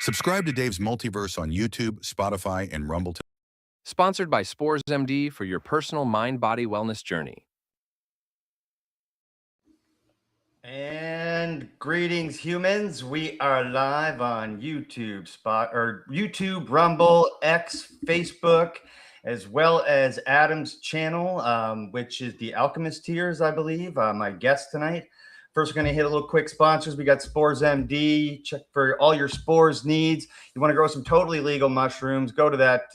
Subscribe to Dave's Multiverse on YouTube, Spotify, and Rumble. Sponsored by Spores MD for your personal mind-body wellness journey. And greetings, humans. We are live on YouTube, YouTube, Rumble, X, Facebook, as well as Adam's channel, which is the Alchemist Tears, I believe. My guest tonight. First, we're going to hit a little quick sponsors. We got Spores MD. Check for all your spores needs. You want to grow some totally legal mushrooms? Go to that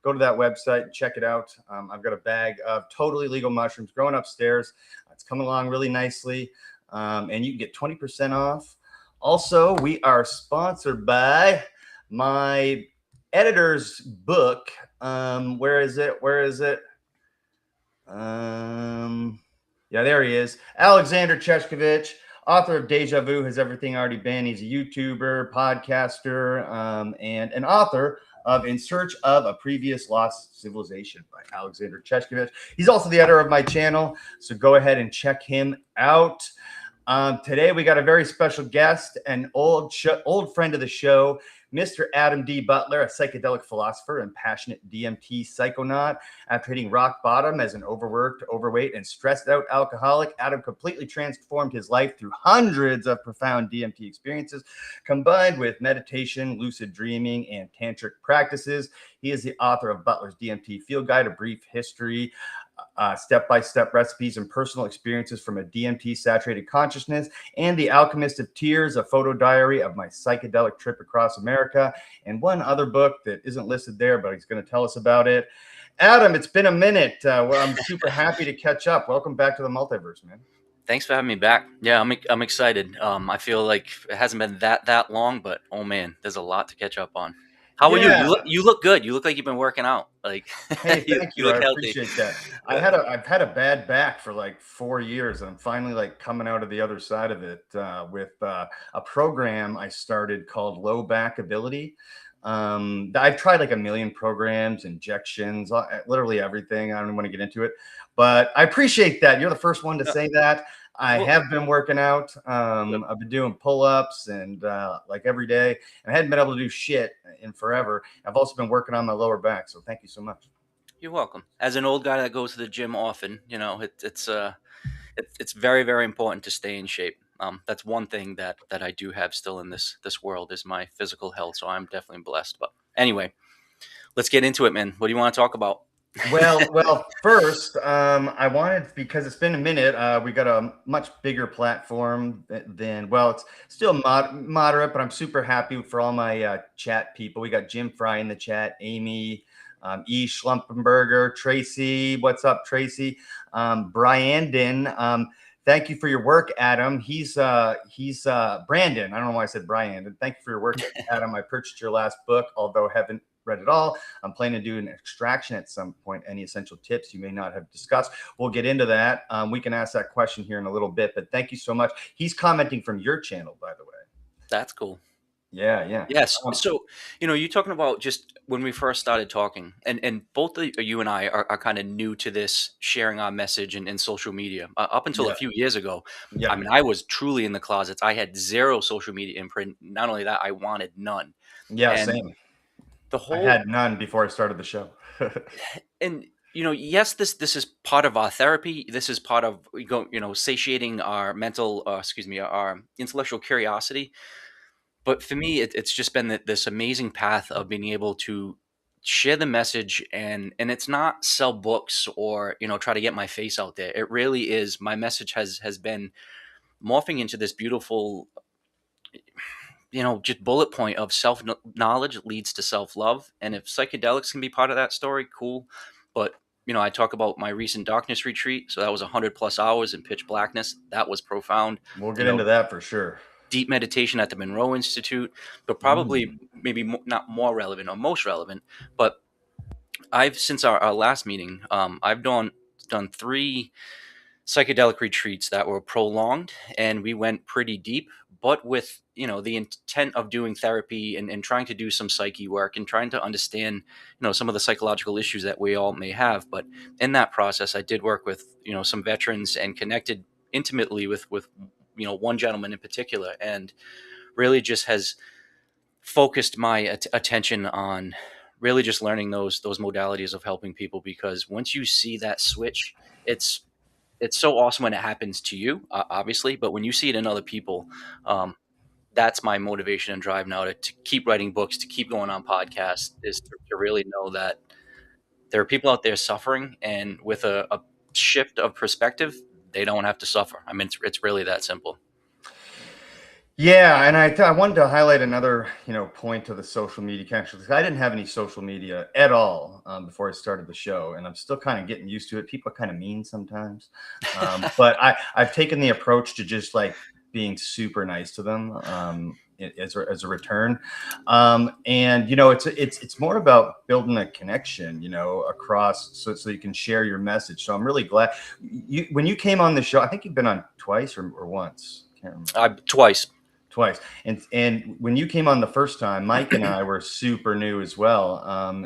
website and check it out. I've got a bag of totally legal mushrooms growing upstairs. It's coming along really nicely. And you can get 20% off. Also, we are sponsored by my editor's book. Where is it? Yeah, there he is. Alexander Cheshkovich, author of Deja Vu, Has Everything Already Been? He's a YouTuber, podcaster, and an author of In Search of a Previous Lost Civilization by Alexander Cheshkovich. He's also the editor of my channel, so go ahead and check him out. Today we got a very special guest, an old friend of the show, Mr. Adam D. Butler, a psychedelic philosopher and passionate DMT psychonaut. After hitting rock bottom as an overworked, overweight, and stressed out alcoholic, Adam completely transformed his life through hundreds of profound DMT experiences, combined with meditation, lucid dreaming, and tantric practices. He is the author of Butler's DMT Field Guide, A Brief History, step-by-step recipes and personal experiences from a DMT-saturated consciousness, and The Alchemist of Tears, a photo diary of my psychedelic trip across America, and one other book that isn't listed there, but he's going to tell us about it. Adam, it's been a minute. Well, I'm super happy to catch up. Welcome back to the multiverse, man. Thanks for having me back. Yeah, I'm excited. I feel like it hasn't been that long, but oh man, there's a lot to catch up on. How are you? You look good. You look like you've been working out. Like, hey, thank you. look I healthy. Appreciate that. I've had a bad back for like 4 years, and I'm finally like coming out of the other side of it with a program I started called Low Back Ability. I've tried like a million programs, injections, literally everything. I don't even want to get into it, but I appreciate that. You're the first one to say that. I have been working out. I've been doing pull-ups and like every day, and I hadn't been able to do shit in forever. I've also been working on my lower back, so thank you so much. You're welcome. As an old guy that goes to the gym often, you know, it's very, very important to stay in shape. That's one thing that I do have still in this world is my physical health. So I'm definitely blessed. But anyway, let's get into it, man. What do you want to talk about? Well, first, I wanted, because it's been a minute, we got a much bigger platform than, well, it's still moderate, but I'm super happy for all my chat people. We got Jim Fry in the chat, Amy, E. Schlumpenberger, Tracy. What's up, Tracy? Brandon. Thank you for your work, Adam. He's Brandon. I don't know why I said Brandon. Thank you for your work, Adam. I purchased your last book, although haven't read it all. I'm planning to do an extraction at some point. Any essential tips you may not have discussed? We'll get into that. We can ask that question here in a little bit, but thank you so much. He's commenting from your channel, by the way. That's cool. Yeah. Yes. So, you know, you're talking about just when we first started talking, and both of you and I are kind of new to this sharing our message in social media. Up until a few years ago, I mean, I was truly in the closets. I had zero social media imprint. Not only that, I wanted none. Yeah, same. I had none before I started the show. And you know, yes, this is part of our therapy. This is part of satiating our our intellectual curiosity. But for me, it's just been this amazing path of being able to share the message, and it's not sell books or try to get my face out there. It really is, my message has been morphing into this beautiful just bullet point of self-knowledge leads to self-love. And if psychedelics can be part of that story, cool. But I talk about my recent darkness retreat. So that was 100+ hours in pitch blackness. That was profound. We'll get into that for sure. Deep meditation at the Monroe Institute, but probably maybe not more relevant or most relevant. But since our last meeting, I've done 3 psychedelic retreats that were prolonged, and we went pretty deep, but with the intent of doing therapy and trying to do some psyche work and trying to understand some of the psychological issues that we all may have. But in that process, I did work with some veterans and connected intimately with one gentleman in particular, and really just has focused my attention on really just learning those modalities of helping people, because once you see that switch, it's it's so awesome when it happens to you, obviously, but when you see it in other people, um, that's my motivation and drive now to keep writing books, to keep going on podcasts, is to really know that there are people out there suffering, and with a shift of perspective, they don't have to suffer. I mean, it's really that simple. Yeah, and I wanted to highlight another, point to the social media connection. I didn't have any social media at all before I started the show, and I'm still kind of getting used to it. People are kind of mean sometimes, but I've taken the approach to just like being super nice to them as a return, and it's more about building a connection, across so you can share your message. So I'm really glad when you came on the show. I think you've been on twice or once. Can't remember. Twice. Twice. And when you came on the first time, Mike and I were super new as well,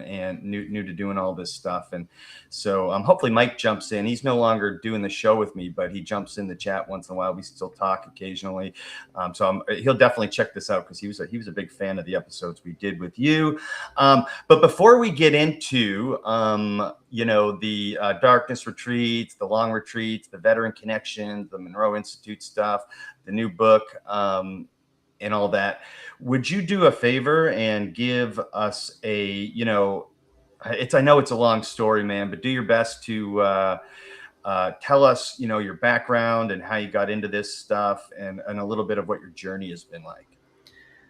and new to doing all this stuff. And so hopefully Mike jumps in. He's no longer doing the show with me, but he jumps in the chat once in a while. We still talk occasionally. He'll definitely check this out because he was a big fan of the episodes we did with you. But before we get into the darkness retreats, the long retreats, the veteran connections, the Monroe Institute stuff, the new book, and all that, would you do a favor and give us I know it's a long story, man, but do your best to tell us, your background and how you got into this stuff, and a little bit of what your journey has been like.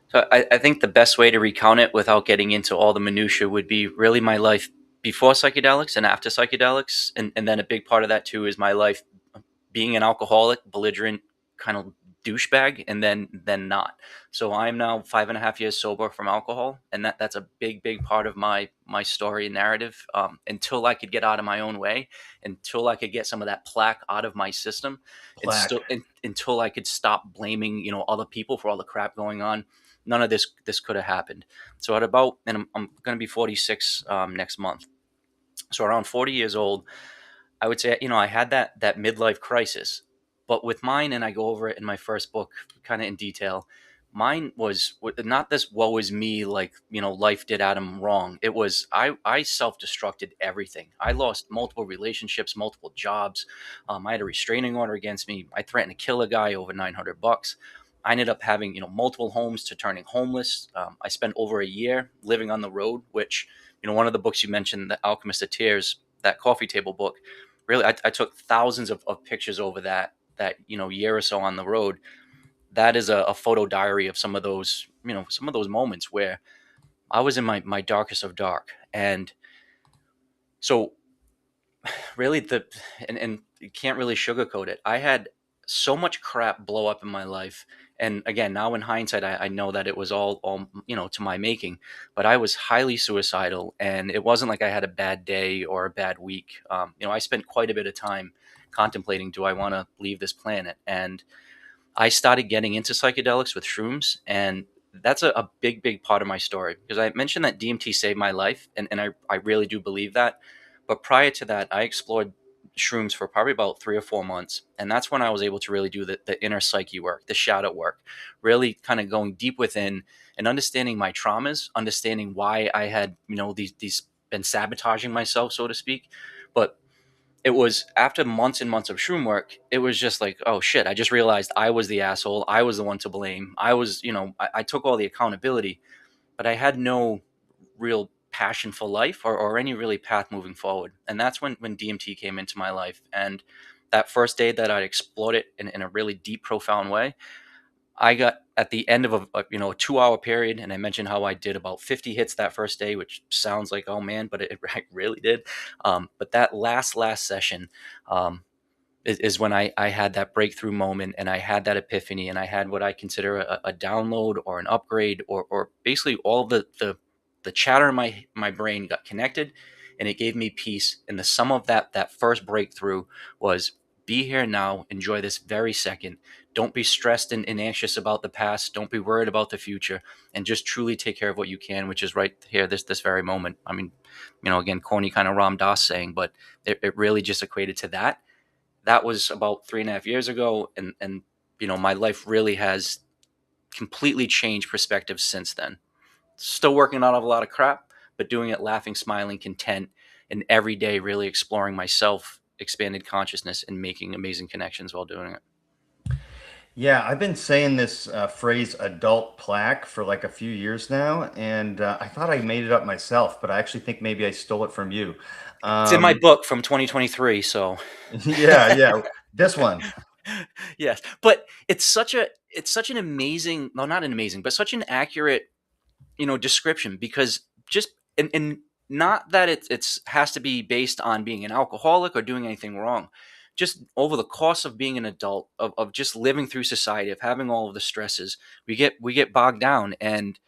So I think the best way to recount it without getting into all the minutia would be really my life before psychedelics and after psychedelics. And then a big part of that too is my life being an alcoholic, belligerent kind of douchebag, and then not. So I'm now 5.5 years sober from alcohol, and that's a big part of my story and narrative. Until I could get out of my own way, until I could get some of that plaque out of my system, Plaque. until I could stop blaming other people for all the crap going on, none of this could have happened. So at about, and I'm going to be 46 next month. So around 40 years old, I would say, I had that midlife crisis. But with mine, and I go over it in my first book kind of in detail, mine was not this woe is me, like, life did Adam wrong. It was I self-destructed everything. I lost multiple relationships, multiple jobs. I had a restraining order against me. I threatened to kill a guy over $900. I ended up having, multiple homes to turning homeless. I spent over a year living on the road, which, one of the books you mentioned, The Alchemist of Tears, that coffee table book, really, I took thousands of pictures over that year or so on the road. That is a photo diary of some of those moments where I was in my darkest of dark. And so really and you can't really sugarcoat it. I had so much crap blow up in my life. And again, now in hindsight, I know that it was all to my making, but I was highly suicidal, and it wasn't like I had a bad day or a bad week. I spent quite a bit of time contemplating, do I want to leave this planet? And I started getting into psychedelics with shrooms, and that's a big part of my story, because I mentioned that DMT saved my life, and I really do believe that. But prior to that, I explored shrooms for probably about 3 or 4 months, and that's when I was able to really do the inner psyche work, the shadow work, really kind of going deep within and understanding my traumas, understanding why I had these been sabotaging myself, so to speak. But it was after months and months of shroom work, it was just like, oh shit, I just realized I was the asshole. I was the one to blame. I was, I took all the accountability, but I had no real passion for life, or any really path moving forward. And that's when DMT came into my life. And that first day that I explored it in a really deep, profound way, I got at the end of a 2 hour period, and I mentioned how I did about 50 hits that first day, which sounds like, oh man, but I really did. But that last session is when I had that breakthrough moment, and I had that epiphany, and I had what I consider a download or an upgrade, or basically all the chatter in my brain got connected, and it gave me peace. And the sum of that first breakthrough was, be here now, enjoy this very second. Don't be stressed and anxious about the past. Don't be worried about the future, and just truly take care of what you can, which is right here, this very moment. I mean, again, corny kind of Ram Dass saying, but it really just equated to that. That was about 3.5 years ago, and my life really has completely changed perspective since then. still working out of a lot of crap, but doing it laughing, smiling, content, and every day really exploring myself, expanded consciousness, and making amazing connections while doing it. Yeah, I've been saying this phrase adult plaque for like a few years now, and I thought I made it up myself, but I actually think maybe I stole it from you. It's in my Um, book from 2023, so yeah, this one. yes. But it's such an amazing, no, not an amazing, but such an accurate, description, because just and not that it's has to be based on being an alcoholic or doing anything wrong. Just over the course of being an adult, of just living through society, of having all of the stresses, we get bogged down, and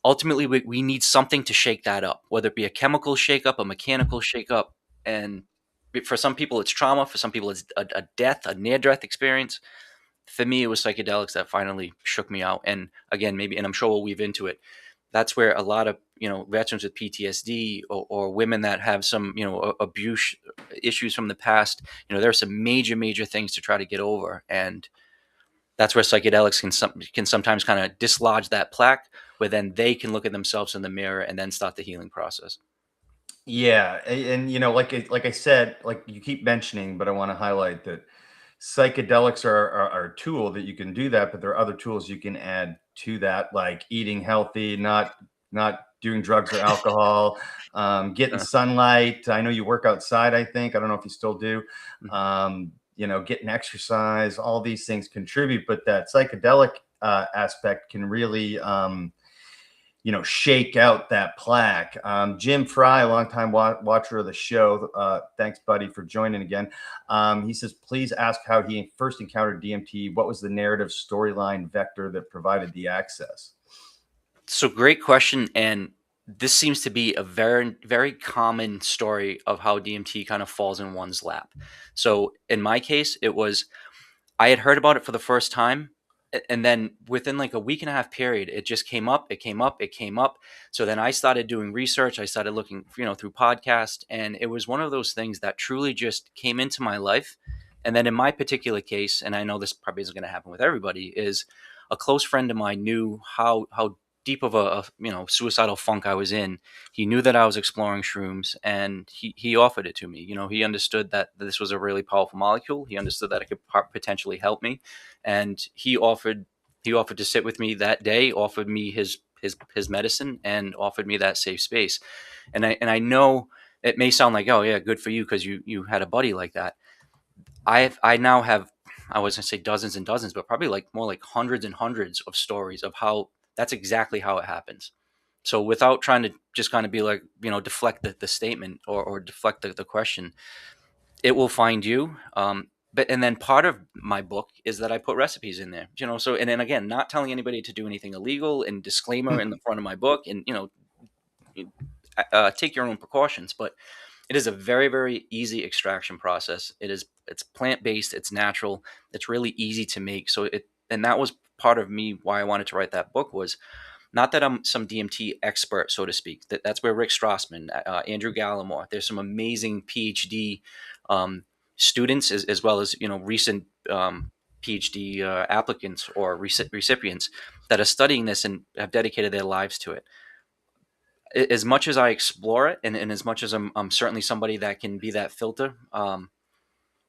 ultimately we need something to shake that up, whether it be a chemical shakeup, a mechanical shakeup. And for some people it's trauma, for some people it's a death, a near-death experience. For me, it was psychedelics that finally shook me out. And again, maybe, and I'm sure we'll weave into it, that's where a lot of veterans with PTSD, or women that have some abuse issues from the past, there's some major things to try to get over. And that's where psychedelics can sometimes kind of dislodge that plaque, where then they can look at themselves in the mirror and then start the healing process. Yeah, and like I said, like you keep mentioning, but I want to highlight that psychedelics are a tool that you can do that, but there are other tools you can add to that, like eating healthy, not doing drugs or alcohol, getting Uh, sunlight. I know you work outside, I think. I don't know if you still do. Getting exercise, all these things contribute, but that psychedelic aspect can really shake out that plaque. Jim Fry, a longtime watcher of the show, thanks, buddy, for joining again. He says, please ask how he first encountered DMT. What was the narrative storyline vector that provided the access? So great question. And this seems to be a very common story of how DMT kind of falls in one's lap. So in my case, it was, I had heard about it for the first time. And then within like a week and a half period, it just came up, it came up, it came up. So then I started doing research. I started looking, through podcasts, and it was one of those things that truly just came into my life. And then in my particular case, and I know this probably isn't going to happen with everybody, is a close friend of mine knew how deep of a suicidal funk I was in. He knew that I was exploring shrooms, and he offered it to me. He understood that this was a really powerful molecule. He understood that it could potentially help me, and he offered to sit with me that day, offered me his medicine, and offered me that safe space. And I know it may sound like, oh yeah, good for you because you had a buddy like that. I now have, I was gonna say dozens and dozens, but probably like more like hundreds and hundreds of stories of how that's exactly how it happens. So without trying to just kind of be like, deflect the statement, or deflect the question, it will find you. But and then part of my book is that I put recipes in there, So, and then again, not telling anybody to do anything illegal, and disclaimer in the front of my book, and take your own precautions. But it is a very easy extraction process. It's plant based, it's natural, it's really easy to make. So and that was part of me why I wanted to write that book, was not that I'm some DMT expert, so to speak. That's where Rick Strassman, Andrew Gallimore, there's some amazing PhD um, students, as well as recent PhD applicants or recipients that are studying this and have dedicated their lives to it. As much as I explore it, and as much as I'm certainly somebody that can be that filter,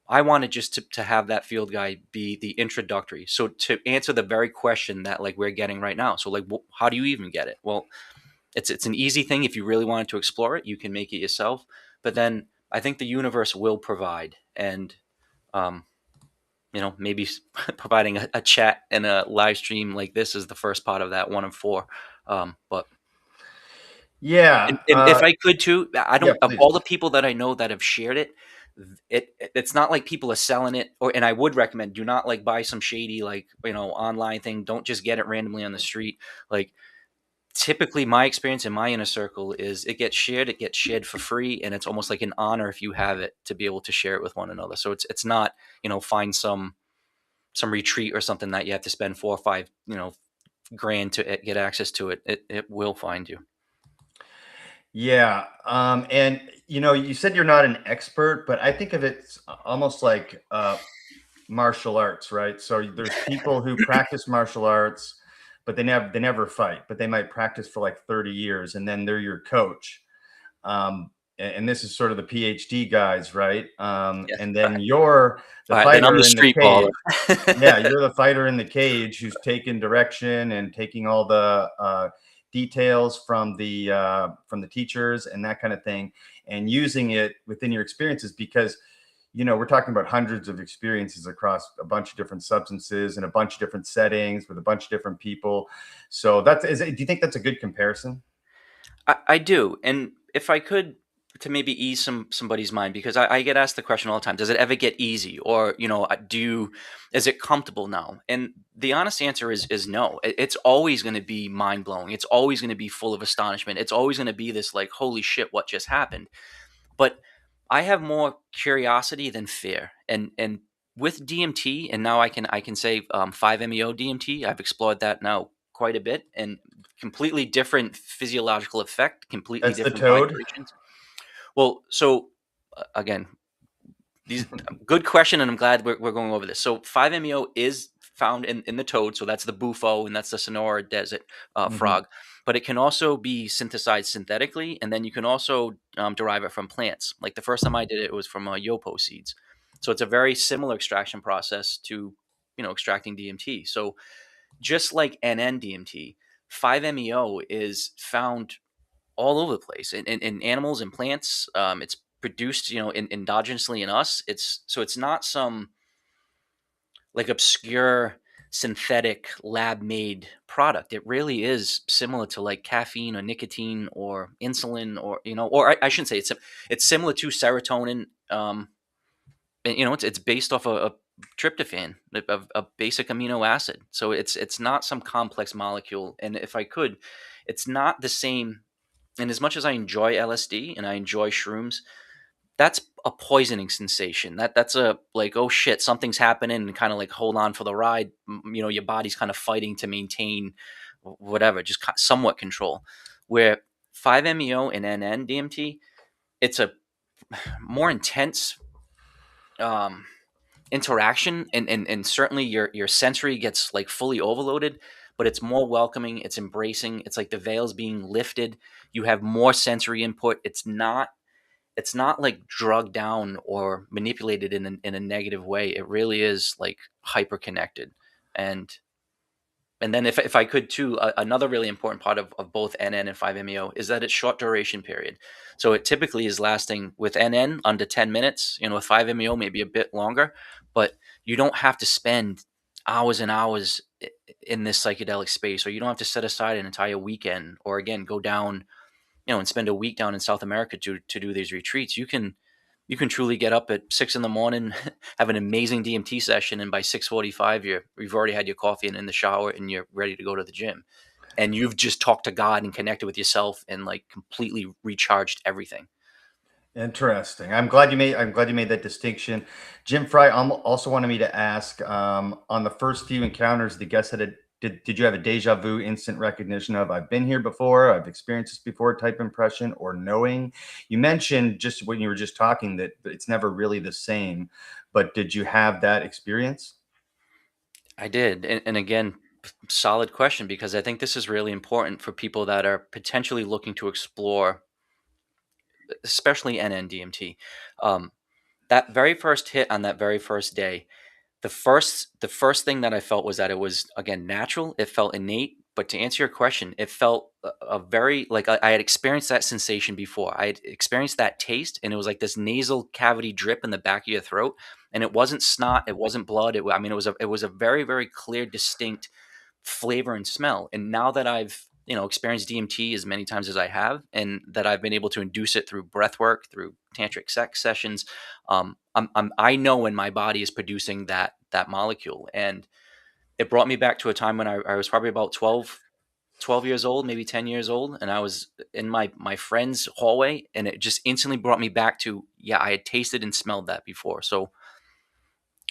I wanted just to have that field guide be the introductory. So to answer the very question that like we're getting right now. So like, how do you even get it? Well, it's an easy thing. If you really wanted to explore it, you can make it yourself. But then I think the universe will provide, and um, maybe providing a chat and a live stream like this is the first part of that, one of four. But Yeah, and if I could too, I yeah, don't, of please. all the people that I know that have shared it, it's not like people are selling it. And I would recommend, do not like buy some shady like online thing. Don't just get it randomly on the street. Like, typically my experience in my inner circle is it gets shared for free, and it's almost like an honor if you have it to be able to share it with one another. So it's not find some retreat or something that you have to spend 4 or 5 grand to get access to it. It will find you. Yeah. And you said you're not an expert, but I think of it almost like martial arts, right? So there's people who practice martial arts, but they never fight, but they might practice for like 30 years, and then they're your coach. And this is sort of the PhD guys, right? Yeah. And then you're the All right, then I'm the fighter in the street cage. baller. Yeah, you're the fighter in the cage who's taking direction and taking all the details from the teachers and that kind of thing, and using it within your experiences, because we're talking about hundreds of experiences across a bunch of different substances and a bunch of different settings with a bunch of different people. So do you think that's a good comparison? I do, and if I could, to maybe ease somebody's mind, because I get asked the question all the time: does it ever get easy, or is it comfortable now? And the honest answer is no. It's always going to be mind blowing. It's always going to be full of astonishment. It's always going to be this like, holy shit, what just happened? But I have more curiosity than fear, and with DMT, and now I can say 5-MeO DMT. I've explored that now quite a bit, and completely different physiological effect, completely That's the different toad. vibrations. Well, so again, these good question, and I'm glad we're going over this. So 5-MeO is found in the toad, so that's the bufo, and that's the Sonora desert Mhm. frog. But it can also be synthesized synthetically, and then you can also derive it from plants. Like the first time I did it, it was from yopo seeds. So it's a very similar extraction process to extracting DMT. So just like NN-DMT, 5-MeO is found all over the place in animals and plants. It's produced, endogenously in us. It's not some like obscure synthetic lab made product. It really is similar to like caffeine or nicotine or insulin, or or I shouldn't say it's similar to serotonin. And, it's based off a tryptophan, a basic amino acid. So it's not some complex molecule. And if I could, it's not the same. And as much as I enjoy LSD and I enjoy shrooms, that's a poisoning sensation. That's a like, oh shit, something's happening, and kind of like hold on for the ride. Your body's kind of fighting to maintain whatever, just somewhat control. Where 5-MeO and NN-DMT, it's a more intense um, interaction, and certainly your sensory gets like fully overloaded, but it's more welcoming, it's embracing, it's like the veil's being lifted. You have more sensory input. It's not like drugged down or manipulated in a negative way. It really is like hyper connected. And then if I could too, another really important part of both NN and 5-MeO is that it's short duration period. So it typically is lasting with NN under 10 minutes, with 5-MeO maybe a bit longer, but you don't have to spend hours and hours in this psychedelic space, or you don't have to set aside an entire weekend, or again go down, and spend a week down in South America to do these retreats. You can truly get up at 6 in the morning, have an amazing DMT session, and by 6:45 you've already had your coffee and in the shower, and you're ready to go to the gym. And you've just talked to God and connected with yourself and like completely recharged everything. Interesting. I'm glad you made that distinction. Jim Fry also wanted me to ask, on the first few encounters, the guest said, did you have a deja vu, instant recognition of I've been here before, I've experienced this before type impression, or knowing? You mentioned just when you were just talking that it's never really the same, but did you have that experience? I did. And again, solid question, because I think this is really important for people that are potentially looking to explore, especially NN-DMT. Um, that very first hit on that very first day, the first thing that I felt was that it was, again, natural. It felt innate. But to answer your question, it felt a very like I had experienced that sensation before. I had experienced that taste, and it was like this nasal cavity drip in the back of your throat, and it wasn't snot, it wasn't blood. I mean, it was a very very clear, distinct flavor and smell. And now that I've experienced DMT as many times as I have, and that I've been able to induce it through breath work, through tantric sex sessions, I know when my body is producing that molecule. And it brought me back to a time when I was probably about 12 years old, maybe 10 years old, and I was in my friend's hallway, and it just instantly brought me back to, yeah, I had tasted and smelled that before. So,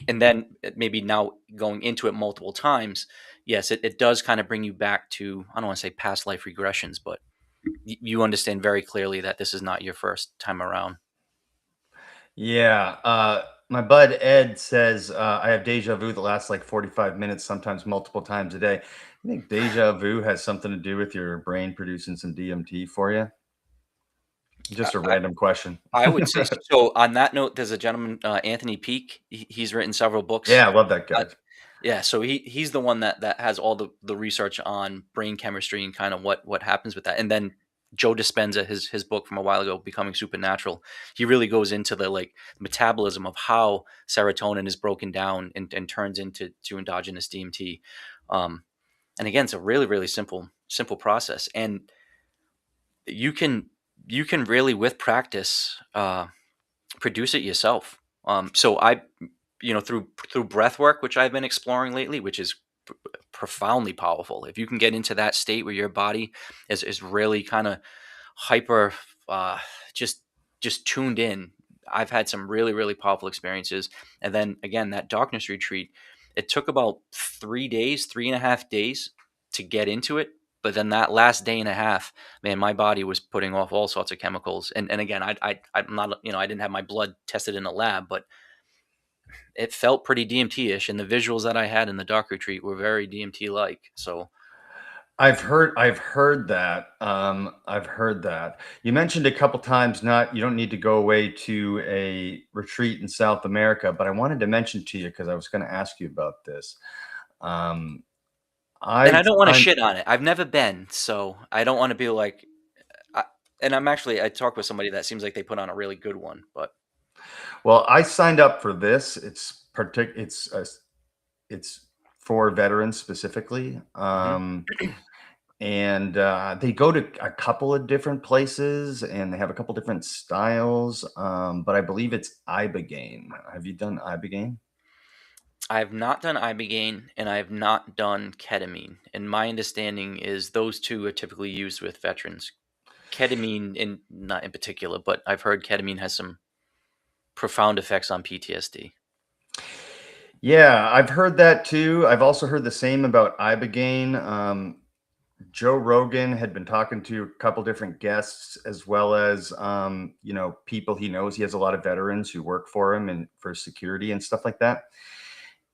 and then maybe now going into it multiple times, yes, it does kind of bring you back to, I don't want to say past life regressions, but you understand very clearly that this is not your first time around. Yeah. My bud Ed says I have deja vu that lasts like 45 minutes, sometimes multiple times a day. You think deja vu has something to do with your brain producing some DMT for you? Just a I, random question. I would say so. So on that note, there's a gentleman, Anthony Peake. He's written several books. Yeah, I love that Uh, guy. yeah, so he's the one that has all the research on brain chemistry and kind of what happens with that. And then Joe Dispenza, his book from a while ago, Becoming Supernatural, he really goes into the like metabolism of how serotonin is broken down and turns into endogenous DMT. Um, and again, it's a really really simple process, and you can really with practice produce it yourself. So I, through breath work, which I've been exploring lately, which is profoundly powerful. If you can get into that state where your body is really kind of hyper, uh, just tuned in. I've had some really really powerful experiences, and then again that darkness retreat. It took about 3 days, 3.5 days to get into it. But then that last day and a half, man, my body was putting off all sorts of chemicals. And again, I'm not, I didn't have my blood tested in a lab, but it felt pretty DMT-ish, and the visuals that I had in the dark retreat were very DMT-like. So I've heard that. I've heard that. You mentioned a couple times not you don't need to go away to a retreat in South America, but I wanted to mention to you because I was going to ask you about this. Um, and I I don't want to signed shit on it. I've never been, so I don't want to be like. I, and I talked with somebody that seems like they put on a really good one, but well, I signed up for this. It's for veterans specifically. mhm. And they go to a couple of different places and they have a couple different styles. But I believe it's ibogaine. Have you done ibogaine? I have not done ibogaine and I have not done ketamine. And my understanding is those two are typically used with veterans. Ketamine, in not in particular, but I've heard ketamine has some profound effects on PTSD. Yeah, I've heard that too. I've also heard the same about ibogaine. Joe Rogan had been talking to a couple different guests, as well as people he knows. He has a lot of veterans who work for him and for security and stuff like that.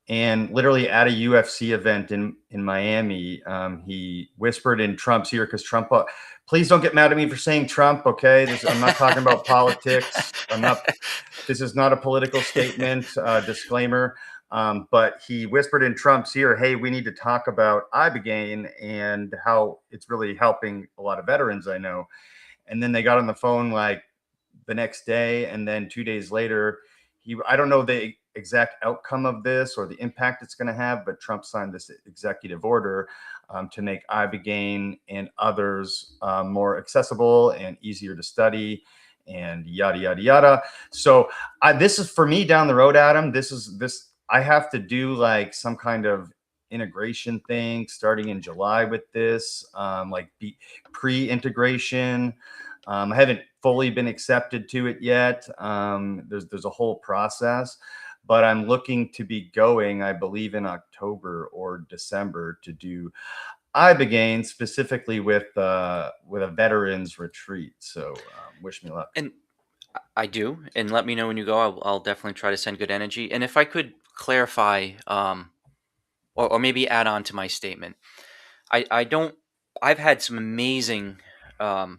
And literally at a UFC event in Miami, he whispered in Trump's ear because Trump. Please don't get mad at me for saying Trump. Okay, I'm not talking about politics. I'm not. This is not a political statement. Disclaimer. But he whispered in Trump's ear, "Hey, we need to talk about ibogaine and how it's really helping a lot of veterans I know." And then they got on the phone like the next day, and then 2 days later, I don't know the exact outcome of this or the impact it's going to have, but Trump signed this executive order to make ibogaine and others more accessible and easier to study and yada yada yada. So this is for me down the road, Adam. This I have to do like some kind of integration thing starting in July with this, like pre-integration. I haven't fully been accepted to it yet. There's a whole process, but I'm looking to be going, I believe, in October or December to do ibogaine specifically with a veterans retreat. So wish me luck. And I do, and let me know when you go. I'll definitely try to send good energy. And if I could clarify, or maybe add on to my statement, I don't. I've had some amazing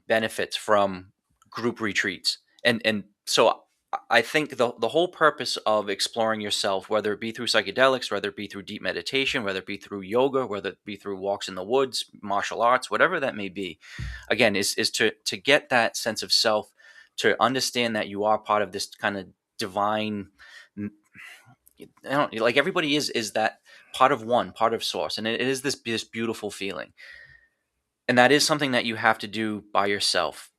benefits from group retreats, and so I think the whole purpose of exploring yourself, whether it be through psychedelics, whether it be through deep meditation, whether it be through yoga, whether it be through walks in the woods, martial arts, whatever that may be, again, is to get that sense of self, to understand that you are part of this kind of divine. I don't like everybody is that part of one, part of source, and it is this beautiful feeling, and that is something that you have to do by yourself.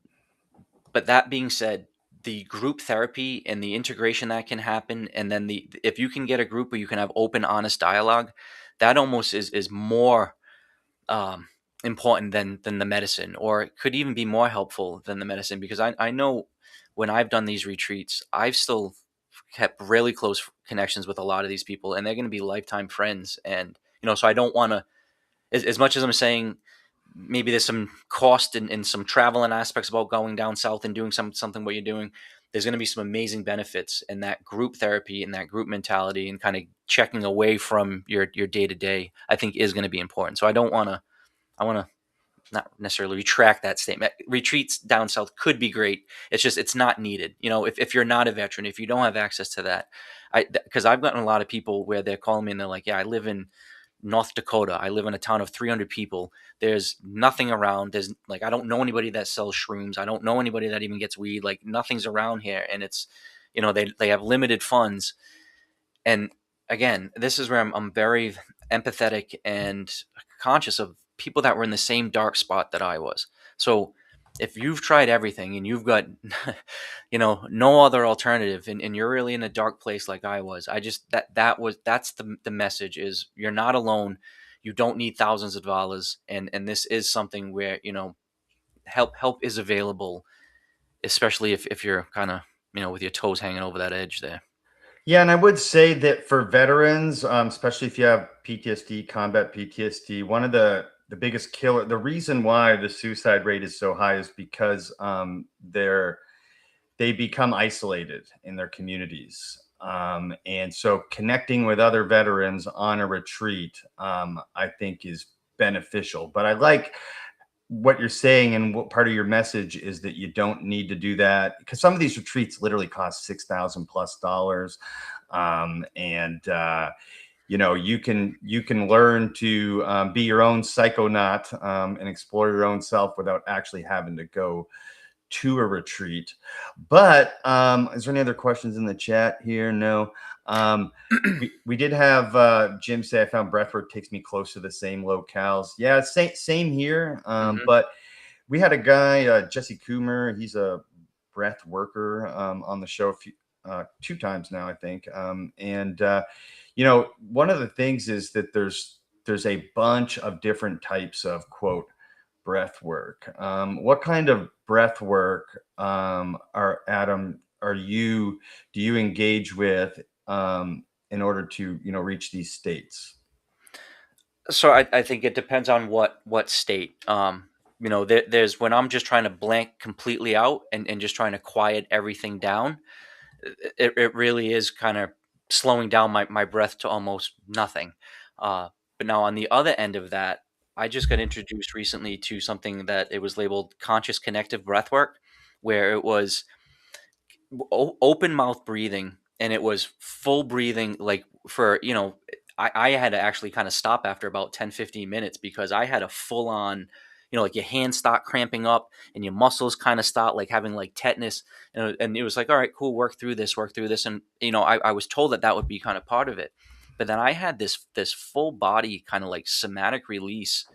But that being said, the group therapy and the integration that can happen, and then the if you can get a group where you can have open, honest dialogue, that almost is more um, important than the medicine, or it could even be more helpful than the medicine. Because I know when I've done these retreats, I've still kept really close connections with a lot of these people, and they're going to be lifetime friends. And so I don't want to, as much as I'm saying maybe there's some cost and some travel and aspects about going down south and doing something what you're doing. there's going to be some amazing benefits, and that group therapy and that group mentality and kind of checking away from your day to day, I think is going to be important. So I want to not necessarily retract that statement. Retreats down south could be great. It's just, it's not needed. If you're not a veteran, if you don't have access to that, because I've gotten a lot of people where they're calling me and they're like, yeah, I live in North Dakota. I live in a town of 300 people. There's nothing around. There's like, I don't know anybody that sells shrooms. I don't know anybody that even gets weed. Like, nothing's around here. And it's, they have limited funds. And again, this is where I'm very empathetic and conscious of people that were in the same dark spot that I was. So if you've tried everything and you've got, no other alternative, and you're really in a dark place like I was, that's the message is, you're not alone. You don't need thousands of dollars. And this is something where, help is available, especially if you're kind of, with your toes hanging over that edge there. Yeah, and I would say that for veterans, especially if you have PTSD, combat PTSD, one of the biggest killer, the reason why the suicide rate is so high is because they become isolated in their communities. And so connecting with other veterans on a retreat, I think is beneficial. But I like what you're saying, and what part of your message is that you don't need to do that, because some of these retreats literally cost $6,000+. You can learn to be your own psychonaut, and explore your own self without actually having to go to a retreat. But is there any other questions in the chat here? No. We did have Jim say, I found breathwork takes me close to the same locales. Yeah, same here. But we had a guy, Jesse Coomer. He's a breath worker on the show two times now, I think. One of the things is that there's a bunch of different types of, quote, breath work. What kind of breath work do you engage with in order to reach these states? So I think it depends on what state. There's when I'm just trying to blank completely out and just trying to quiet everything down. It really is kind of slowing down my breath to almost nothing. But now on the other end of that, I just got introduced recently to something that it was labeled conscious connective breath work, where it was open mouth breathing, and it was full breathing, like for, I had to actually kind of stop after about 10-15 minutes, because I had a full on, like your hands start cramping up and your muscles kind of start like having like tetanus. And it was like, all right, cool, work through this. And, I was told that would be kind of part of it. But then I had this full body kind of like somatic release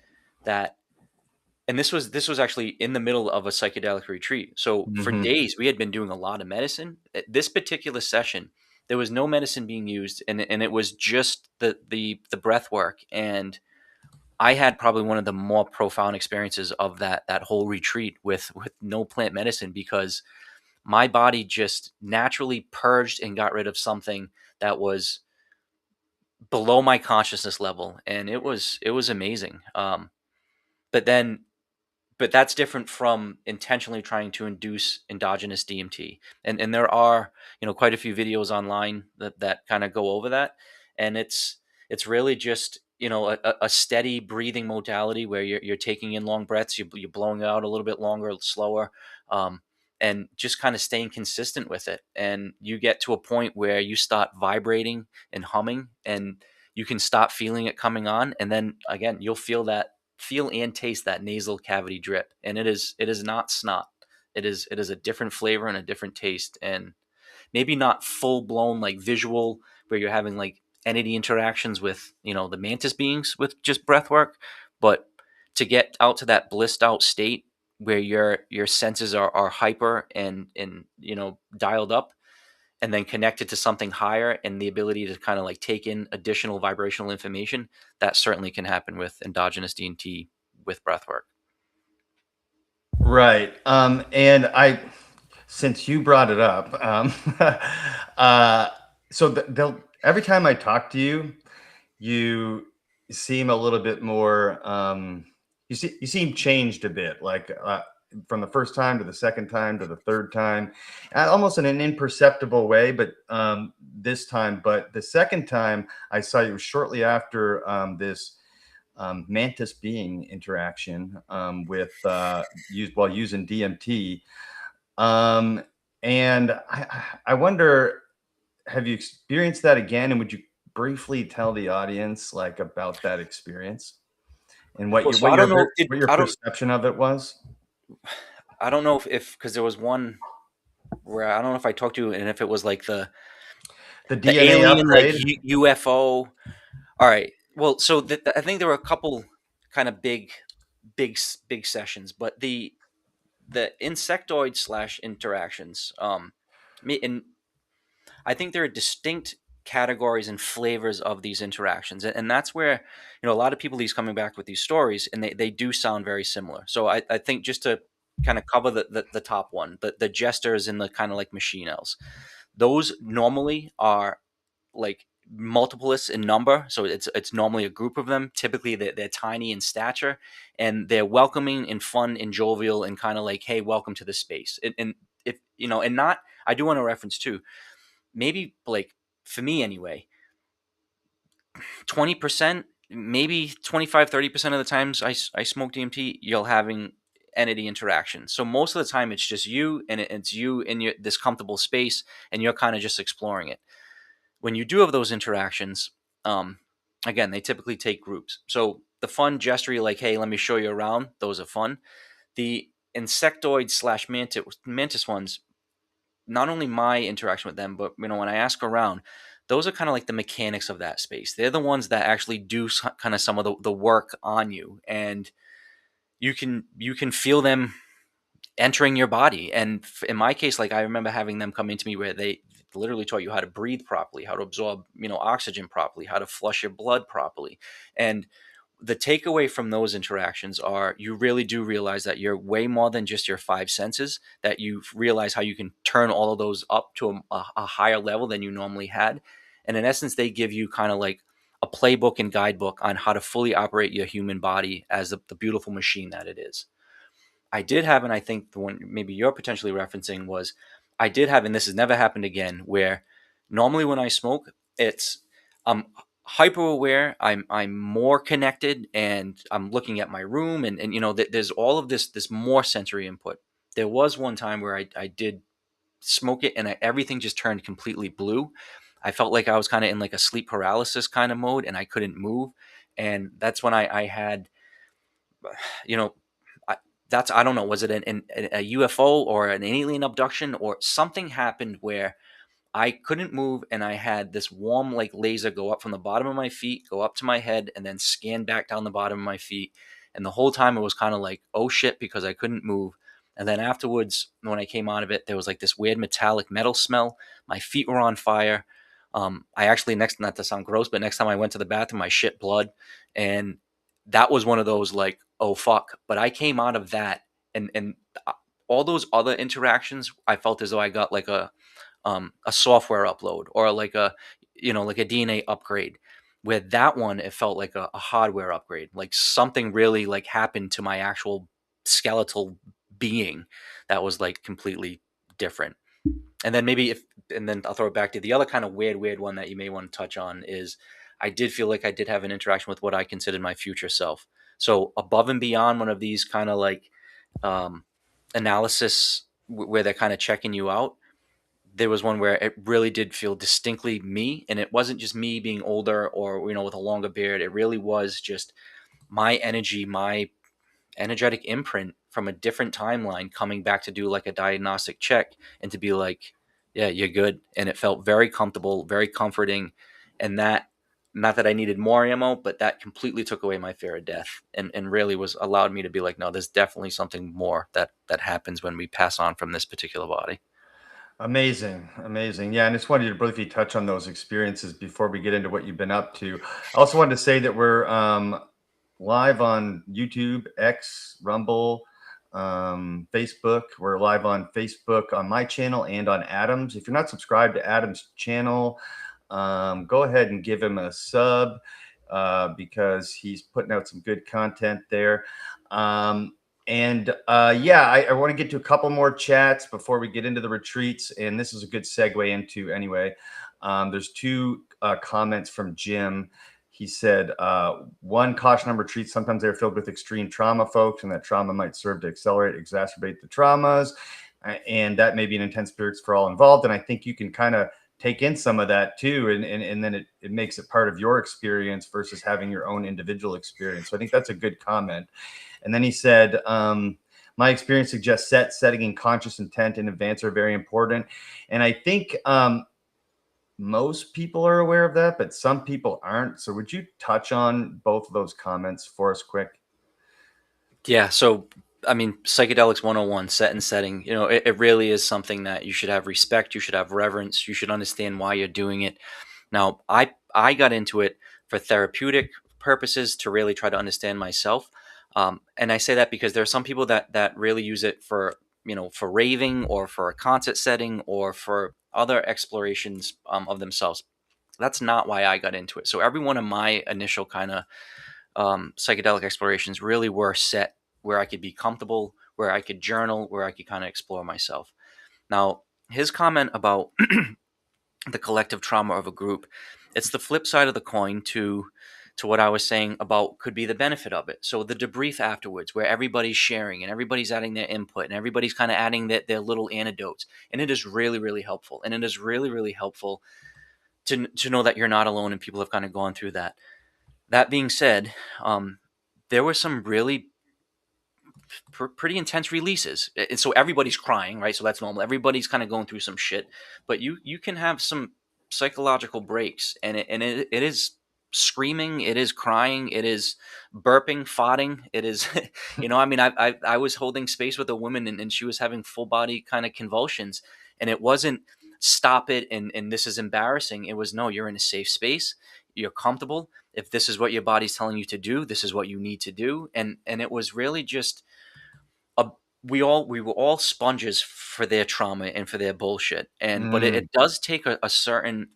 and this was actually in the middle of a psychedelic retreat. So for days we had been doing a lot of medicine. At this particular session, there was no medicine being used, and it was just the breath work. And I had probably one of the more profound experiences of that whole retreat with no plant medicine, because my body just naturally purged and got rid of something that was below my consciousness level, and it was amazing. But that's different from intentionally trying to induce endogenous DMT. And there are, quite a few videos online that kind of go over that. And it's really just, a steady breathing modality where you're taking in long breaths, you're blowing out a little bit longer, slower, and just kind of staying consistent with it. And you get to a point where you start vibrating and humming, and you can stop feeling it coming on. And then again, you'll feel and taste that nasal cavity drip, and it is not snot. It is a different flavor and a different taste, and maybe not full blown like visual where you're having like entity interactions with the mantis beings with just breath work, but to get out to that blissed out state where your senses are hyper and dialed up, and then connected to something higher, and the ability to kind of like take in additional vibrational information, that certainly can happen with endogenous DMT with breathwork. Right. Since you brought it up, every time I talk to you, you seem a little bit more, you seem changed a bit. Like, from the first time to the second time to the third time, almost in an imperceptible way. But this time, but the second time I saw you was shortly after this mantis being interaction with while using DMT. And I wonder, have you experienced that again? And would you briefly tell the audience like about that experience and what Well, your so I don't know. what your perception of it was? I don't know if because there was one where I don't know if I talked to you and if it was like the DNA alien like upgrade. UFO. All right. Well, so I think there were a couple kind of big sessions, but the insectoid slash interactions. And I think there are distinct categories and flavors of these interactions, and that's where a lot of people these coming back with these stories, and they do sound very similar. So I think just to kind of cover the top one, the jesters and the kind of like machine elves, those normally are like multiples in number, so it's normally a group of them. Typically they're tiny in stature, and they're welcoming and fun and jovial and kind of like, hey, welcome to the space. And if and not, I do want to reference too, maybe like for me anyway, 20%, maybe 25-30% of the times I smoke DMT, you're having entity interaction. So most of the time it's just you, and it's you in this comfortable space, and you're kind of just exploring it. When you do have those interactions, again, they typically take groups. So the fun gestury, like, hey, let me show you around, those are fun. The insectoid slash mantis ones, not only my interaction with them, but when I ask around, those are kind of like the mechanics of that space. They're the ones that actually do kind of some of the work on you, and you can feel them entering your body. And in my case, like I remember having them come into me where they literally taught you how to breathe properly, how to absorb oxygen properly, how to flush your blood properly. And the takeaway from those interactions are you really do realize that you're way more than just your five senses, that you realize how you can turn all of those up to a higher level than you normally had. And in essence, they give you kind of like a playbook and guidebook on how to fully operate your human body as the beautiful machine that it is. I did have, and I think the one maybe you're potentially referencing was, I did have, and this has never happened again, where normally when I smoke, it's I'm hyper aware, I'm more connected, and I'm looking at my room, and there's all of this more sensory input. There was one time where I did smoke it, and everything just turned completely blue. I felt like I was kind of in like a sleep paralysis kind of mode, and I couldn't move. And that's when I had, you know, I don't know, was it a UFO or an alien abduction or something happened where I couldn't move, and I had this warm like laser go up from the bottom of my feet, go up to my head, and then scan back down the bottom of my feet. And the whole time it was kind of like, oh shit, because I couldn't move. And then afterwards, when I came out of it, there was like this weird metallic metal smell. My feet were on fire. I actually, next, not to sound gross, but next time I went to the bathroom, I shit blood. And that was one of those like, oh fuck. But I came out of that, and all those other interactions, I felt as though I got like a software upload, or like a DNA upgrade. Where that one, it felt like a hardware upgrade, like something really like happened to my actual skeletal being that was like completely different. And then and then I'll throw it back to the other kind of weird one that you may want to touch on is, I did feel like I did have an interaction with what I considered my future self. So above and beyond one of these kind of like um, analysis where they're kind of checking you out, there was one where it really did feel distinctly me, and it wasn't just me being older or with a longer beard. It really was just my energy, my energetic imprint from a different timeline coming back to do like a diagnostic check, and to be like, yeah, you're good. And it felt very comfortable, very comforting. And that, not that I needed more ammo, but that completely took away my fear of death, and really was allowed me to be like, no, there's definitely something more that happens when we pass on from this particular body. Amazing, amazing. Yeah, and I just wanted to briefly touch on those experiences before we get into what you've been up to. I also wanted to say that we're live on YouTube, X, Rumble, Facebook. We're live on Facebook on my channel and on Adam's. If you're not subscribed to Adam's channel, go ahead and give him a sub because he's putting out some good content there. And yeah, I want to get to a couple more chats before we get into the retreats. And this is a good segue into anyway. There's two comments from Jim. He said, one, caution on retreats. Sometimes they're filled with extreme trauma, folks, and that trauma might serve to accelerate, exacerbate the traumas. And that may be an intense experience for all involved. And I think you can kind of take in some of that too. And then it makes it part of your experience versus having your own individual experience. So I think that's a good comment. And then he said, my experience suggests setting and conscious intent in advance are very important. And I think most people are aware of that, but some people aren't. So would you touch on both of those comments for us quick? Yeah. So, I mean, Psychedelics 101, set and setting, it really is something that you should have respect. You should have reverence. You should understand why you're doing it. Now, I got into it for therapeutic purposes to really try to understand myself. And I say that because there are some people that really use it for, for raving or for a concert setting or for other explorations of themselves. That's not why I got into it. So every one of my initial kind of psychedelic explorations really were set where I could be comfortable, where I could journal, where I could kind of explore myself. Now, his comment about the collective trauma of a group, it's the flip side of the coin to what I was saying about could be the benefit of it. So the debrief afterwards, where everybody's sharing and everybody's adding their input and everybody's kind of adding their little anecdotes, and it is really, really helpful. And it is really, really helpful to know that you're not alone and people have kind of gone through that. That being said, there were some really pretty intense releases, and so everybody's crying, right? So that's normal. Everybody's kind of going through some shit, but you can have some psychological breaks, and it is screaming, it is crying, it is burping, farting, it is, I mean, I was holding space with a woman, and she was having full body kind of convulsions, and it wasn't stop it and this is embarrassing. It was, no, you're in a safe space, you're comfortable. If this is what your body's telling you to do, this is what you need to do. And it was really just a, we were all sponges for their trauma and for their bullshit. And but it does take a certain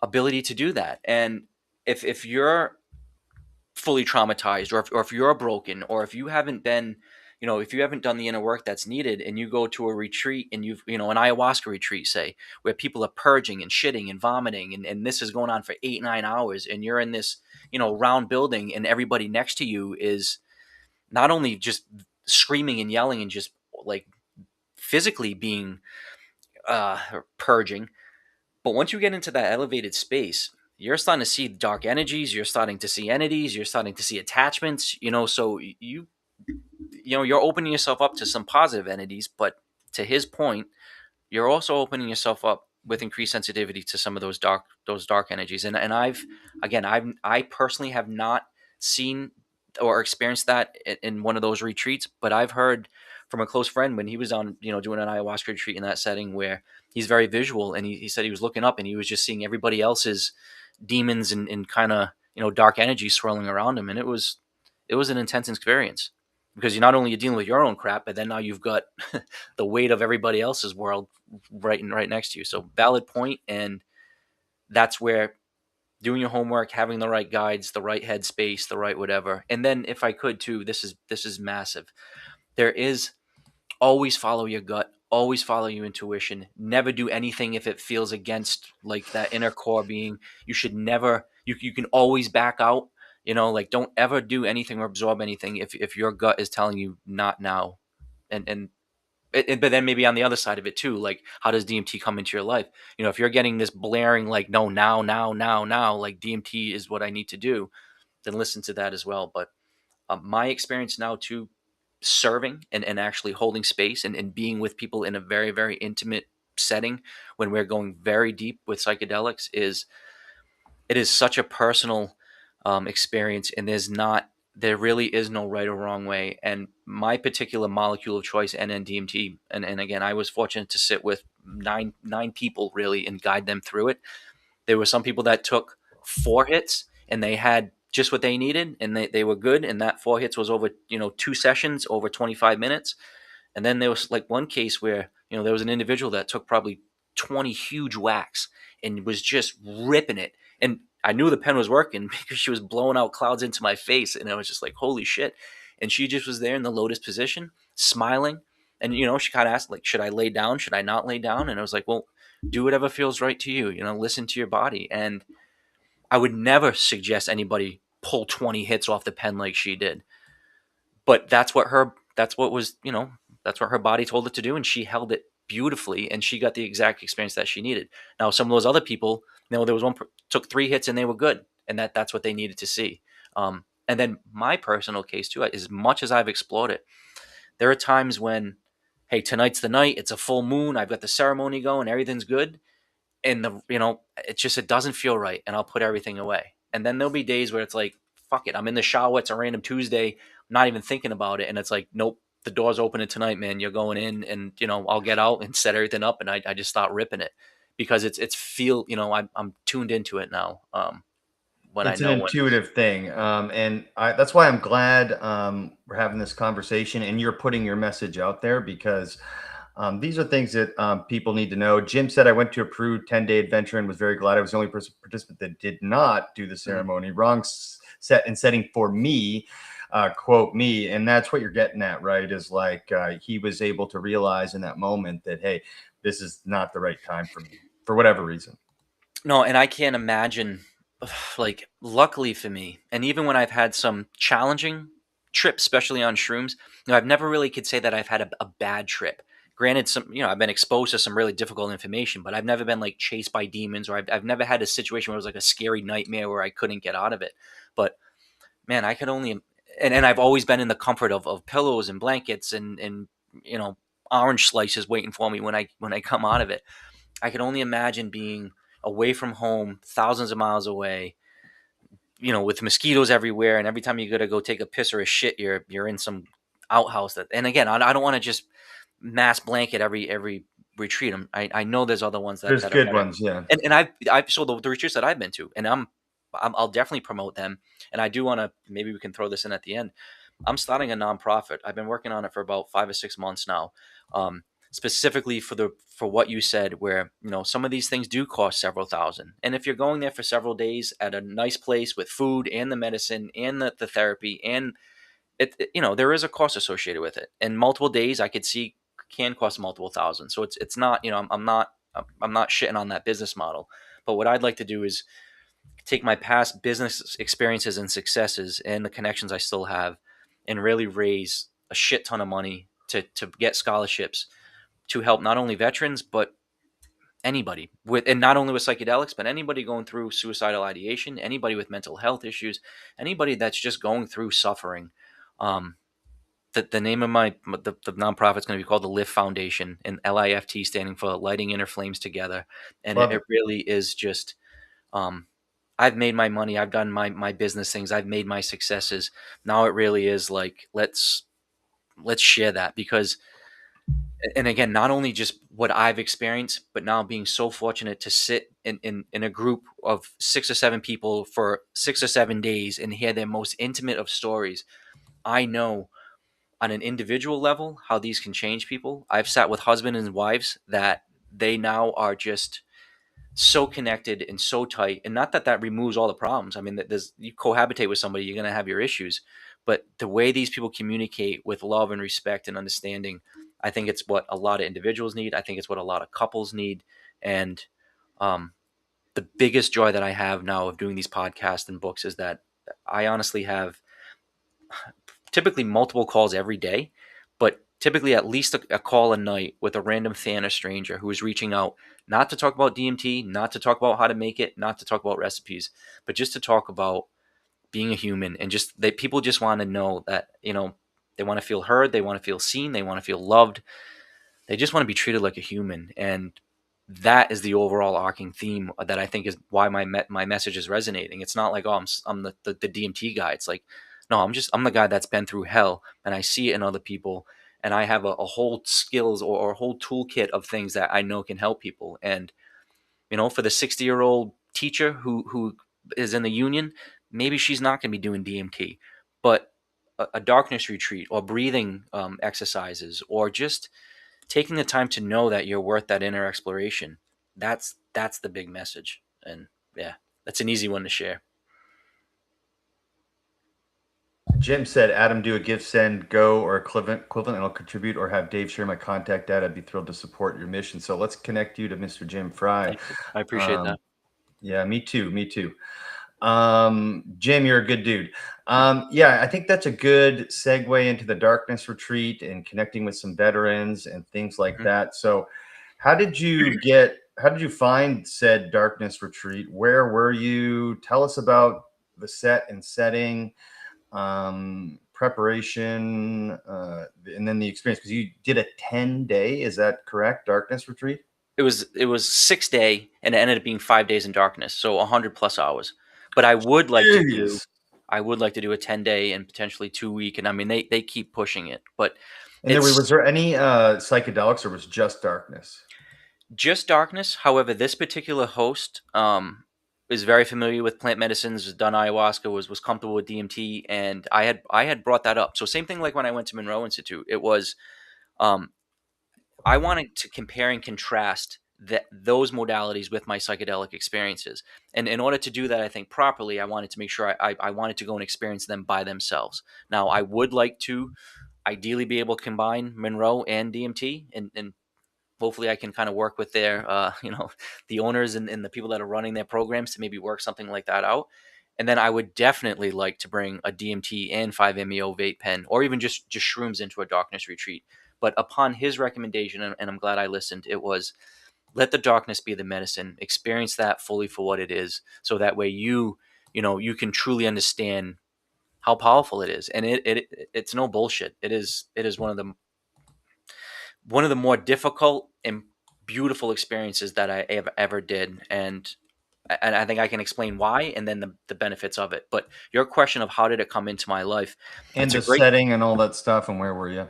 ability to do that. And if you're fully traumatized, or if you're broken, or if you haven't been, if you haven't done the inner work that's needed, and you go to a retreat and you've, an ayahuasca retreat, say, where people are purging and shitting and vomiting, and this is going on for 8-9 hours, and you're in this, round building, and everybody next to you is not only just screaming and yelling and just like physically being purging, but once you get into that elevated space, you're starting to see dark energies, you're starting to see entities, you're starting to see attachments, so you're opening yourself up to some positive entities. But to his point, you're also opening yourself up with increased sensitivity to some of those dark energies. And I personally have not seen or experienced that in one of those retreats, but I've heard from a close friend when he was on, doing an ayahuasca retreat in that setting, where he's very visual, and he said he was looking up and he was just seeing everybody else's demons and kind of, dark energy swirling around him. And it was an intense experience, because you're not only dealing with your own crap, but then now you've got the weight of everybody else's world right next to you. So valid point. And that's where doing your homework, having the right guides, the right headspace, the right whatever. And then if I could too, this is massive. There is, always follow your gut, always follow your intuition. Never do anything if it feels against like that inner core being. You should never, you can always back out, like don't ever do anything or absorb anything if your gut is telling you not now. But then maybe on the other side of it too, like how does DMT come into your life? If you're getting this blaring like no, now, like DMT is what I need to do, then listen to that as well. But my experience now too, serving and actually holding space and being with people in a very, very intimate setting when we're going very deep with psychedelics, it is such a personal experience, and there really is no right or wrong way. And my particular molecule of choice, NN-DMT, and again, I was fortunate to sit with nine people really and guide them through it. There were some people that took 4 hits and they had just what they needed, and they were good. And that 4 hits was over, 2 sessions over 25 minutes. And then there was like one case where, there was an individual that took probably 20 huge whacks and was just ripping it. And I knew the pen was working because she was blowing out clouds into my face. And I was just like, holy shit. And she just was there in the lotus position, smiling. And, she kind of asked, like, should I lay down? Should I not lay down? And I was like, well, do whatever feels right to you, listen to your body. And I would never suggest anybody pull 20 hits off the pen like she did. But that's what her body told it to do. And she held it beautifully, and she got the exact experience that she needed. Now, some of those other people, there was one took 3 hits and they were good. And that's what they needed to see. And then my personal case too, as much as I've explored it, there are times when, hey, tonight's the night, it's a full moon, I've got the ceremony going, everything's good. And it doesn't feel right. And I'll put everything away. And then there'll be days where it's like, fuck it, I'm in the shower, it's a random Tuesday, I'm not even thinking about it. And it's like, nope, the door's opening tonight, man. You're going in, and, I'll get out and set everything up. And I just start ripping it because I'm tuned into it now. When It's I an know when. intuitive thing. That's why I'm glad we're having this conversation and you're putting your message out there, because these are things that people need to know. Jim said, I went to a Peru 10-day adventure and was very glad I was the only participant that did not do the ceremony. Wrong set and setting for me, quote me. And that's what you're getting at, right? Is like he was able to realize in that moment that, hey, this is not the right time for me for whatever reason. No, and I can't imagine, like, luckily for me, and even when I've had some challenging trips, especially on shrooms, I've never really could say that I've had a bad trip. Granted, I've been exposed to some really difficult information, but I've never been like chased by demons, or I've never had a situation where it was like a scary nightmare where I couldn't get out of it. But man, I could only, and I've always been in the comfort of pillows and blankets and orange slices waiting for me when I come out of it. I could only imagine being away from home, thousands of miles away, with mosquitoes everywhere, and every time you got to go take a piss or a shit, you're in some outhouse. And again, I don't want to just mass blanket every retreat. I know there's other ones There's that are good better. ones, yeah. And I've so the retreats that I've been to, and I'll definitely promote them. And I do want to, maybe we can throw this in at the end. I'm starting a nonprofit. I've been working on it for about 5 or 6 months now. Specifically for what you said, where some of these things do cost several thousand, and if you're going there for several days at a nice place with food and the medicine and the therapy, and there is a cost associated with it, and multiple days I could see can cost multiple thousand. So it's not, I'm not shitting on that business model. But what I'd like to do is take my past business experiences and successes and the connections I still have, and really raise a shit ton of money to get scholarships to help not only veterans, but anybody and not only with psychedelics, but anybody going through suicidal ideation, anybody with mental health issues, anybody that's just going through suffering. The name of the nonprofit is going to be called the Lift Foundation, and LIFT standing for Lighting Inner Flames Together. And Love it it. really is just, I've made my money. I've done my business things. I've made my successes. Now it really is like, let's share that, because, and again, not only just what I've experienced, but now being so fortunate to sit in a group of 6 or 7 people for 6 or 7 days and hear their most intimate of stories. I know on an individual level how these can change people. I've sat with husbands and wives that they now are just so connected and so tight, and not that removes all the problems. I mean, you cohabitate with somebody, you're going to have your issues, but the way these people communicate with love and respect and understanding, I think it's what a lot of individuals need. I think it's what a lot of couples need. And the biggest joy that I have now of doing these podcasts and books is that I honestly have typically multiple calls every day, but typically at least a call a night with a random fan or stranger who is reaching out, not to talk about DMT, not to talk about how to make it, not to talk about recipes, but just to talk about being a human. And just that people just want to know that, they want to feel heard, they want to feel seen, they want to feel loved. They just want to be treated like a human. And that is the overall arcing theme that I think is why my message is resonating. It's not like, oh, I'm the DMT guy. It's like, no, I'm the guy that's been through hell, and I see it in other people, and I have a whole skills or a whole toolkit of things that I know can help people. And for the 60-year-old teacher who is in the union, maybe she's not going to be doing DMT, but a darkness retreat or breathing exercises, or just taking the time to know that you're worth that inner exploration. That's the big message. And yeah, that's an easy one to share. Jim said, Adam, do a gift send, go, or equivalent, and I'll contribute, or have Dave share my contact data. I'd be thrilled to support your mission. So let's connect you to Mr. Jim Fry. Thank you. I appreciate that. Yeah, me too. Me too. Jim, you're a good dude. Yeah, I think that's a good segue into the darkness retreat and connecting with some veterans and things like that. So how did you find said darkness retreat? Where were you? Tell us about the set and setting, preparation, and then the experience, because you did a 10-day, is that correct? Darkness retreat? It was 6 day, and it ended up being 5 days in darkness, so 100+ hours. But I would like to do Jeez. a 10-day and potentially 2 week, and I mean they keep pushing it, but And was it's there any psychedelics, or was just darkness? just darkness. However, this particular host is very familiar with plant medicines, has done ayahuasca, was comfortable with DMT, and I had brought that up. So same thing like when I went to Monroe Institute. It was um, I wanted to compare and contrast those modalities with my psychedelic experiences. And in order to do that, I think properly, I wanted to make sure I wanted to go and experience them by themselves. Now, I would like to ideally be able to combine Monroe and DMT, and hopefully I can kind of work with their, the owners and the people that are running their programs to maybe work something like that out. And then I would definitely like to bring a DMT and 5-MeO vape pen, or even just shrooms into a darkness retreat. But upon his recommendation, and I'm glad I listened, it was let the darkness be the medicine. Experience that fully for what it is, so that way you can truly understand how powerful it is. And it's no bullshit. It is one of the more difficult and beautiful experiences that I ever did, and I think I can explain why, and then the benefits of it. But your question of how did it come into my life, And it's a the great. setting and all that stuff, and where were you?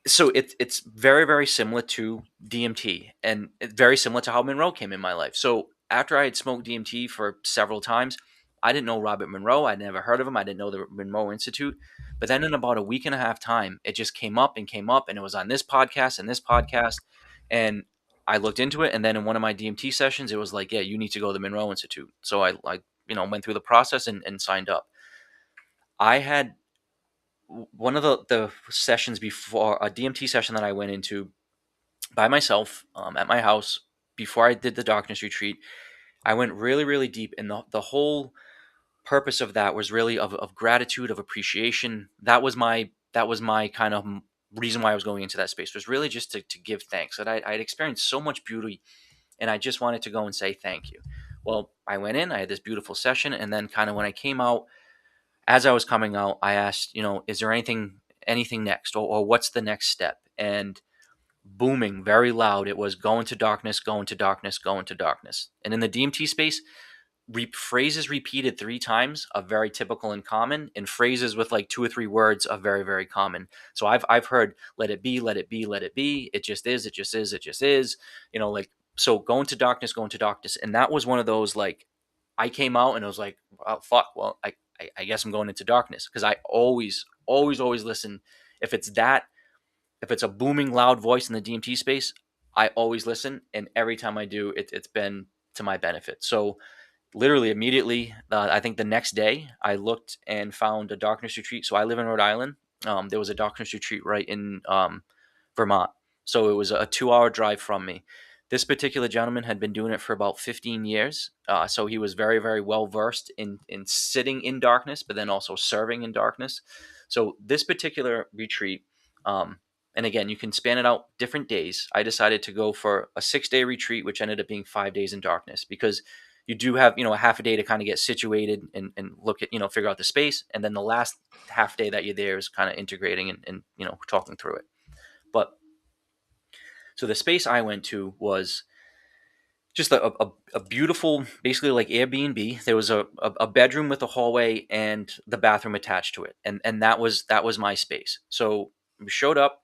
So it's very, very similar to DMT, and it's very similar to how Monroe came in my life. So after I had smoked DMT for several times, I didn't know Robert Monroe. I'd never heard of him. I didn't know the Monroe Institute. But then in about a week and a half time, it just came up and came up, and it was on this podcast and this podcast, and I looked into it. And then in one of my DMT sessions, it was like, yeah, you need to go to the Monroe Institute. So I went through the process and signed up. I had one of the sessions before, a DMT session that I went into by myself, at my house before I did the darkness retreat. I went really, really deep, and the whole purpose of that was really of gratitude, of appreciation. That was my kind of reason why I was going into that space, was really just to give thanks that I'd experienced so much beauty, and I just wanted to go and say thank you. Well, I went in, I had this beautiful session, and then kind of when I came out, as I was coming out, I asked, is there anything next, or what's the next step? And booming, very loud, it was go into darkness, go into darkness, go into darkness. And in the DMT space, phrases repeated 3 times are very typical and common, and phrases with like 2 or 3 words are very, very common. So I've heard let it be, let it be, let it be. It just is, it just is, it just is. Like, so go into darkness, and that was one of those, like, I came out and I was like, oh, fuck. Well, I guess I'm going into darkness, because I always, always, always listen. If it's that, if it's a booming, loud voice in the DMT space, I always listen, and every time I do, it's been to my benefit. So literally immediately, I think the next day, I looked and found a darkness retreat. So I live in Rhode Island. There was a darkness retreat right in Vermont. So it was a 2-hour drive from me. This particular gentleman had been doing it for about 15 years. So he was very, very well versed in sitting in darkness, but then also serving in darkness. So this particular retreat, and again, you can span it out different days. I decided to go for a 6-day retreat, which ended up being 5 days in darkness, because you do have, a half a day to kind of get situated and look at, figure out the space. And then the last half day that you're there is kind of integrating and talking through it. But so the space I went to was just a beautiful, basically like Airbnb. There was a bedroom with a hallway and the bathroom attached to it. And that was my space. So we showed up,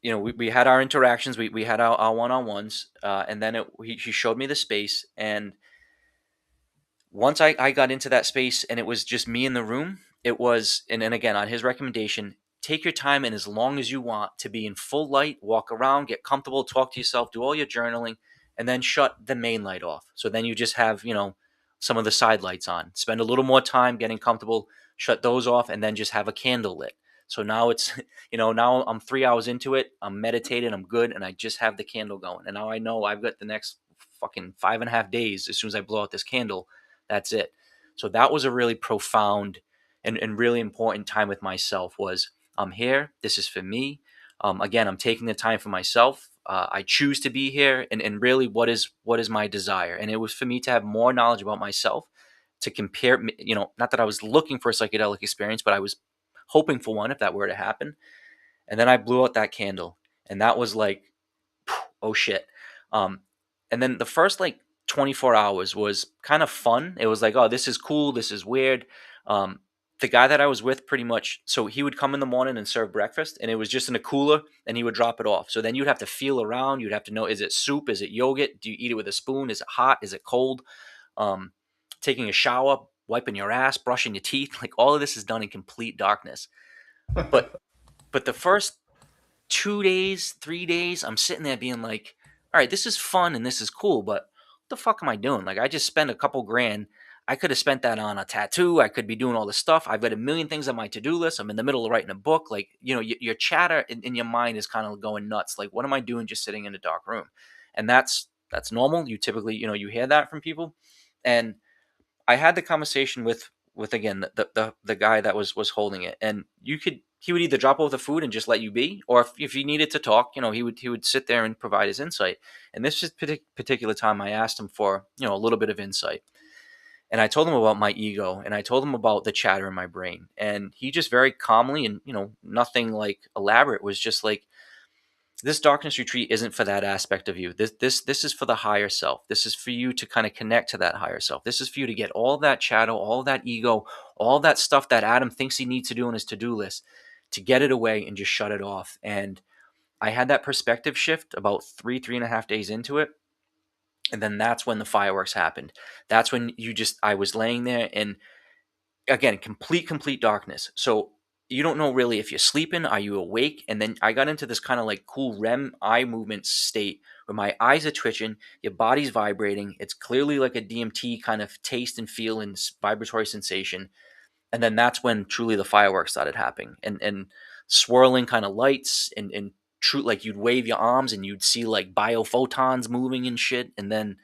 we had our interactions, we had our one-on-ones, and then he showed me the space. And once I got into that space and it was just me in the room, it was, and again, on his recommendation, take your time and as long as you want to be in full light, walk around, get comfortable, talk to yourself, do all your journaling, and then shut the main light off. So then you just have, some of the side lights on, spend a little more time getting comfortable, shut those off, and then just have a candle lit. So now it's, now I'm 3 hours into it. I'm meditating, I'm good, and I just have the candle going. And now I know I've got the next fucking 5.5 days. As soon as I blow out this candle, that's it. So that was a really profound and really important time with myself. Was I'm here. This is for me. Again, I'm taking the time for myself. I choose to be here, and really, what is my desire? And it was for me to have more knowledge about myself, to compare. Not that I was looking for a psychedelic experience, but I was hoping for one if that were to happen. And then I blew out that candle, and that was like, oh shit. Um, and then the first like 24 hours was kind of fun. It was like, oh, this is cool. This is weird. Um, the guy that I was with, pretty much, so he would come in the morning and serve breakfast, and it was just in a cooler, and he would drop it off. So then you'd have to feel around. You'd have to know, is it soup? Is it yogurt? Do you eat it with a spoon? Is it hot? Is it cold? Um, Taking a shower, wiping your ass, brushing your teeth, like all of this is done in complete darkness. But the first 2 days, 3 days, I'm sitting there being like, all right, this is fun and this is cool, but what the fuck am I doing? Like, I just spent a couple grand. I could have spent that on a tattoo. I could be doing all this stuff. I've got a million things on my to-do list. I'm in the middle of writing a book. Like, your chatter in your mind is kind of going nuts. Like, what am I doing just sitting in a dark room? And that's normal. You typically, you hear that from people. And I had the conversation with again the guy that was holding it, and he would either drop over the food and just let you be, or if you needed to talk, he would sit there and provide his insight. And this just particular time, I asked him for a little bit of insight, and I told him about my ego, and I told him about the chatter in my brain, and he just very calmly, and nothing like elaborate, was just like, this darkness retreat isn't for that aspect of you. This is for the higher self. This is for you to kind of connect to that higher self. This is for you to get all that shadow, all that ego, all that stuff that Adam thinks he needs to do on his to-do list, to get it away and just shut it off. And I had that perspective shift about 3.5 days into it. And then that's when the fireworks happened. That's when I was laying there, and again, complete darkness. So you don't know really if you're sleeping, are you awake? And then I got into this kind of like cool REM eye movement state where my eyes are twitching, your body's vibrating. It's clearly like a DMT kind of taste and feel and vibratory sensation. And then that's when truly the fireworks started happening, and swirling kind of lights, and true, like you'd wave your arms and you'd see like biophotons moving and shit. And then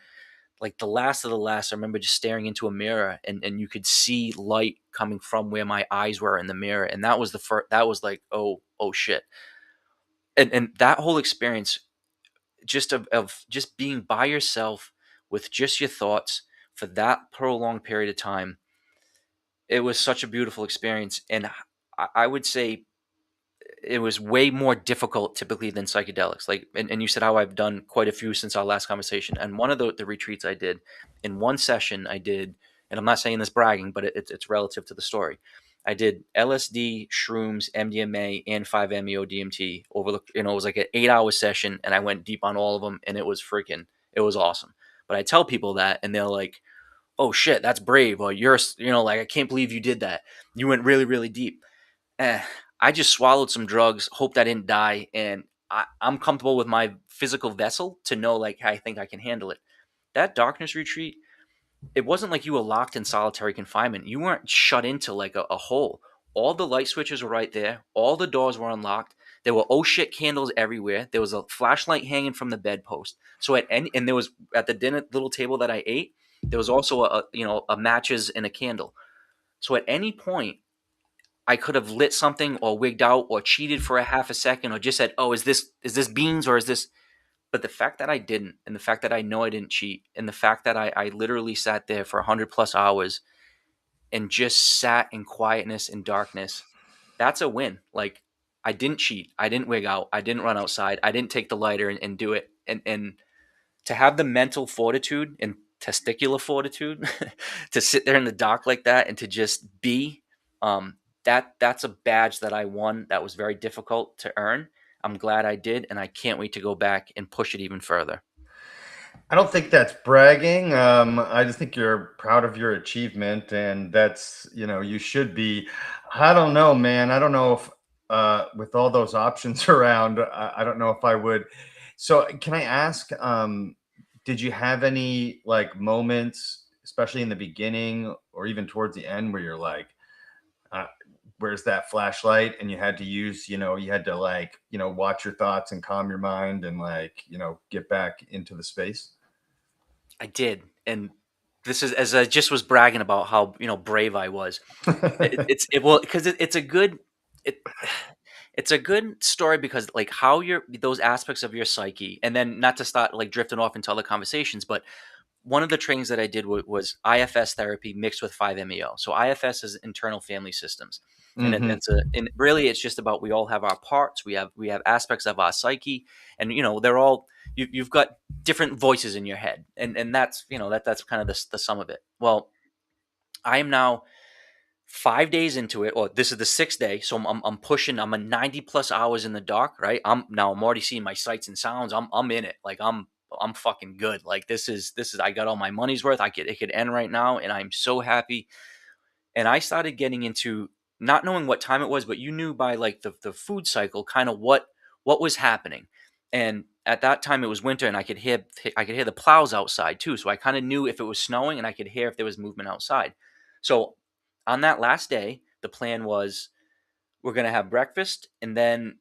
like the last of the last, I remember just staring into a mirror, and you could see light coming from where my eyes were in the mirror. And that was the first, that was like, oh shit. And that whole experience just of just being by yourself with just your thoughts for that prolonged period of time, it was such a beautiful experience. And I would say it was way more difficult typically than psychedelics. Like, and you said how I've done quite a few since our last conversation. And one of the retreats I did, in one session I did, and I'm not saying this bragging, but it's relative to the story. I did LSD, shrooms, MDMA, and 5-MeO DMT over the, it was like an 8-hour session, and I went deep on all of them, and it was awesome. But I tell people that, and they're like, oh shit, that's brave. Or you're, like, I can't believe you did that. You went really, really deep. I just swallowed some drugs, hoped I didn't die, and I'm comfortable with my physical vessel to know, like, I think I can handle it. That darkness retreat, it wasn't like you were locked in solitary confinement. You weren't shut into like a hole. All the light switches were right there. All the doors were unlocked. There were oh shit candles everywhere. There was a flashlight hanging from the bedpost. So and there was at the dinner little table that I ate, there was also a matches and a candle. So at any point, I could have lit something or wigged out or cheated for a half a second or just said, "Oh, is this beans or is this?" But the fact that I didn't, and the fact that I know I didn't cheat, and the fact that I literally sat there for 100+ hours and just sat in quietness and darkness, that's a win. Like, I didn't cheat, I didn't wig out, I didn't run outside, I didn't take the lighter and do it, and to have the mental fortitude and testicular fortitude to sit there in the dark like that and to just be, that's a badge that I won. That was very difficult to earn. I'm glad I did, and I can't wait to go back and push it even further. I don't think that's bragging. I just think you're proud of your achievement, and that's, you should be. I don't know, man. I don't know if, with all those options around, I don't know if I would. So, can I ask, did you have any like moments especially in the beginning or even towards the end, where you're like, where's that flashlight? And you had to use, you had to like, watch your thoughts and calm your mind and like, get back into the space? I did, and this is as I just was bragging about how brave I was. Because it's a good it it's a good story because like how your those aspects of your psyche, and then not to start like drifting off into other conversations, but one of the trainings that I did was IFS therapy mixed with 5-MeO. So IFS is internal family systems, and Mm-hmm. and really it's just about we all have our parts, we have aspects of our psyche, and they're all you've got different voices in your head, and that's that's kind of the sum of it. Well, I am now 5 days into it, or this is the sixth day, so I'm pushing. I'm a 90+ hours in the dark, right? I'm already seeing my sights and sounds. I'm in it, like I'm fucking good. Like this is I got all my money's worth. It could end right now, and I'm so happy. And I started getting into not knowing what time it was, but you knew by like the food cycle, kind of what was happening. And at that time, it was winter, and I could hear the plows outside too. So I kind of knew if it was snowing, and I could hear if there was movement outside. So on that last day, the plan was we're gonna have breakfast, and then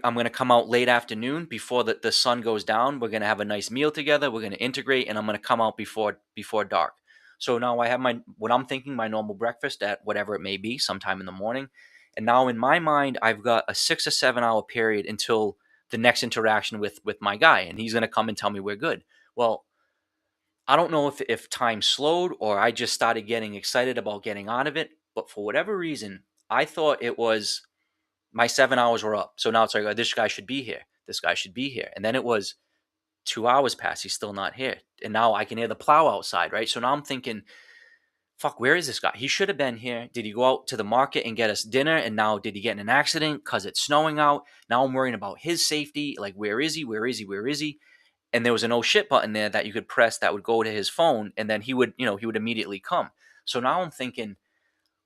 I'm going to come out late afternoon before the sun goes down. We're going to have a nice meal together. We're going to integrate, and I'm going to come out before dark. So now I have what I'm thinking my normal breakfast at whatever it may be, sometime in the morning. And now in my mind, I've got a 6 or 7 hour period until the next interaction with my guy, and he's going to come and tell me we're good. Well, I don't know if time slowed or I just started getting excited about getting out of it, but for whatever reason, I thought it was my 7 hours were up. So now it's like, oh, this guy should be here. This guy should be here. And then it was 2 hours past. He's still not here. And now I can hear the plow outside, right? So now I'm thinking, fuck, where is this guy? He should have been here. Did he go out to the market and get us dinner? And now did he get in an accident because it's snowing out? Now I'm worrying about his safety. Like, where is he? Where is he? Where is he? And there was an oh shit button there that you could press that would go to his phone. And then he would immediately come. So now I'm thinking,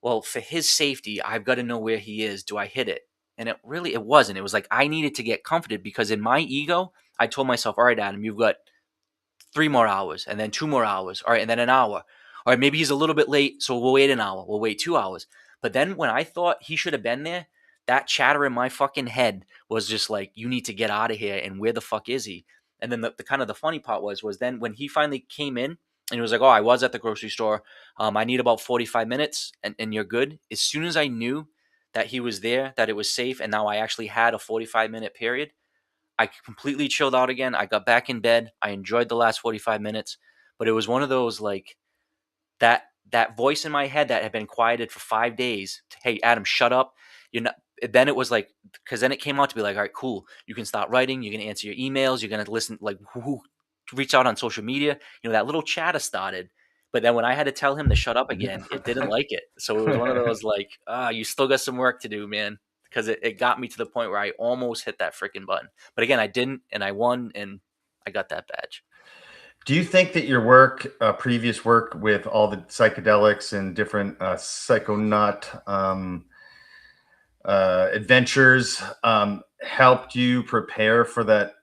well, for his safety, I've got to know where he is. Do I hit it? And it wasn't. It was like I needed to get comforted because in my ego, I told myself, all right, Adam, you've got 3 more hours and then 2 more hours. All right. And then an hour. All right. Maybe he's a little bit late. So we'll wait an hour. We'll wait 2 hours. But then when I thought he should have been there, that chatter in my fucking head was just like, you need to get out of here. And where the fuck is he? And then the kind of the funny part was then when he finally came in and he was like, oh, I was at the grocery store. I need about 45 minutes and you're good. As soon as I knew that he was there, that it was safe, and now I actually had a 45-minute period, I completely chilled out again. I got back in bed. I enjoyed the last 45 minutes, but it was one of those like that voice in my head that had been quieted for 5 days. Hey, Adam, shut up. You're not. Then it was like, because then it came out to be like, all right, cool. You can start writing. You're gonna answer your emails. You're gonna listen, like who reach out on social media. That little chatter started. But then when I had to tell him to shut up again, it didn't like it. So it was one of those like, you still got some work to do, man. Because it got me to the point where I almost hit that freaking button. But again, I didn't, and I won, and I got that badge. Do you think that your work, previous work with all the psychedelics and different psychonaut adventures, helped you prepare for that,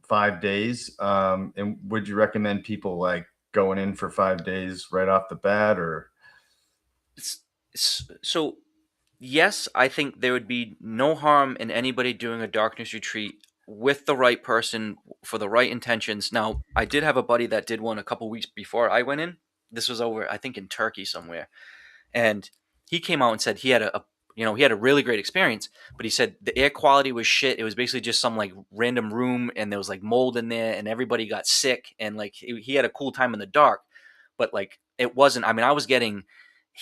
5 days? And would you recommend people like going in for 5 days right off the bat, or? So yes, I think there would be no harm in anybody doing a darkness retreat with the right person for the right intentions. Now, I did have a buddy that did one a couple weeks before I went in. This was over, I think, in Turkey somewhere, and he came out and said he had he had a really great experience, but he said the air quality was shit. It was basically just some like random room, and there was like mold in there, and everybody got sick, and like he had a cool time in the dark, but like it wasn't. I mean, I was getting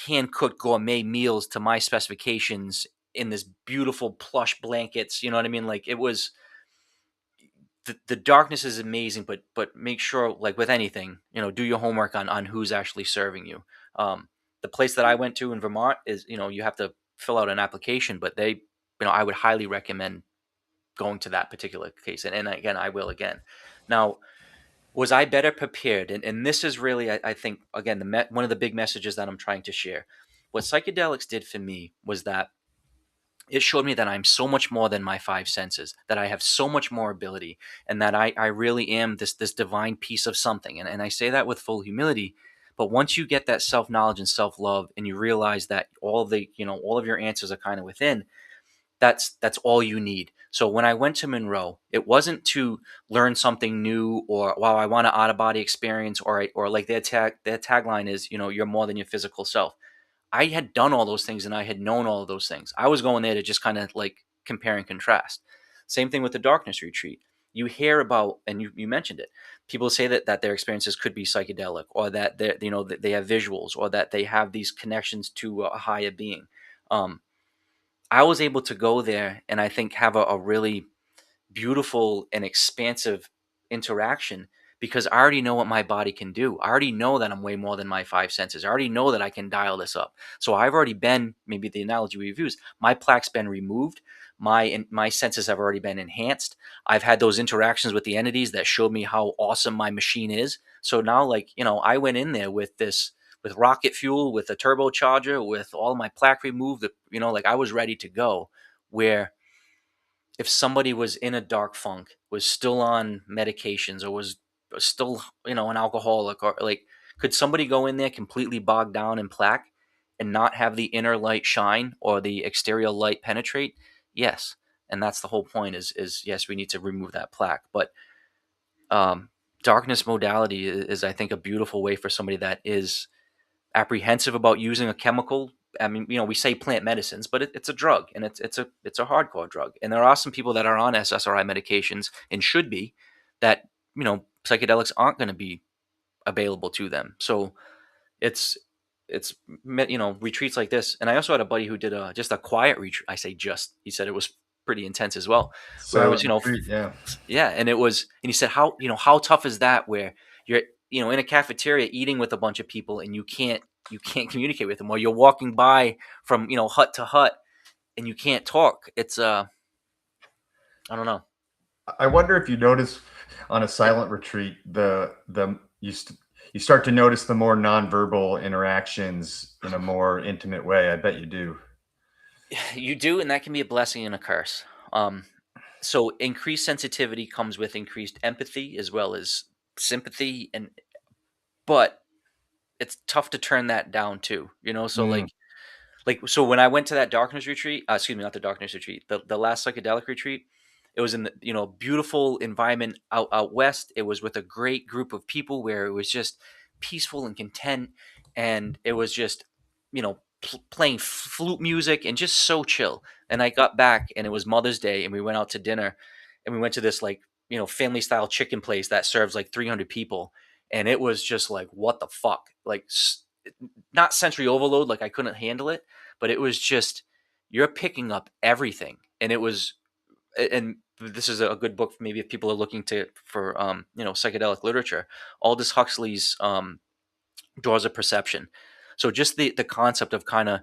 hand cooked gourmet meals to my specifications in this beautiful plush blankets. You know what I mean? Like it was the darkness is amazing, but make sure like with anything, do your homework on who's actually serving you. The place that I went to in Vermont is you have to fill out an application, but I would highly recommend going to that particular case. And again, I will again. Now, was I better prepared? And this is really, I think, again, one of the big messages that I'm trying to share. What psychedelics did for me was that it showed me that I'm so much more than my five senses, that I have so much more ability, and that I really am this divine piece of something. And I say that with full humility, But once you get that self-knowledge and self-love, and you realize that all of your answers are kind of within, that's all you need. So when I went to Monroe, it wasn't to learn something new, or wow, I want an out of body experience, or like their tagline is, you're more than your physical self. I had done all those things and I had known all of those things. I was going there to just kind of like compare and contrast. Same thing with the darkness retreat. You hear about, and you mentioned it. People say that their experiences could be psychedelic, or that that they have visuals, or that they have these connections to a higher being. Um, I was able to go there and I think have a really beautiful and expansive interaction, because I already know what my body can do. I already know that I'm way more than my five senses. I already know that I can dial this up. So I've already been, maybe the analogy we've used, my plaque's been removed. My senses have already been enhanced. I've had those interactions with the entities that showed me how awesome my machine is. So now, like, I went in there with rocket fuel, with a turbocharger, with all my plaque removed, like I was ready to go. Where if somebody was in a dark funk, was still on medications, or was still, an alcoholic, or like, could somebody go in there completely bogged down in plaque and not have the inner light shine or the exterior light penetrate? Yes. And that's the whole point is yes, we need to remove that plaque. But um, darkness modality is, I think, a beautiful way for somebody that is apprehensive about using a chemical. I mean, we say plant medicines, but it's a drug, and it's a hardcore drug. And there are some people that are on SSRI medications, and should be, that psychedelics aren't going to be available to them. So it's retreats like this. And I also had a buddy who did just a quiet retreat. I say just. He said it was pretty intense as well, where it was Silent retreat, yeah. yeah, and he said, how tough is that, where you're in a cafeteria eating with a bunch of people, and you can't communicate with them, or you're walking by from hut to hut, and you can't talk. It's I don't know. I wonder if you notice on a silent retreat, you start to notice the more nonverbal interactions in a more intimate way. I bet you do. You do, and that can be a blessing and a curse. So increased sensitivity comes with increased empathy as well as sympathy, but it's tough to turn that down too. So Mm. so when I went to that darkness retreat, excuse me, not the darkness retreat, the last psychedelic retreat, it was in the beautiful environment out west. It was with a great group of people where it was just peaceful and content, and it was just playing flute music and just so chill. And I got back and it was Mother's Day, and we went out to dinner, and we went to this like family style chicken place that serves like 300 people, and it was just like, what the fuck, like not sensory overload, like I couldn't handle it, but it was just, you're picking up everything. And it was, and this is a good book maybe if people are looking for psychedelic literature, Aldous Huxley's Doors of Perception. So just the concept of kind of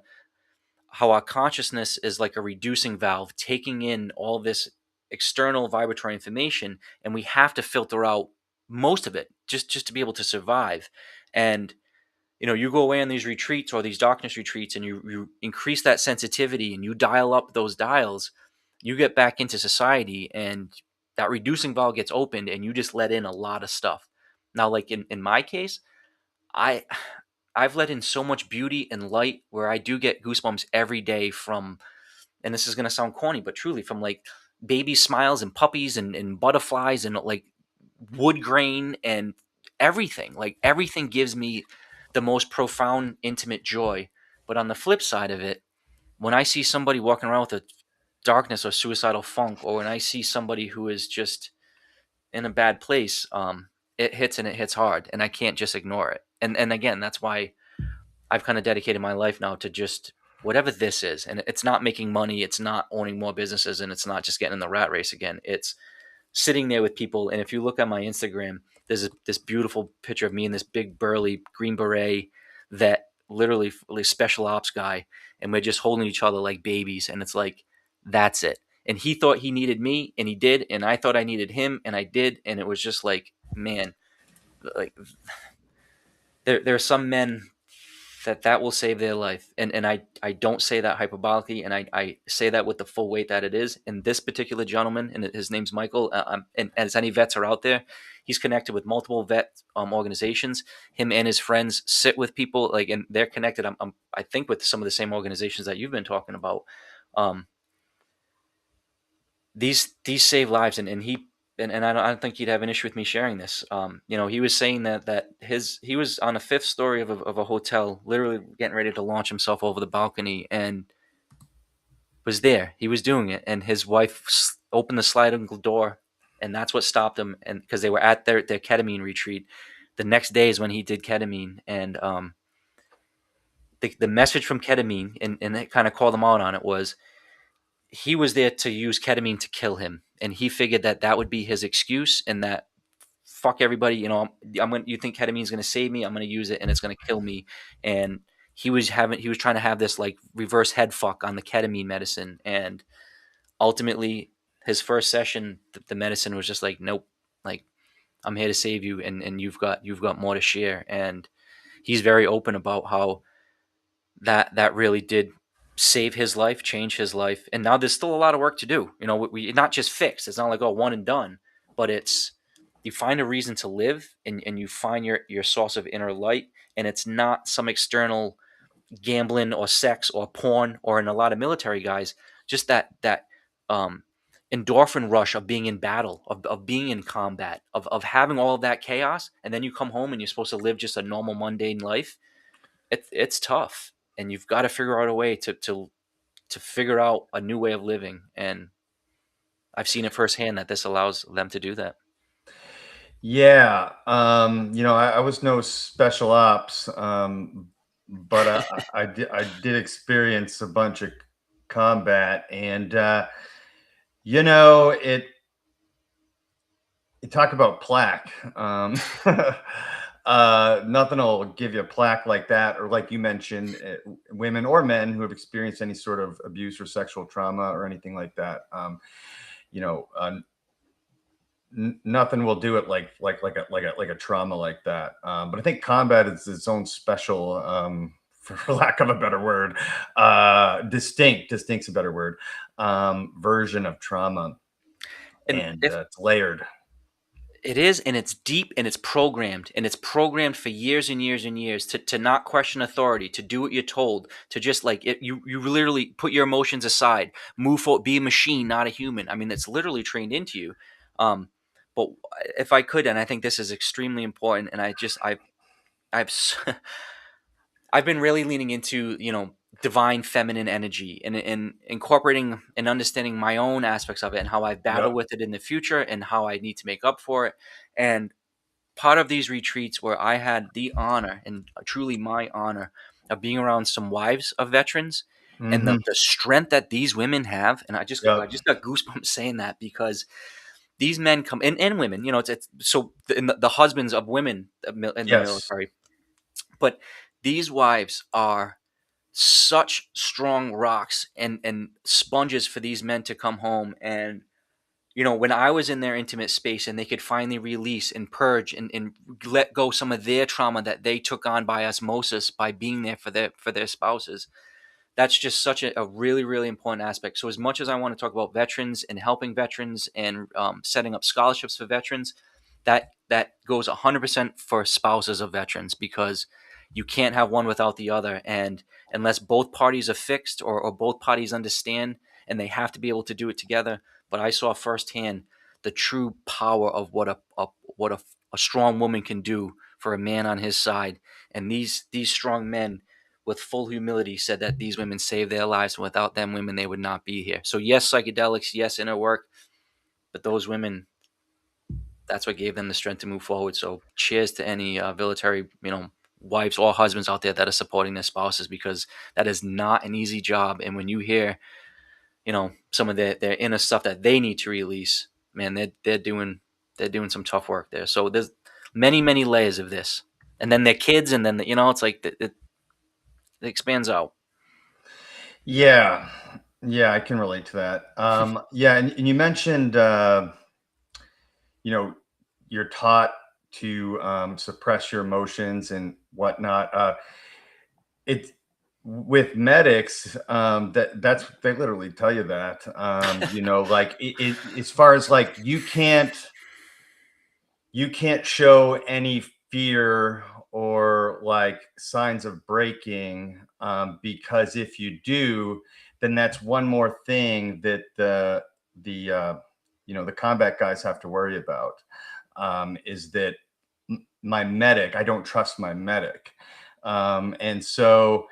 how our consciousness is like a reducing valve, taking in all this external vibratory information, and we have to filter out most of it just to be able to survive. And you go away on these retreats or these darkness retreats, and you increase that sensitivity and you dial up those dials, you get back into society, and that reducing valve gets opened, and you just let in a lot of stuff. Now, like in my case, I I've let in so much beauty and light, where I do get goosebumps every day from, and this is going to sound corny, but truly, from like baby smiles and puppies and butterflies and like wood grain and everything. Like everything gives me the most profound, intimate joy. But on the flip side of it, when I see somebody walking around with a darkness or suicidal funk, or when I see somebody who is just in a bad place, it hits, and it hits hard, and I can't just ignore it. And again, that's why I've kind of dedicated my life now to just whatever this is. And it's not making money, it's not owning more businesses, and it's not just getting in the rat race again. It's sitting there with people. And if you look at my Instagram, there's this beautiful picture of me and this big burly green beret that literally special ops guy, and we're just holding each other like babies. And it's like, that's it. And he thought he needed me, and he did, and I thought I needed him, and I did. And it was just like, man, like there are some men that will save their life. And I don't say that hyperbolically, and I say that with the full weight that it is. And this particular gentleman, and his name's Michael, and as any vets are out there, he's connected with multiple vet organizations. Him and his friends sit with people, like, and they're connected. I think with some of the same organizations that you've been talking about. Um, these save lives, and he and I don't think he'd have an issue with me sharing this. He was saying that he was on the fifth story of a hotel, literally getting ready to launch himself over the balcony, and was there. He was doing it, and his wife opened the sliding door, and that's what stopped him. And because they were at their ketamine retreat, the next day is when he did ketamine, and the message from ketamine, and it kind of called him out on it, was he was there to use ketamine to kill him, and he figured that would be his excuse, and that fuck everybody, you think ketamine's going to save me, I'm going to use it and it's going to kill me. And he was trying to have this like reverse head fuck on the ketamine medicine, and ultimately his first session, the medicine was just like, nope, like, I'm here to save you, and you've got more to share. And he's very open about how that really did save his life, change his life. And now there's still a lot of work to do. We not just fixed. It's not like, oh, one and done, but it's, you find a reason to live, and you find your source of inner light. And it's not some external gambling or sex or porn, or in a lot of military guys, just that um, endorphin rush of being in battle, of being in combat, of having all of that chaos. And then you come home and you're supposed to live just a normal, mundane life. It's tough, and you've got to figure out a way to figure out a new way of living. And I've seen it firsthand that this allows them to do that. Yeah. I was no special ops, but I did experience a bunch of combat, and it. You talk about plaque. Nothing will give you a plaque like that, or like you mentioned, women or men who have experienced any sort of abuse or sexual trauma or anything like that. You know, nothing will do it like a trauma like that. But I think combat is its own special, for lack of a better word, distinct's a better word, version of trauma, And and if it's layered. it is, and it's deep, and it's programmed, for years and years and years to not question authority, to do what you're told, to just like it, you literally put your emotions aside, move forward, be a machine, not a human. I mean, it's literally trained into you. Um but if I could, and I think this is extremely important, and I've I've been really leaning into, divine feminine energy, and incorporating and understanding my own aspects of it, and how I battle Yep. with it in the future, and how I need to make up for it. And part of these retreats, where I had the honor, and truly my honor, of being around some wives of veterans, and Hmm. the strength that these women have. And I Yep. just got goosebumps saying that, because these men come, and women, it's so the husbands of women in the Yes. military, but these wives are such strong rocks and sponges for these men to come home. And when I was in their intimate space, and they could finally release and purge, and let go some of their trauma that they took on by osmosis, by being there for their spouses, that's just such a really, really important aspect. So as much as I want to talk about veterans and helping veterans, and setting up scholarships for veterans, that goes 100% for spouses of veterans, because you can't have one without the other. And unless both parties are fixed, or both parties understand, and they have to be able to do it together. But I saw firsthand the true power of what a strong woman can do for a man on his side. And these strong men, with full humility, said that these women saved their lives, and without them women, they would not be here. So yes, psychedelics, yes, inner work, but those women, that's what gave them the strength to move forward. So cheers to any military, wives or husbands out there that are supporting their spouses, because that is not an easy job. And when you hear, some of their inner stuff that they need to release, man, they're doing some tough work there. So there's many, many layers of this, and then their kids, and then it's like it expands out. Yeah. Yeah, I can relate to that. Yeah, and you mentioned, you know, you're taught to suppress your emotions and whatnot. It's with medics, that's they literally tell you that, like as far as like you can't show any fear or like signs of breaking, because if you do, then that's one more thing that the combat guys have to worry about, is that my medic, I don't trust my medic, and so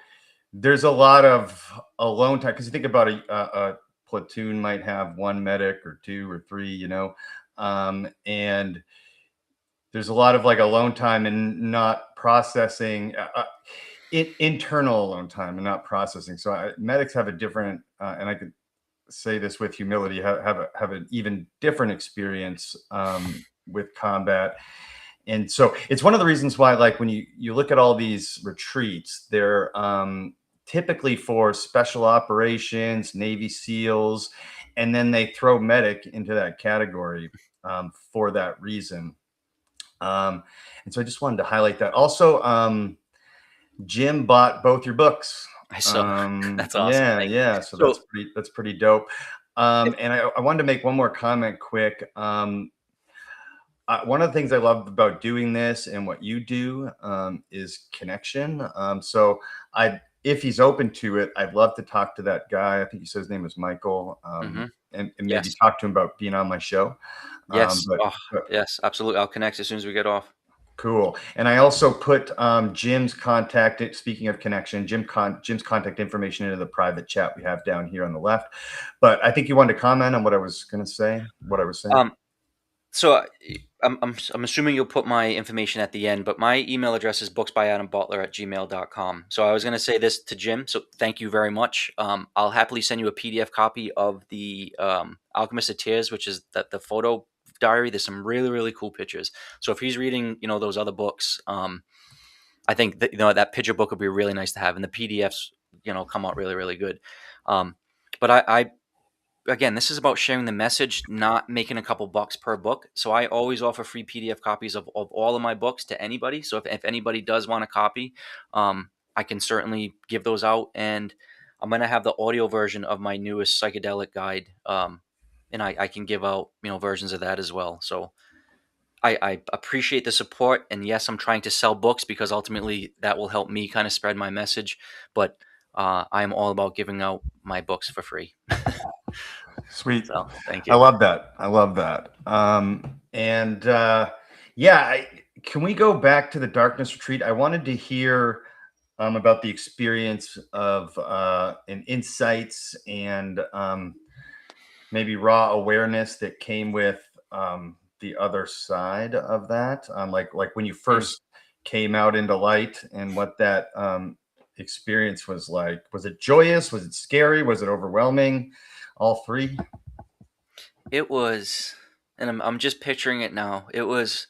there's a lot of alone time, because you think about a platoon might have one medic or two or three, and there's a lot of like alone time and not processing, internal alone time and not processing. So medics have a different, and I could say this with humility, have an even different experience, with combat. And so it's one of the reasons why, like when you look at all these retreats, they're typically for special operations, Navy SEALs, and then they throw medic into that category, for that reason. And so I just wanted to highlight that. Also, Jim bought both your books. I saw. That's awesome. Yeah, Thank you. yeah. So So that's pretty dope. if, And I wanted to make one more comment quick. One of the things I love about doing this and what you do, is connection. So if he's open to it, I'd love to talk to that guy. I think you said his name was Michael, and maybe yes, talk to him about being on my show. yes, But oh, yes, absolutely. I'll connect as soon as we get off. cool. And I also put Jim's contact. Speaking of connection, Jim's contact information into the private chat we have down here on the left. But I think you wanted to comment on what I was going to say. What I was saying. So I'm assuming you'll put my information at the end, but my email address is booksbyadambutler@gmail.com. So I was going to say this to Jim. So thank you very much. I'll happily send you a PDF copy of the Alchemist of Tears, which is the photo diary. There's some really, really cool pictures. So if he's reading, those other books, I think that, that picture book would be really nice to have, and the PDFs, come out really, really good. But I again, this is about sharing the message, not making a couple bucks per book. So I always offer free PDF copies of all of my books to anybody. So if anybody does want a copy, I can certainly give those out. And I'm going to have the audio version of my newest psychedelic guide. And I can give out, versions of that as well. So I appreciate the support. And yes, I'm trying to sell books because ultimately that will help me kind of spread my message. But I am all about giving out my books for free. Sweet. So thank I you. love that. I love that. And yeah, can we go back to the darkness retreat? I wanted to hear about the experience of and insights and maybe raw awareness that came with the other side of that. Like when you first came out into light and what that experience was like. Was it joyous? Was it scary? Was it overwhelming? All three? It was, and I'm just picturing it now. It was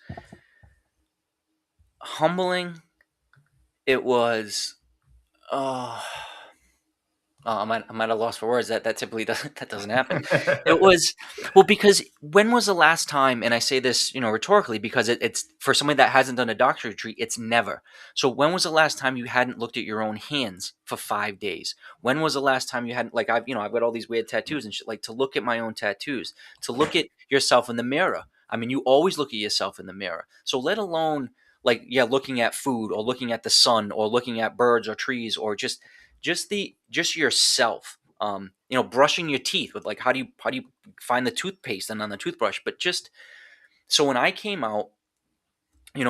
humbling. It was, oh, I'm at a loss for words. That typically doesn't happen. It was, well, because when was the last time? And I say this, rhetorically, because it's for somebody that hasn't done a doctor retreat, it's never. So when was the last time you hadn't looked at your own hands for 5 days? When was the last time you hadn't, like, I've got all these weird tattoos and shit, like to look at my own tattoos, to look at yourself in the mirror. I mean, you always look at yourself in the mirror. So let alone like, yeah, looking at food or looking at the sun or looking at birds or trees or just yourself. Brushing your teeth with, like, how do you find the toothpaste and on the toothbrush? But just so when I came out,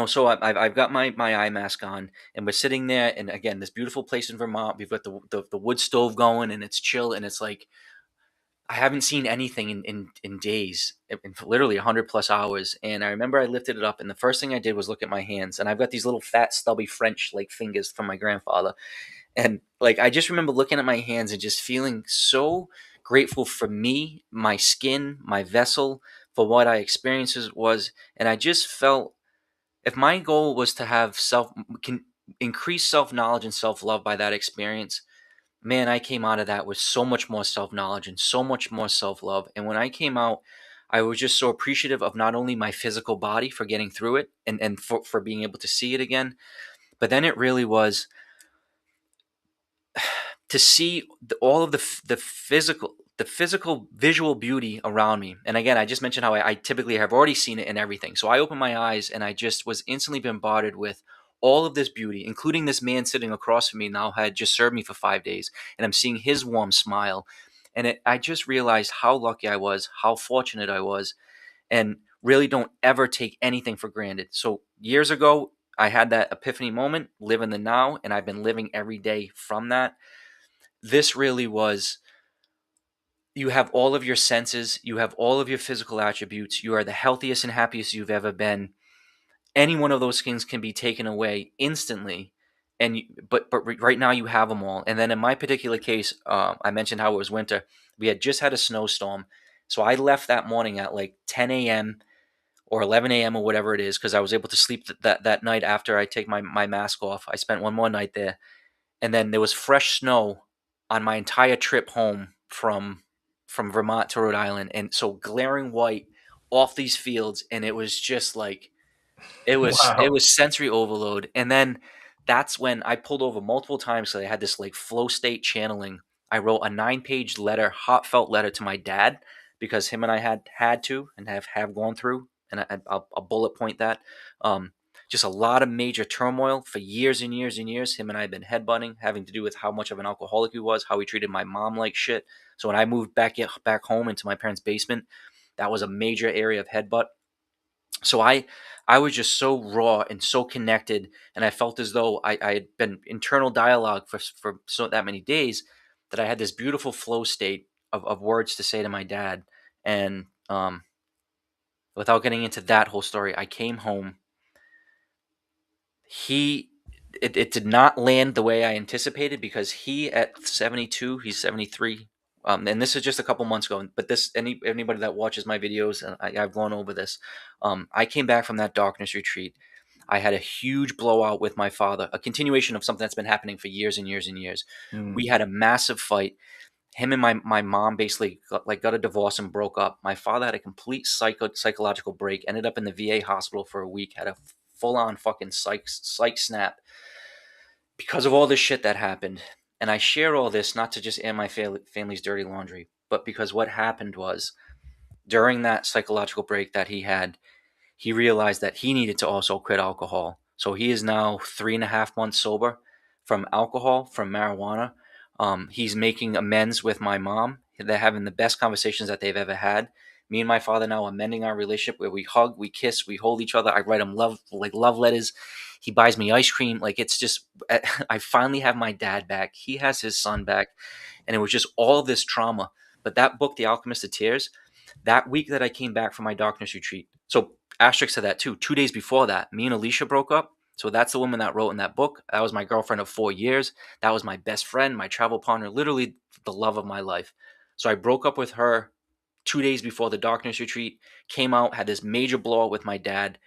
so I've got my eye mask on, and we're sitting there, and again, this beautiful place in Vermont, we've got the wood stove going, and it's chill, and it's like I haven't seen anything in days, in literally 100+ hours. And I remember I lifted it up, and the first thing I did was look at my hands, and I've got these little fat stubby French like fingers from my grandfather. And like I just remember looking at my hands and just feeling so grateful for me, my skin, my vessel, for what I experiences was. And I just felt, if my goal was to have can increase self-knowledge and self-love by that experience, man, I came out of that with so much more self-knowledge and so much more self-love. And when I came out, I was just so appreciative of not only my physical body for getting through it and for being able to see it again, but then it really was to see all of the physical visual beauty around me. And again, I just mentioned how I typically have already seen it in everything. So I opened my eyes and I just was instantly bombarded with all of this beauty, including this man sitting across from me now had just served me for 5 days, and I'm seeing his warm smile. And I just realized how lucky I was, how fortunate I was, and really don't ever take anything for granted. So years ago, I had that epiphany moment, live in the now, and I've been living every day from that. This really was, you have all of your senses, you have all of your physical attributes, you are the healthiest and happiest you've ever been. Any one of those things can be taken away instantly, and but right now you have them all. And then in my particular case, I mentioned how it was winter. We had just had a snowstorm, so I left that morning at like 10 a.m. or 11 a.m. or whatever it is, because I was able to sleep that night after I take my mask off. I spent one more night there, and then there was fresh snow on my entire trip home from Vermont to Rhode Island, and so glaring white off these fields, and it was just like it Wow. was sensory overload. And then that's when I pulled over multiple times, so I had this like flow state channeling. I wrote a 9-page letter, heartfelt letter to my dad, because him and I had to and have gone through, and I'll bullet point that. Just a lot of major turmoil for years and years and years. Him and I had been headbutting, having to do with how much of an alcoholic he was, how he treated my mom like shit. So when I moved back home into my parents' basement, that was a major area of headbutt. So I was just so raw and so connected, and I felt as though I had been internal dialogue for so that many days, that I had this beautiful flow state of words to say to my dad. And without getting into that whole story, I came home. It did not land the way I anticipated, because he at 72, he's 73. And this is just a couple months ago, but anybody that watches my videos, and I've gone over this. I came back from that darkness retreat. I had a huge blowout with my father, a continuation of something that's been happening for years and years and years. We had a massive fight. Him and my mom basically got a divorce and broke up. My father had a complete psychological break, ended up in the VA hospital for a week, had a full on fucking psych snap because of all this shit that happened. And I share all this not to just air my family's dirty laundry, but because what happened was, during that psychological break that he had, he realized that he needed to also quit alcohol. So he is now 3.5 months sober from alcohol, from marijuana. He's making amends with my mom. They're having the best conversations that they've ever had. Me and my father now are mending our relationship, where we hug, we kiss, we hold each other. I write him love letters. He buys me ice cream. Like, it's just, I finally have my dad back. He has his son back. And it was just all this trauma. But that book, The Alchemist of Tears, that week that I came back from my darkness retreat. So asterisk to that too. 2 days before that, me and Alicia broke up. So that's the woman that wrote in that book. That was my girlfriend of 4 years. That was my best friend, my travel partner, literally the love of my life. So I broke up with her 2 days before the darkness retreat, came out, had this major blowout with my dad.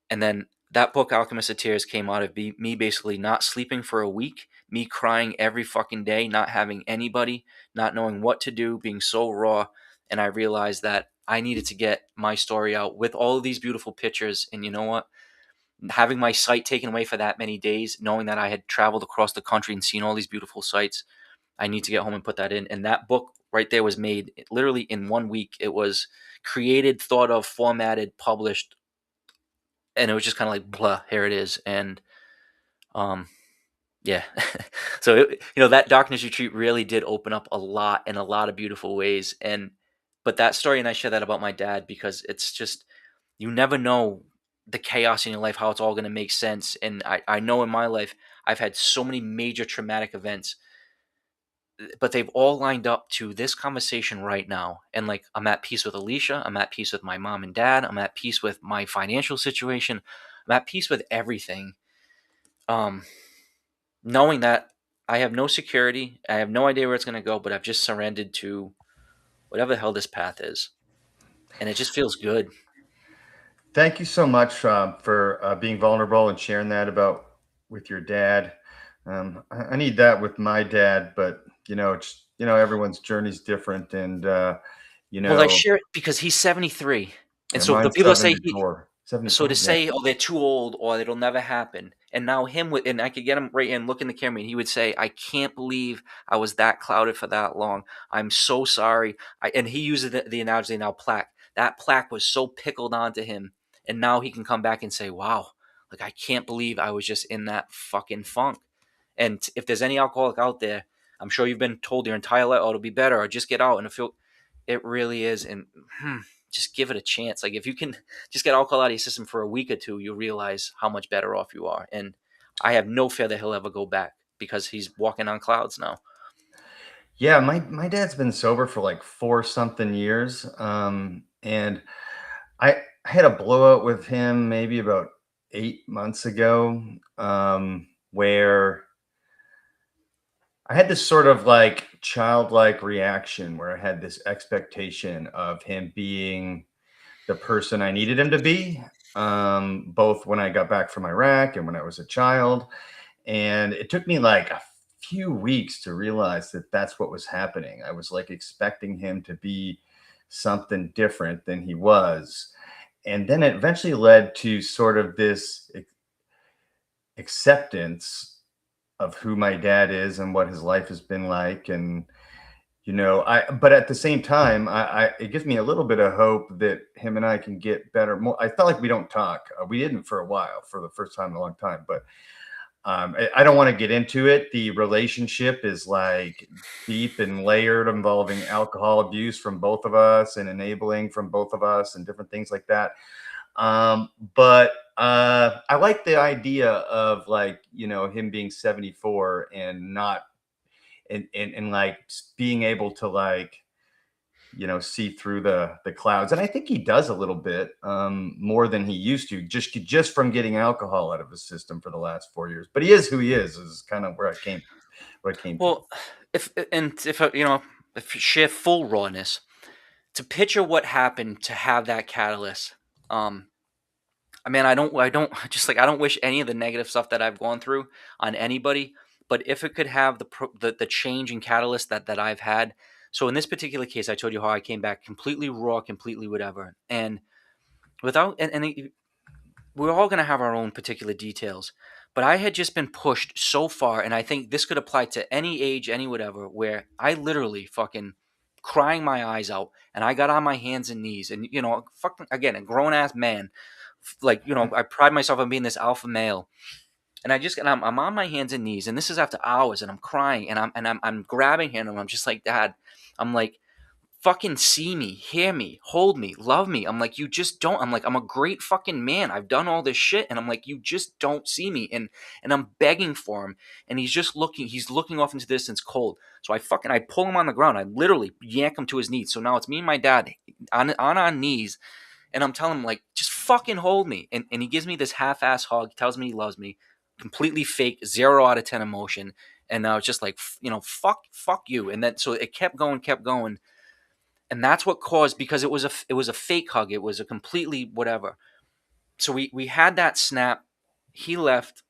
And then that book, Alchemist of Tears, came out of me basically not sleeping for a week, me crying every fucking day, not having anybody, not knowing what to do, being so raw. And I realized that I needed to get my story out with all of these beautiful pictures. And you know what? Having my sight taken away for that many days, knowing that I had traveled across the country and seen all these beautiful sights, I need to get home and put that in. And that book right there was made literally in 1 week. It was created, thought of, formatted, published, and it was just kind of like, blah, here it is. And yeah. So that darkness retreat really did open up a lot in a lot of beautiful ways. But that story, and I share that about my dad, because it's just, you never know the chaos in your life, how it's all going to make sense. And I know in my life, I've had so many major traumatic events, but they've all lined up to this conversation right now. And like, I'm at peace with Alicia. I'm at peace with my mom and dad. I'm at peace with my financial situation. I'm at peace with everything. Knowing that I have no security, I have no idea where it's going to go, but I've just surrendered to whatever the hell this path is. And it just feels good. Thank you so much for being vulnerable and sharing that about with your dad. I need that with my dad, but everyone's journey's different, and Well, I share it because he's 73. And yeah, so the mine's people that say 74. So to 74. Yeah. say, oh, they're too old or it'll never happen, and now him with, and I could get him right in, look in the camera, and he would say, "I can't believe I was that clouded for that long. I'm so sorry." And he uses the analogy now plaque. That plaque was so pickled onto him, and now he can come back and say, "Wow, like I can't believe I was just in that fucking funk." And if there's any alcoholic out there, I'm sure you've been told your entire life, "Oh, it'll be better," or just get out and feel. It really is, and just give it a chance. Like if you can just get alcohol out of your system for a week or two, you'll realize how much better off you are. And I have no fear that he'll ever go back because he's walking on clouds now. Yeah, my dad's been sober for like 4 something years. And I had a blowout with him maybe about 8 months ago, where I had this sort of like childlike reaction where I had this expectation of him being the person I needed him to be, both when I got back from Iraq and when I was a child. And it took me like a few weeks to realize that that's what was happening. I was like expecting him to be something different than he was. And then it eventually led to sort of this acceptance of who my dad is and what his life has been like. And but at the same time, it gives me a little bit of hope that him and I can get better. More, I felt like we don't talk. We didn't for a while, for the first time in a long time. But I don't want to get into it. The relationship is like deep and layered, involving alcohol abuse from both of us and enabling from both of us and different things like that. But I like the idea of like him being 74 and not and like being able to like see through the clouds. And I think he does a little bit more than he used to, just from getting alcohol out of his system for the last 4 years. But he is who he is kind of where I came to. Well, if share full rawness, to picture what happened to have that catalyst, um, I mean, I don't just like I don't wish any of the negative stuff that I've gone through on anybody. But if it could have the change and catalyst that I've had, so in this particular case, I told you how I came back completely raw, completely whatever, and without we're all going to have our own particular details. But I had just been pushed so far, and I think this could apply to any age, any whatever, where I literally fucking crying my eyes out, and I got on my hands and knees, and fucking again, a grown ass man, like I pride myself on being this alpha male, and I'm on my hands and knees, and this is after hours, and I'm crying, and I'm grabbing him, and I'm just like, Dad, I'm like, fucking see me, hear me, hold me, love me. I'm like, you just don't. I'm like, I'm a great fucking man. I've done all this shit, and I'm like, you just don't see me. And I'm begging for him, and he's looking off into the distance cold. So I pull him on the ground. I literally yank him to his knees. So now it's me and my dad on our knees, and I'm telling him like, just fucking hold me. And he gives me this half-ass hug, tells me he loves me, completely fake, 0 out of 10 emotion. And now it's just like, fuck you. And then so it kept going, kept going. And that's what caused, because it was a fake hug, it was a completely whatever. So we had that snap. He left.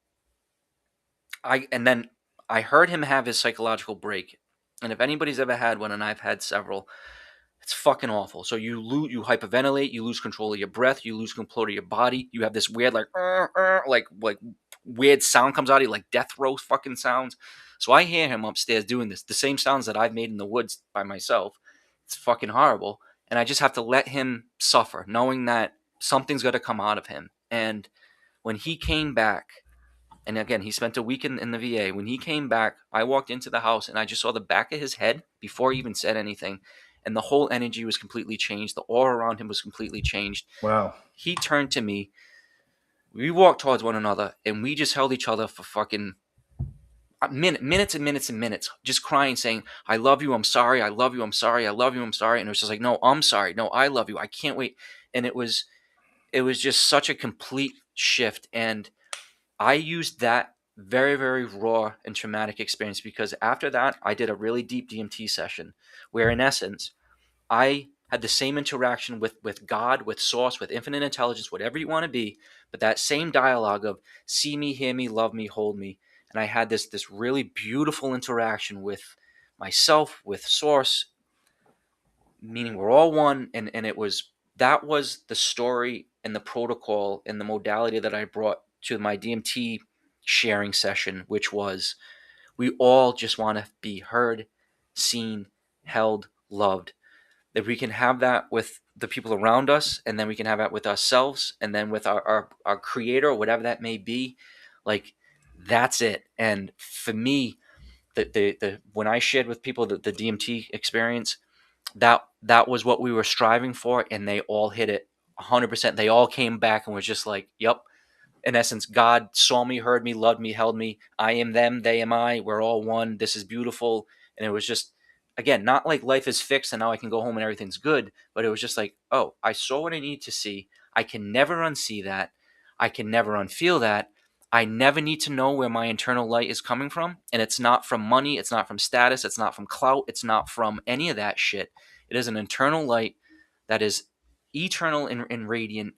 And then I heard him have his psychological break. And if anybody's ever had one, and I've had several, it's fucking awful. So you hyperventilate, you lose control of your breath, you lose control of your body. You have this weird like weird sound comes out of you, like death row fucking sounds. So I hear him upstairs doing this, the same sounds that I've made in the woods by myself. It's fucking horrible. And I just have to let him suffer, knowing that something's got to come out of him. And when he came back, and again, he spent a week in the VA. When he came back, I walked into the house and I just saw the back of his head before he even said anything. And the whole energy was completely changed. The aura around him was completely changed. Wow. He turned to me. We walked towards one another and we just held each other for fucking minutes and minutes and minutes, just crying, saying, I love you, I'm sorry, I love you, I'm sorry, I love you, I'm sorry. And it was just like, no, I'm sorry, no, I love you, I can't wait. And it was just such a complete shift. And I used that very, very raw and traumatic experience, because after that, I did a really deep DMT session where, in essence, I had the same interaction with God, with Source, with infinite intelligence, whatever you want to be, but that same dialogue of see me, hear me, love me, hold me. And I had this really beautiful interaction with myself, with Source, meaning we're all one. And that was the story and the protocol and the modality that I brought to my DMT sharing session, which was we all just want to be heard, seen, held, loved. If we can have that with the people around us, and then we can have that with ourselves, and then with our creator, whatever that may be, like that's it. And for me, the when I shared with people the DMT experience, that was what we were striving for, and they all hit it 100%. They all came back and was just like, "Yep." In essence, God saw me, heard me, loved me, held me. I am them, they am I. We're all one. This is beautiful. And it was just, again, not like life is fixed and now I can go home and everything's good, but it was just like, oh, I saw what I need to see. I can never unsee that. I can never unfeel that. I never need to know where my internal light is coming from. And it's not from money. It's not from status. It's not from clout. It's not from any of that shit. It is an internal light that is eternal and radiant.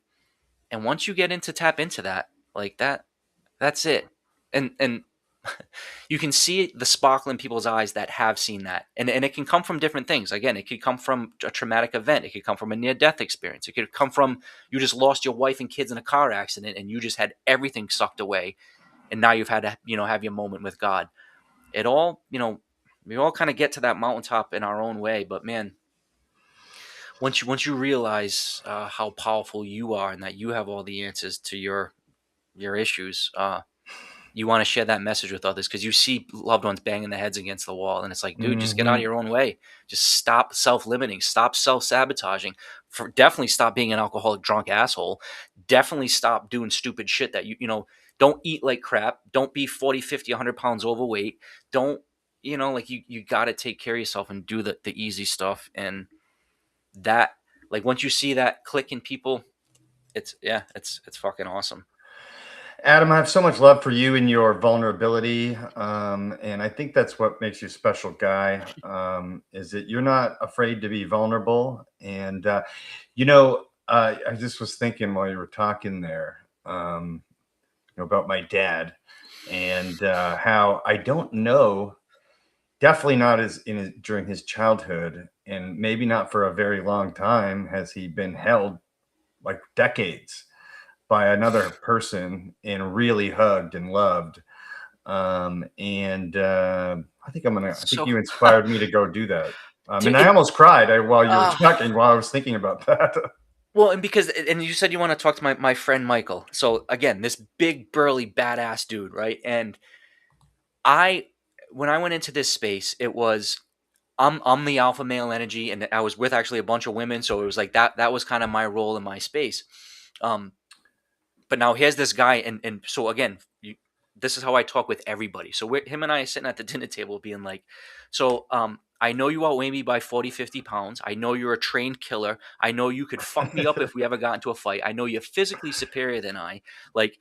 And once you get into tap into that, like that's it. And you can see the sparkle in people's eyes that have seen that. And it can come from different things. Again, it could come from a traumatic event. It could come from a near-death experience. It could come from you just lost your wife and kids in a car accident and you just had everything sucked away. And now you've had to, have your moment with God. It all, we all kind of get to that mountaintop in our own way. But man, once you realize how powerful you are and that you have all the answers to your issues, you want to share that message with others because you see loved ones banging their heads against the wall, and it's like, dude, just get out of your own way. Just stop self-limiting. Stop self-sabotaging. Definitely stop being an alcoholic, drunk asshole. Definitely stop doing stupid shit that don't eat like crap. Don't be 40, 50, 100 pounds overweight. Don't, like you got to take care of yourself and do the easy stuff. And that, like, once you see that click in people, it's fucking awesome. Adam, I have so much love for you and your vulnerability. And I think that's what makes you a special guy, is that you're not afraid to be vulnerable. And, I just was thinking while you were talking there, about my dad and how I don't know, definitely not during his childhood, and maybe not for a very long time has he been held, like decades, by another person and really hugged and loved. And I think you inspired me to go do that. And I almost cried while you were talking, while I was thinking about that. Well, and you said you want to talk to my friend Michael. So again, this big, burly, badass dude, right? And when I went into this space, it was, I'm the alpha male energy, and I was with actually a bunch of women. So it was like that was kind of my role in my space. But now here's this guy, and so again, this is how I talk with everybody. So him and I are sitting at the dinner table being like, so I know you outweigh me by 40, 50 pounds. I know you're a trained killer. I know you could fuck me up if we ever got into a fight. I know you're physically superior than I. Like,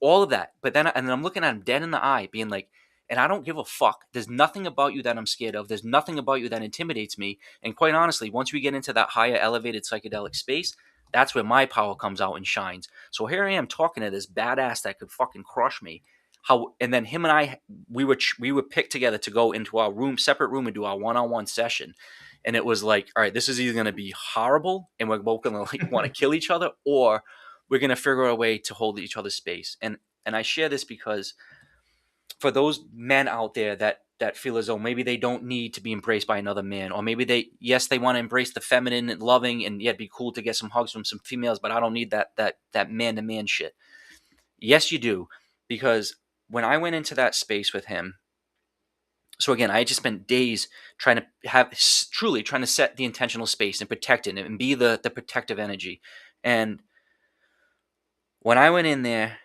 all of that. But then I'm looking at him dead in the eye being like, and I don't give a fuck. There's nothing about you that I'm scared of. There's nothing about you that intimidates me. And quite honestly, once we get into that higher elevated psychedelic space, that's where my power comes out and shines. So here I am talking to this badass that could fucking crush me. And then him and I, we were picked together to go into our separate room, and do our one-on-one session. And it was like, all right, this is either going to be horrible and we're both going to like want to kill each other, or we're going to figure out a way to hold each other's space. And I share this because for those men out there that feel as though maybe they don't need to be embraced by another man, or maybe they want to embrace the feminine and loving, and it'd be cool to get some hugs from some females, but I don't need that man-to-man shit. Yes, you do. Because when I went into that space with him, so again, I just spent days trying to set the intentional space and protect it and be the protective energy. And when I went in there,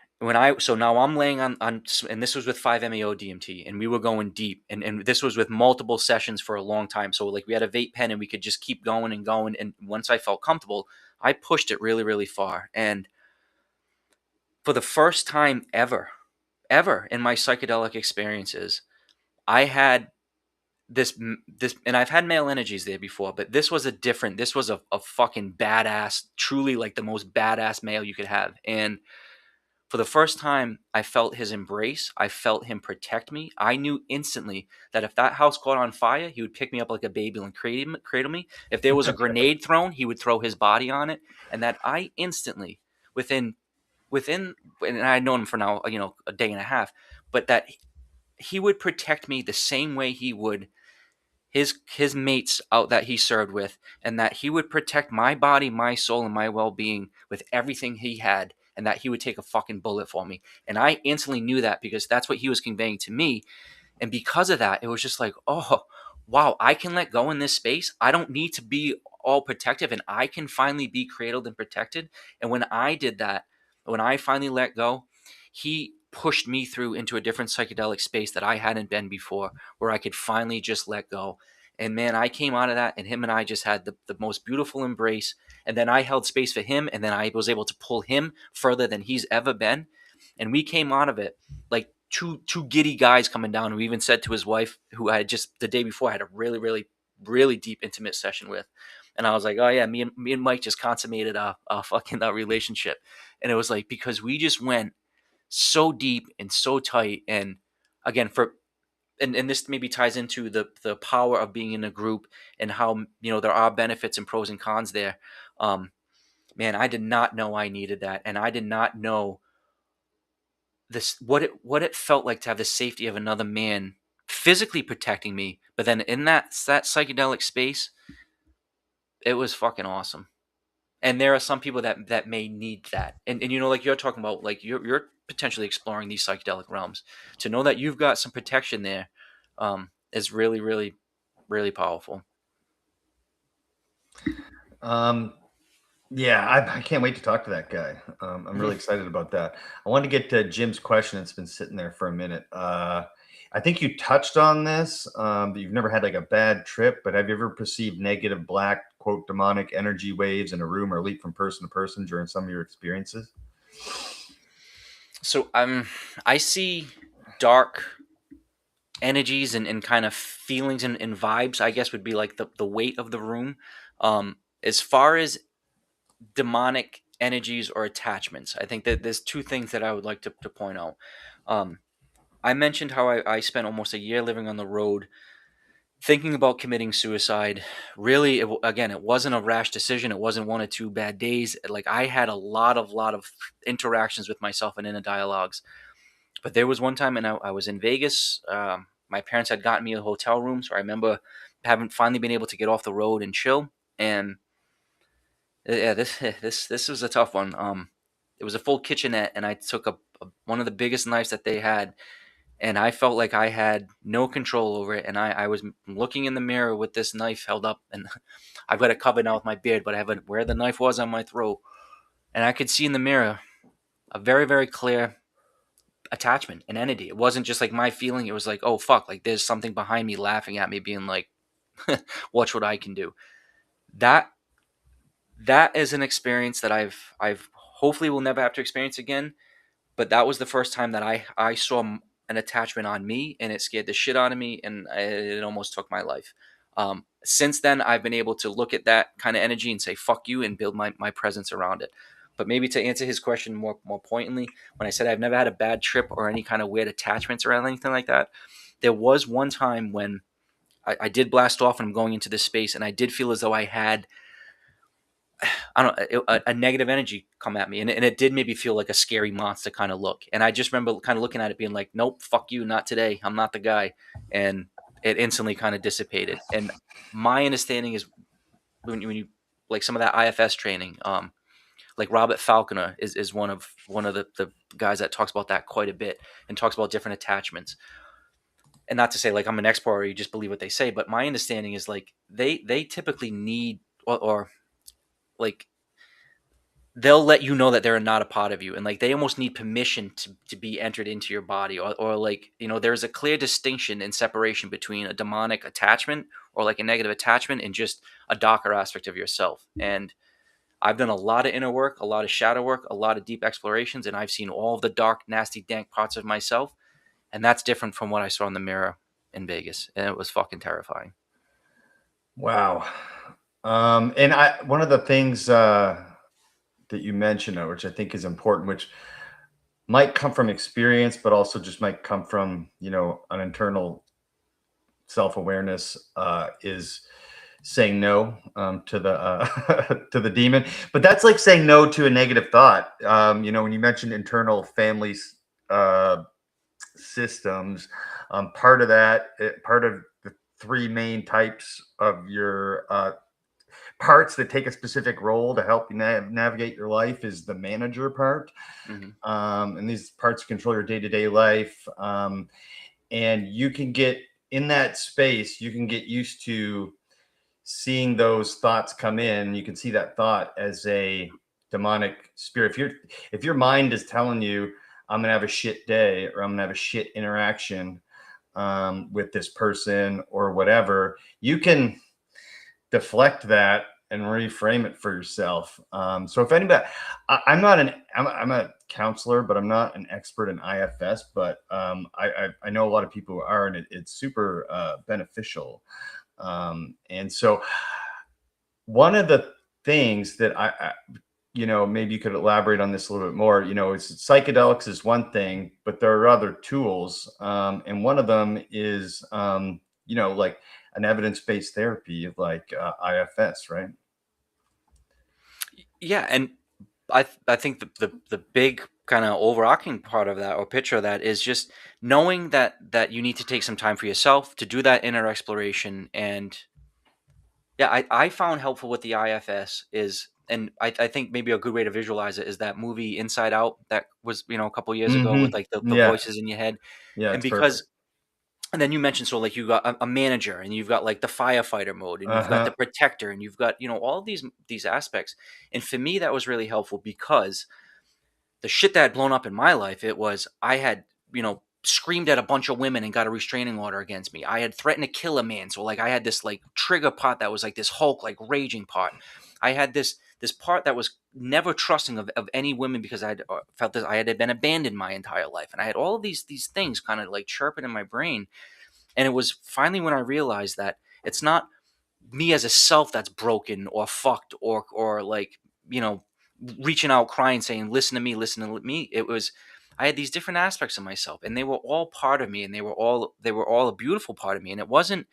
so now I'm laying on, and this was with 5-MeO DMT, and we were going deep, and this was with multiple sessions for a long time. So like we had a vape pen and we could just keep going and going. And once I felt comfortable, I pushed it really, really far. And for the first time ever in my psychedelic experiences, I had this, and I've had male energies there before, but this was a fucking badass, truly like the most badass male you could have. And for the first time, I felt his embrace. I felt him protect me. I knew instantly that if that house caught on fire, he would pick me up like a baby and cradle me. If there was a grenade thrown, he would throw his body on it. And that I instantly within, and I'd known him for now, a day and a half, but that he would protect me the same way he would his mates out that he served with, and that he would protect my body, my soul, and my well-being with everything he had, and that he would take a fucking bullet for me. And I instantly knew that because that's what he was conveying to me. And because of that, it was just like, oh, wow, I can let go in this space. I don't need to be all protective, and I can finally be cradled and protected. And when I did that, when I finally let go, he pushed me through into a different psychedelic space that I hadn't been before, where I could finally just let go. And man, I came out of that, and him and I just had the most beautiful embrace. And then I held space for him, and then I was able to pull him further than he's ever been. And we came out of it like two giddy guys coming down, who even said to his wife, who I had just the day before had a really, really, really deep, intimate session with. And I was like, oh yeah, me and Mike just consummated a fucking relationship. And it was like, because we just went so deep and so tight. And again, and this maybe ties into the power of being in a group, and how, there are benefits and pros and cons there. Man, I did not know I needed that. And I did not know this, what it felt like to have the safety of another man physically protecting me, but then in that psychedelic space, it was fucking awesome. And there are some people that may need that, and like you're talking about, like you're potentially exploring these psychedelic realms, to know that you've got some protection there, is really, really, really powerful. Yeah, I can't wait to talk to that guy. I'm really excited about that. I wanted to get to Jim's question. It's been sitting there for a minute. I think you touched on this, that you've never had like a bad trip, but have you ever perceived negative black, quote, demonic energy waves in a room, or leap from person to person during some of your experiences? So I see dark energies and kind of feelings and vibes, I guess, would be like the weight of the room. As far as demonic energies or attachments, I think that there's two things that I would like to point out. I mentioned how I spent almost a year living on the road, thinking about committing suicide. Really, again, it wasn't a rash decision. It wasn't one or two bad days. Like, I had a lot of interactions with myself and inner dialogues. But there was one time, and I was in Vegas. My parents had gotten me a hotel room, so I remember having finally been able to get off the road and chill. And yeah, this was a tough one. It was a full kitchenette, and I took one of the biggest knives that they had, and I felt like I had no control over it. And I was looking in the mirror with this knife held up, and I've got it covered now with my beard, but I have where the knife was on my throat, and I could see in the mirror a very, very clear attachment, an entity. It wasn't just like my feeling. It was like, oh fuck, like there's something behind me laughing at me, being like, watch what I can do. That that is an experience that I've hopefully will never have to experience again. But that was the first time that I saw an attachment on me, and it scared the shit out of me, and it almost took my life. Since then, I've been able to look at that kind of energy and say fuck you, and build my presence around it. But maybe to answer his question more pointedly, when I said I've never had a bad trip or any kind of weird attachments around anything like that, there was one time when I did blast off and I'm going into this space, and I did feel as though I had, I don't know, a negative energy come at me, and it did maybe feel like a scary monster kind of look. And I just remember kind of looking at it, being like, "Nope, fuck you, not today. I'm not the guy." And it instantly kind of dissipated. And my understanding is, when you, like, some of that IFS training, like Robert Falconer is one of the guys that talks about that quite a bit, and talks about different attachments. And not to say like I'm an expert or you just believe what they say, but my understanding is like they typically need, or like, they'll let you know that they're not a part of you, and like they almost need permission to be entered into your body, or like, there's a clear distinction and separation between a demonic attachment, or like a negative attachment, and just a darker aspect of yourself. And I've done a lot of inner work, a lot of shadow work, a lot of deep explorations, and I've seen all of the dark, nasty, dank parts of myself, and that's different from what I saw in the mirror in Vegas, and it was fucking terrifying. Wow. And one of the things that you mentioned, which I think is important, which might come from experience, but also just might come from, an internal self-awareness, is saying no to the to the demon. But that's like saying no to a negative thought. You know, when you mentioned internal families systems, part of that, part of the three main types of your parts that take a specific role to help you navigate your life is the manager part. And these parts control your day-to-day life. And you can get in that space, you can get used to seeing those thoughts come in. You can see that thought as a demonic spirit. If your mind is telling you, I'm gonna have a shit day, or I'm gonna have a shit interaction with this person or whatever, you can deflect that and reframe it for yourself. So if anybody, I'm not I'm a counselor, but I'm not an expert in IFS, but I know a lot of people who are, and it's super beneficial. And so one of the things that you know, maybe you could elaborate on this a little bit more, you know, it's psychedelics is one thing, but there are other tools. And one of them is, you know, like an evidence-based therapy like IFS, right? Yeah, and I think the big kind of overarching part of that or picture of that is just knowing that you need to take some time for yourself to do that inner exploration. And yeah, I found helpful with the IFS is, and I think maybe a good way to visualize it is that movie Inside Out that was, you know, a couple years ago with like the Yeah, voices in your head. yeah, And it's perfect. because and then you mentioned, so like you got a manager, and you've got like the firefighter mode, and you've got the Uh-huh. protector, and you've got, you know, all of these aspects. And for me that was really helpful because the shit that had blown up in my life, it was I had, you know, screamed at a bunch of women and got a restraining order against me. I had threatened to kill a man. So like I had this like trigger part that was like this Hulk, like raging part. I had this part that was never trusting of any women because I had felt that I had been abandoned my entire life. And I had all of these things kind of like chirping in my brain. And it was finally when I realized that it's not me as a self that's broken or fucked or like, you know, reaching out crying saying listen to me. It was I had these different aspects of myself, and they were all part of me, and they were all a beautiful part of me. And it wasn't,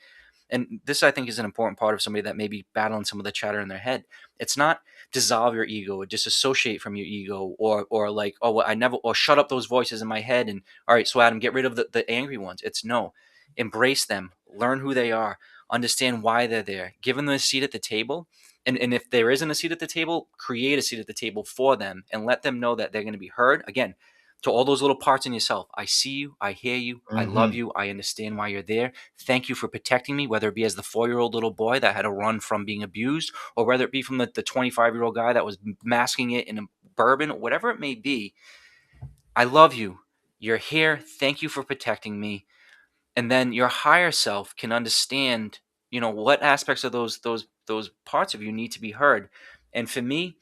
and this I think is an important part of somebody that may be battling some of the chatter in their head. It's not dissolve your ego or disassociate from your ego or like, oh well, I never, or shut up those voices in my head and all right, so Adam, get rid of the angry ones. It's no, embrace them, learn who they are, understand why they're there, give them a seat at the table. And if there isn't a seat at the table, create a seat at the table for them and let them know that they're going to be heard. Again, to all those little parts in yourself, I see you, I hear you, I love you, I understand why you're there. Thank you for protecting me, whether it be as the 4-year-old little boy that had to run from being abused, or whether it be from the 25-year-old guy that was masking it in a bourbon, whatever it may be. I love you. You're here. Thank you for protecting me. And then your higher self can understand, you know, what aspects of those parts of you need to be heard. And for me,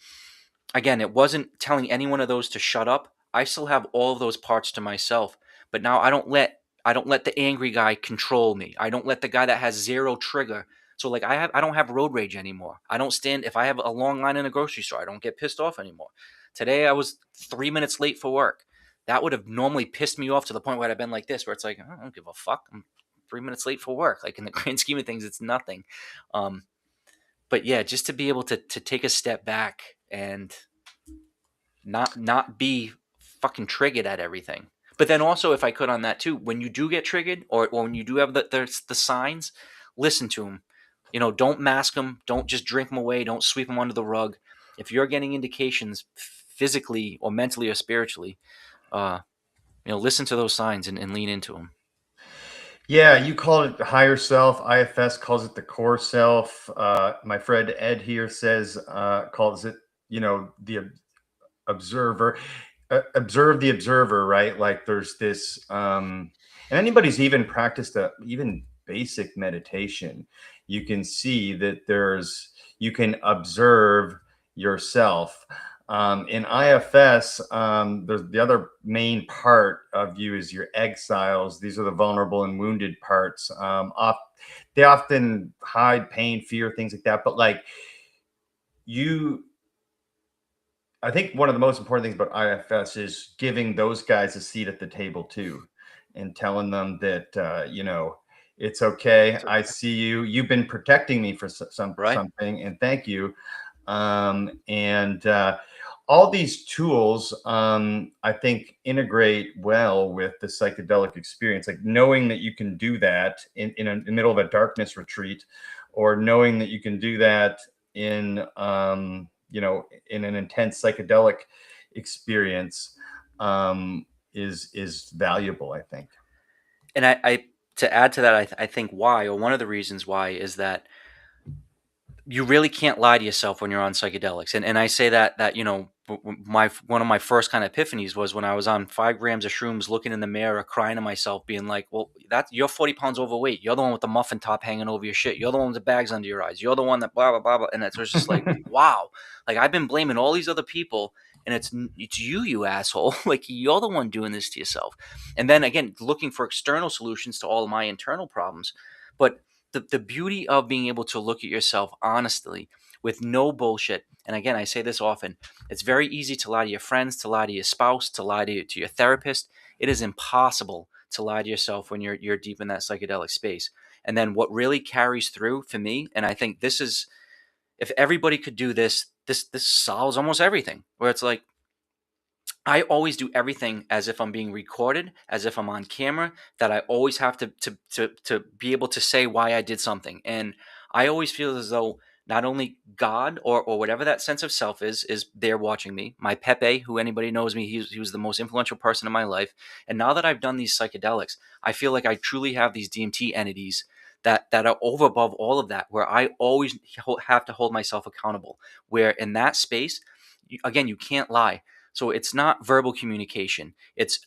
again, it wasn't telling any one of those to shut up. I still have all of those parts to myself, but now I don't let the angry guy control me. I don't let the guy that has zero trigger. So like I don't have road rage anymore. I don't stand if I have a long line in a grocery store. I don't get pissed off anymore. Today I was 3 minutes late for work. That would have normally pissed me off to the point where I've been like this, where it's like I don't give a fuck. I'm 3 minutes late for work. Like in the grand scheme of things, it's nothing. Um, but yeah, just to be able to take a step back and not be fucking triggered at everything. But then also, if I could on that too, when you do get triggered or when you do have the signs, listen to them. You know, don't mask them. Don't just drink them away. Don't sweep them under the rug. If you're getting indications physically or mentally or spiritually, uh, you know, listen to those signs and lean into them. Yeah, you called it the higher self. IFS calls it the core self. My friend Ed here says calls it, you know, the observer. Observe the observer, right? Like there's this, and anybody's even practiced a even basic meditation, you can see that you can observe yourself. In IFS, there's the other main part of you is your exiles. These are the vulnerable and wounded parts. They often hide pain, fear, things like that. But like you, I think one of the most important things about IFS is giving those guys a seat at the table too, and telling them that you know, It's okay. It's I okay. see you. You've been protecting me for Right. something, and thank you. And all these tools, I think, integrate well with the psychedelic experience. Like knowing that you can do that in the middle of a darkness retreat, or knowing that you can do that in, in an intense psychedelic experience, is valuable, I think. And I to add to that, I think why, or one of the reasons why, is that you really can't lie to yourself when you're on psychedelics. And I say that my one of my first kind of epiphanies was when I was on 5 grams of shrooms, looking in the mirror, crying to myself, being like, "Well, you're 40 pounds overweight. You're the one with the muffin top hanging over your shit. You're the one with the bags under your eyes. You're the one that blah blah blah blah." And it was just like, wow, like I've been blaming all these other people, and it's you, you asshole. Like you're the one doing this to yourself. And then again, looking for external solutions to all of my internal problems, but the beauty of being able to look at yourself honestly with no bullshit. And again, I say this often, it's very easy to lie to your friends, to lie to your spouse, to lie to your therapist. It is impossible to lie to yourself when you're deep in that psychedelic space. And then what really carries through for me, and I think this is, if everybody could do this, this solves almost everything. Where it's like, I always do everything as if I'm being recorded, as if I'm on camera, that I always have to be able to say why I did something. And I always feel as though not only God, or whatever that sense of self is there watching me. My Pepe, who anybody knows me, he was the most influential person in my life. And now that I've done these psychedelics, I feel like I truly have these DMT entities that are over above all of that, where I always have to hold myself accountable. Where in that space, again, you can't lie. So it's not verbal communication. It's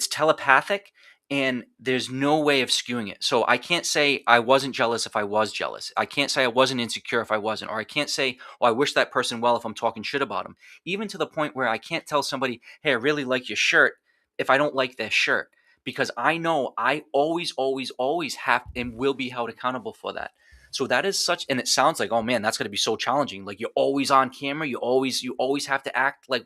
telepathic, and there's no way of skewing it. So I can't say I wasn't jealous if I was jealous. I can't say I wasn't insecure if I wasn't, or I can't say, "Oh, I wish that person well," if I'm talking shit about them. Even to the point where I can't tell somebody, "Hey, I really like your shirt," if I don't like their shirt, because I know I always, always, always have and will be held accountable for that. So that is such, and it sounds like, oh man, that's going to be so challenging. Like you're always on camera, you always have to act like.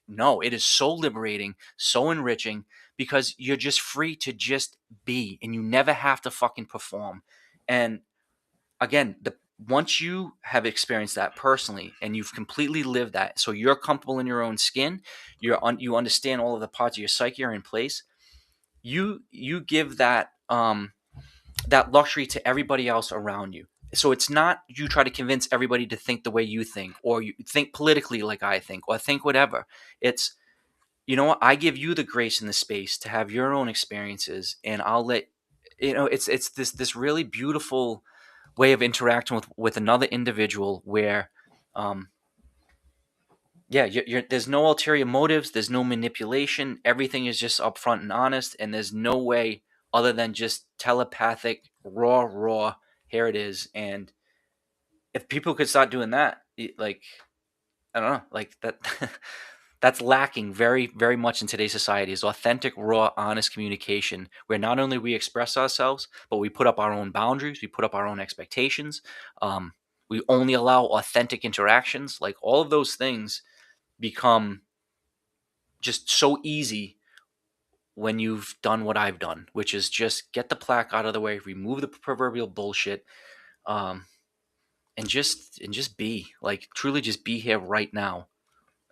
No, it is so liberating, so enriching, because you're just free to just be, and you never have to fucking perform. And again, the once you have experienced that personally and you've completely lived that, so you're comfortable in your own skin, you understand all of the parts of your psyche are in place. You give that luxury to everybody else around you. So it's not you try to convince everybody to think the way you think, or you think politically like I think, or think whatever. It's, you know what, I give you the grace and the space to have your own experiences, and I'll let it's this really beautiful way of interacting with another individual where um yeah, there's no ulterior motives, there's no manipulation, everything is just upfront and honest, and there's no way other than just telepathic, raw, here it is. And if people could start doing that, like, I don't know, like that, that's lacking very, very much in today's society, is authentic, raw, honest communication where not only we express ourselves, but we put up our own boundaries, we put up our own expectations. Um, we only allow authentic interactions. Like all of those things become just so easy when you've done what I've done, which is just get the plaque out of the way, remove the proverbial bullshit, um, and just be like, truly just be here right now.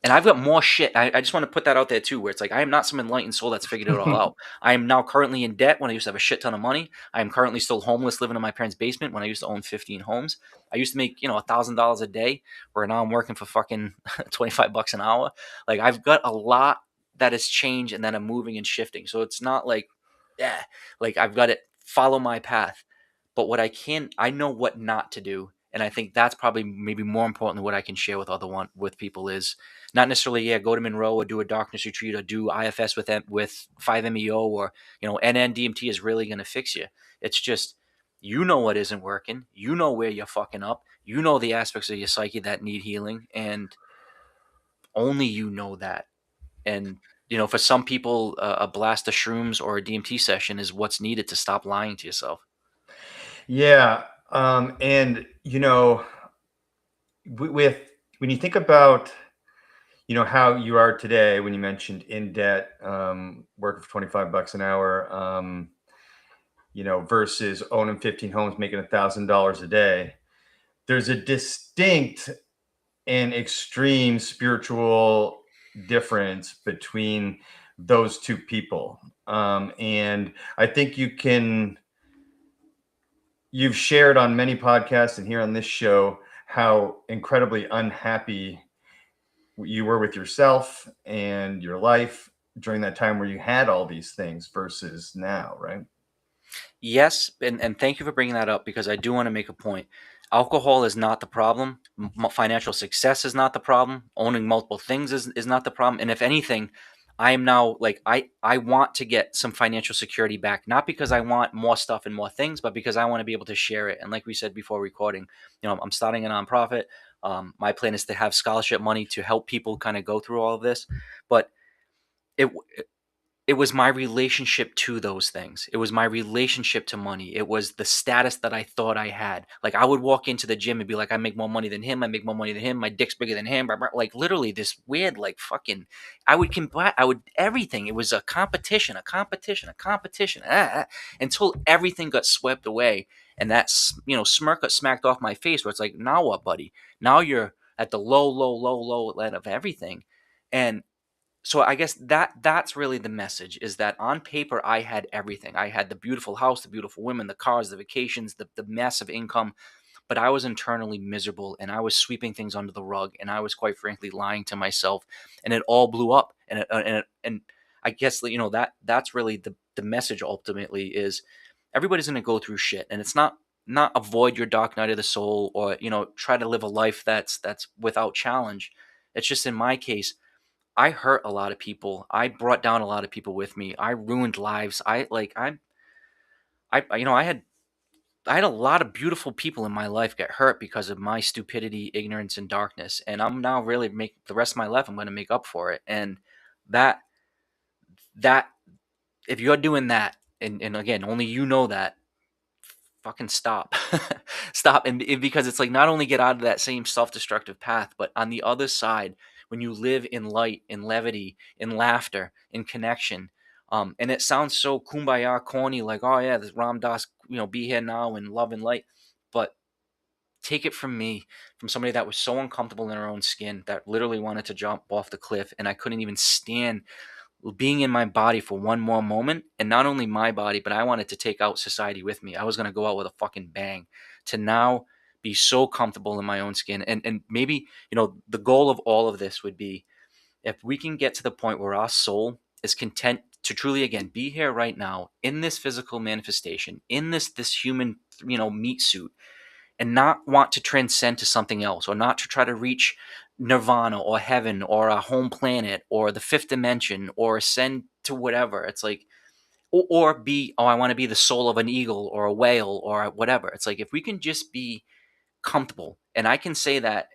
And I've got more shit. I just want to put that out there too, where it's like I am not some enlightened soul that's figured it all out. I am now currently in debt when I used to have a shit ton of money. I am currently still homeless, living in my parents' basement when I used to own 15 homes. I used to make $1,000 a day, where now I'm working for fucking $25 an hour. Like I've got a lot that has changed and that I'm moving and shifting. So it's not like, yeah, like I've got to follow my path. But what I know what not to do. And I think that's probably maybe more important than what I can share with people is not necessarily, yeah, go to Monroe or do a darkness retreat or do IFS with 5-MeO, or NN-DMT is really going to fix you. It's just, what isn't working. You know where you're fucking up. You know the aspects of your psyche that need healing, and only you know that. And for some people, a blast of shrooms or a DMT session is what's needed to stop lying to yourself. Yeah. And with when you think about how you are today, when you mentioned in debt, working for $25 an hour, versus owning 15 homes, making $1,000 a day. There's a distinct and extreme spiritual difference between those two people. And I think you've shared on many podcasts and here on this show how incredibly unhappy you were with yourself and your life during that time where you had all these things versus now, right? Yes, and thank you for bringing that up because I do want to make a point. Alcohol is not the problem. Financial success is not the problem. Owning multiple things is not the problem. And if anything, I am now like I want to get some financial security back, not because I want more stuff and more things, but because I want to be able to share it. And like we said before recording, I'm starting a nonprofit. My plan is to have scholarship money to help people kind of go through all of this, but it it was my relationship to those things. It was my relationship to money. It was the status that I thought I had. Like I would walk into the gym and be like, I make more money than him. I make more money than him. My dick's bigger than him. Like literally this weird, like fucking, I would, everything. It was a competition, until everything got swept away. And that's, smirk got smacked off my face where it's like, now what, buddy? Now you're at the low end of everything. And so I guess that's really the message is that on paper I had everything. I had the beautiful house, the beautiful women, the cars, the vacations, the massive income, but I was internally miserable and I was sweeping things under the rug and I was quite frankly lying to myself and it all blew up and I guess that's really the message ultimately is everybody's going to go through shit and it's not avoid your dark night of the soul or try to live a life that's without challenge. It's just in my case I hurt a lot of people. I brought down a lot of people with me. I ruined lives. I had a lot of beautiful people in my life get hurt because of my stupidity, ignorance, and darkness. And I'm now really make the rest of my life. I'm going to make up for it. And that that if you're doing that, and again, only you know that, fucking stop. Stop. And because it's like not only get out of that same self-destructive path, but on the other side, when you live in light, in levity, in laughter, in connection, and it sounds so kumbaya corny, like, oh yeah, this Ram Dass, be here now and love and light. But take it from me, from somebody that was so uncomfortable in her own skin that literally wanted to jump off the cliff, and I couldn't even stand being in my body for one more moment. And not only my body, but I wanted to take out society with me. I was going to go out with a fucking bang to now be so comfortable in my own skin. And maybe, the goal of all of this would be if we can get to the point where our soul is content to truly, again, be here right now in this physical manifestation, in this human, meat suit, and not want to transcend to something else or not to try to reach nirvana or heaven or a home planet or the fifth dimension or ascend to whatever. It's like, or be, oh, I want to be the soul of an eagle or a whale or whatever. It's like, if we can just be comfortable, and I can say that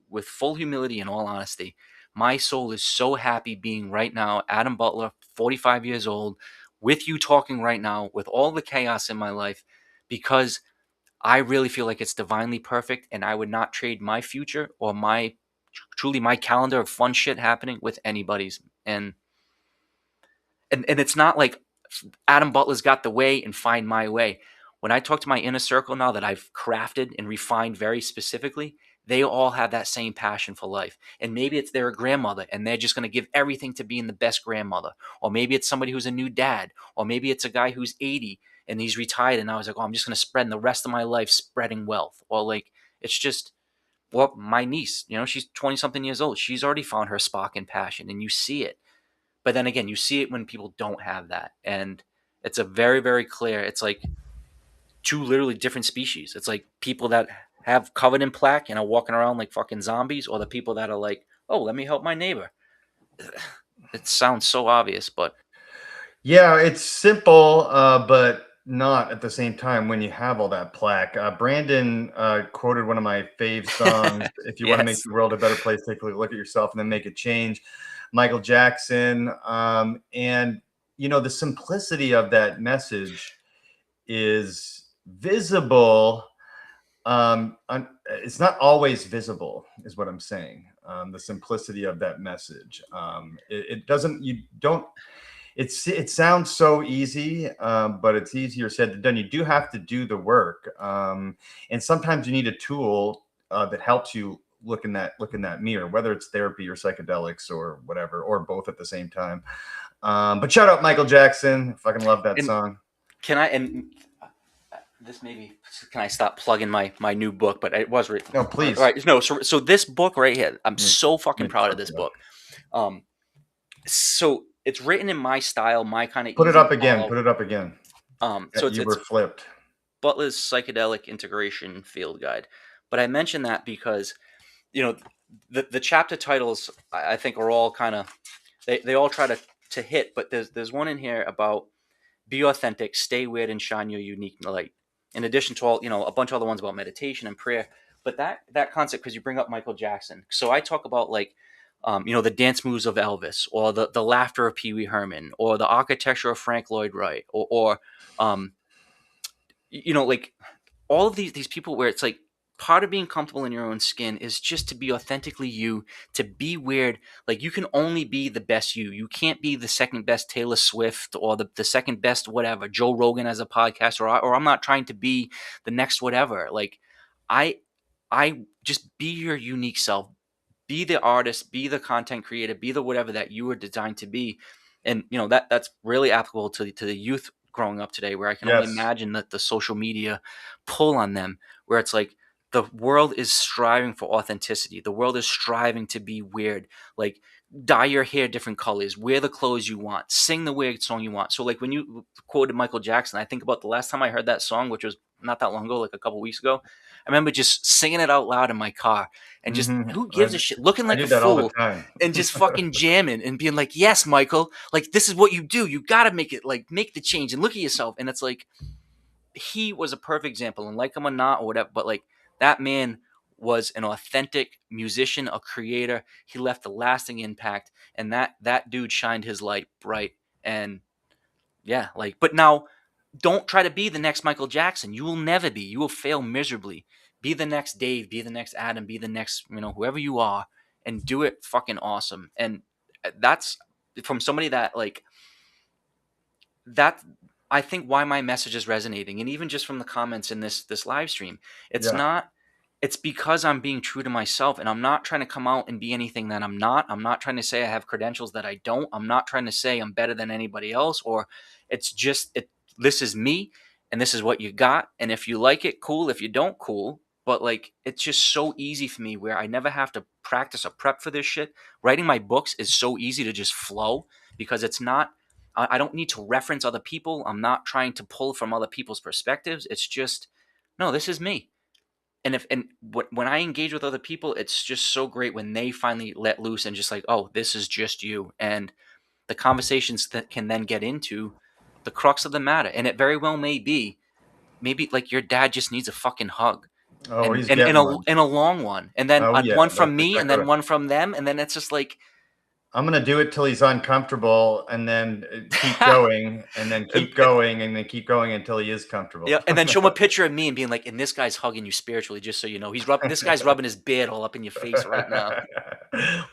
with full humility and all honesty, my soul is so happy being right now, Adam Butler, 45 years old, with you talking right now, with all the chaos in my life, because I really feel like it's divinely perfect, and I would not trade my future or my truly my calendar of fun shit happening with anybody's. And it's not like Adam Butler's got the way and find my way. When I talk to my inner circle now that I've crafted and refined very specifically, they all have that same passion for life. And maybe it's their grandmother and they're just going to give everything to being the best grandmother. Or maybe it's somebody who's a new dad. Or maybe it's a guy who's 80 and he's retired and now he's like, oh, I'm just going to spend the rest of my life spreading wealth. Or like, it's just, well, my niece, she's 20 something years old. She's already found her spark and passion and you see it. But then again, you see it when people don't have that. And it's a very, very clear, it's like two literally different species. It's like people that have covered in plaque and are walking around like fucking zombies, or the people that are like, oh, let me help my neighbor. It sounds so obvious, but Yeah, it's simple, but not at the same time when you have all that plaque. Brandon quoted one of my fave songs. If you want to make yes. the world a better place, take a look at yourself and then make a change. Michael Jackson. And, the simplicity of that message is visible. It's not always visible, is what I'm saying. The simplicity of that message. It doesn't, you don't, it sounds so easy, but it's easier said than done. You do have to do the work, and sometimes you need a tool that helps you look in that mirror, whether it's therapy or psychedelics or whatever, or both at the same time. But shout out Michael Jackson. Fucking love that And song. can I and this maybe can I stop plugging my new book? But it was written. No, please. Right. No. So this book right here, I'm Let me- so fucking let me proud of fuck this it up. book. So it's written in my style, my kind of Put it easy up to again. follow. Put it up again. So You it's were flipped. Butler's Psychedelic Integration Field Guide. But I mention that because, you know, the chapter titles I think are all kind of they all try to hit, but there's one in here about be authentic, stay weird, and shine your unique light. In addition to all, a bunch of other ones about meditation and prayer. But that concept, because you bring up Michael Jackson, so I talk about like, the dance moves of Elvis, or the laughter of Pee Wee Herman, or the architecture of Frank Lloyd Wright, or um, like all of these people where it's like part of being comfortable in your own skin is just to be authentically you, to be weird. Like you can only be the best you. You can't be the second best Taylor Swift or the second best whatever Joe Rogan as a podcast, or I'm not trying to be the next whatever. Like I I just be your unique self. Be the artist, be the content creator, be the whatever that you were designed to be. And that's really applicable to the youth growing up today, where I can only Yes. imagine that the social media pull on them, where it's like the world is striving for authenticity. The world is striving to be weird. Like dye your hair different colors, wear the clothes you want, sing the weird song you want. So like when you quoted Michael Jackson, I think about the last time I heard that song, which was not that long ago, like a couple weeks ago. I remember just singing it out loud in my car and just who gives a shit, looking I like do a that all the fool time. and just fucking jamming and being like, yes, Michael, like this is what you do. You got to make it, like make the change and look at yourself. And it's like, he was a perfect example, and like him or not or whatever, but like that man was an authentic musician, a creator. He left a lasting impact, and that dude shined his light bright. And yeah, like, but now don't try to be the next Michael Jackson. You will never be. You will fail miserably. Be the next Dave, be the next Adam, be the next, whoever you are, and do it fucking awesome. And that's from somebody that like that I think why my message is resonating. And even just from the comments in this live stream, it's Yeah. not it's because I'm being true to myself, and I'm not trying to come out and be anything that I'm not. I'm not trying to say I have credentials that I don't. I'm not trying to say I'm better than anybody else, or it's just this is me and this is what you got. And if you like it, cool. If you don't, cool. But like it's just so easy for me where I never have to practice or prep for this shit. Writing my books is so easy to just flow because it's not I don't need to reference other people. I'm not trying to pull from other people's perspectives. It's just, no, this is me. When I engage with other people, it's just so great when they finally let loose and just like, oh, this is just you. And the conversations that can then get into the crux of the matter. And it very well may be, maybe like your dad just needs a fucking hug. Oh, And he's and, and, getting a, one. and a long one. And then Oh yeah, one that's from me and exactly then right. one from them. And then it's just like, I'm gonna do it till he's uncomfortable, and then keep going, and then keep going, and then keep going until he is comfortable. yeah, and then show him a picture of me and being like, and this guy's hugging you spiritually, just so you know. This guy's rubbing his beard all up in your face right now.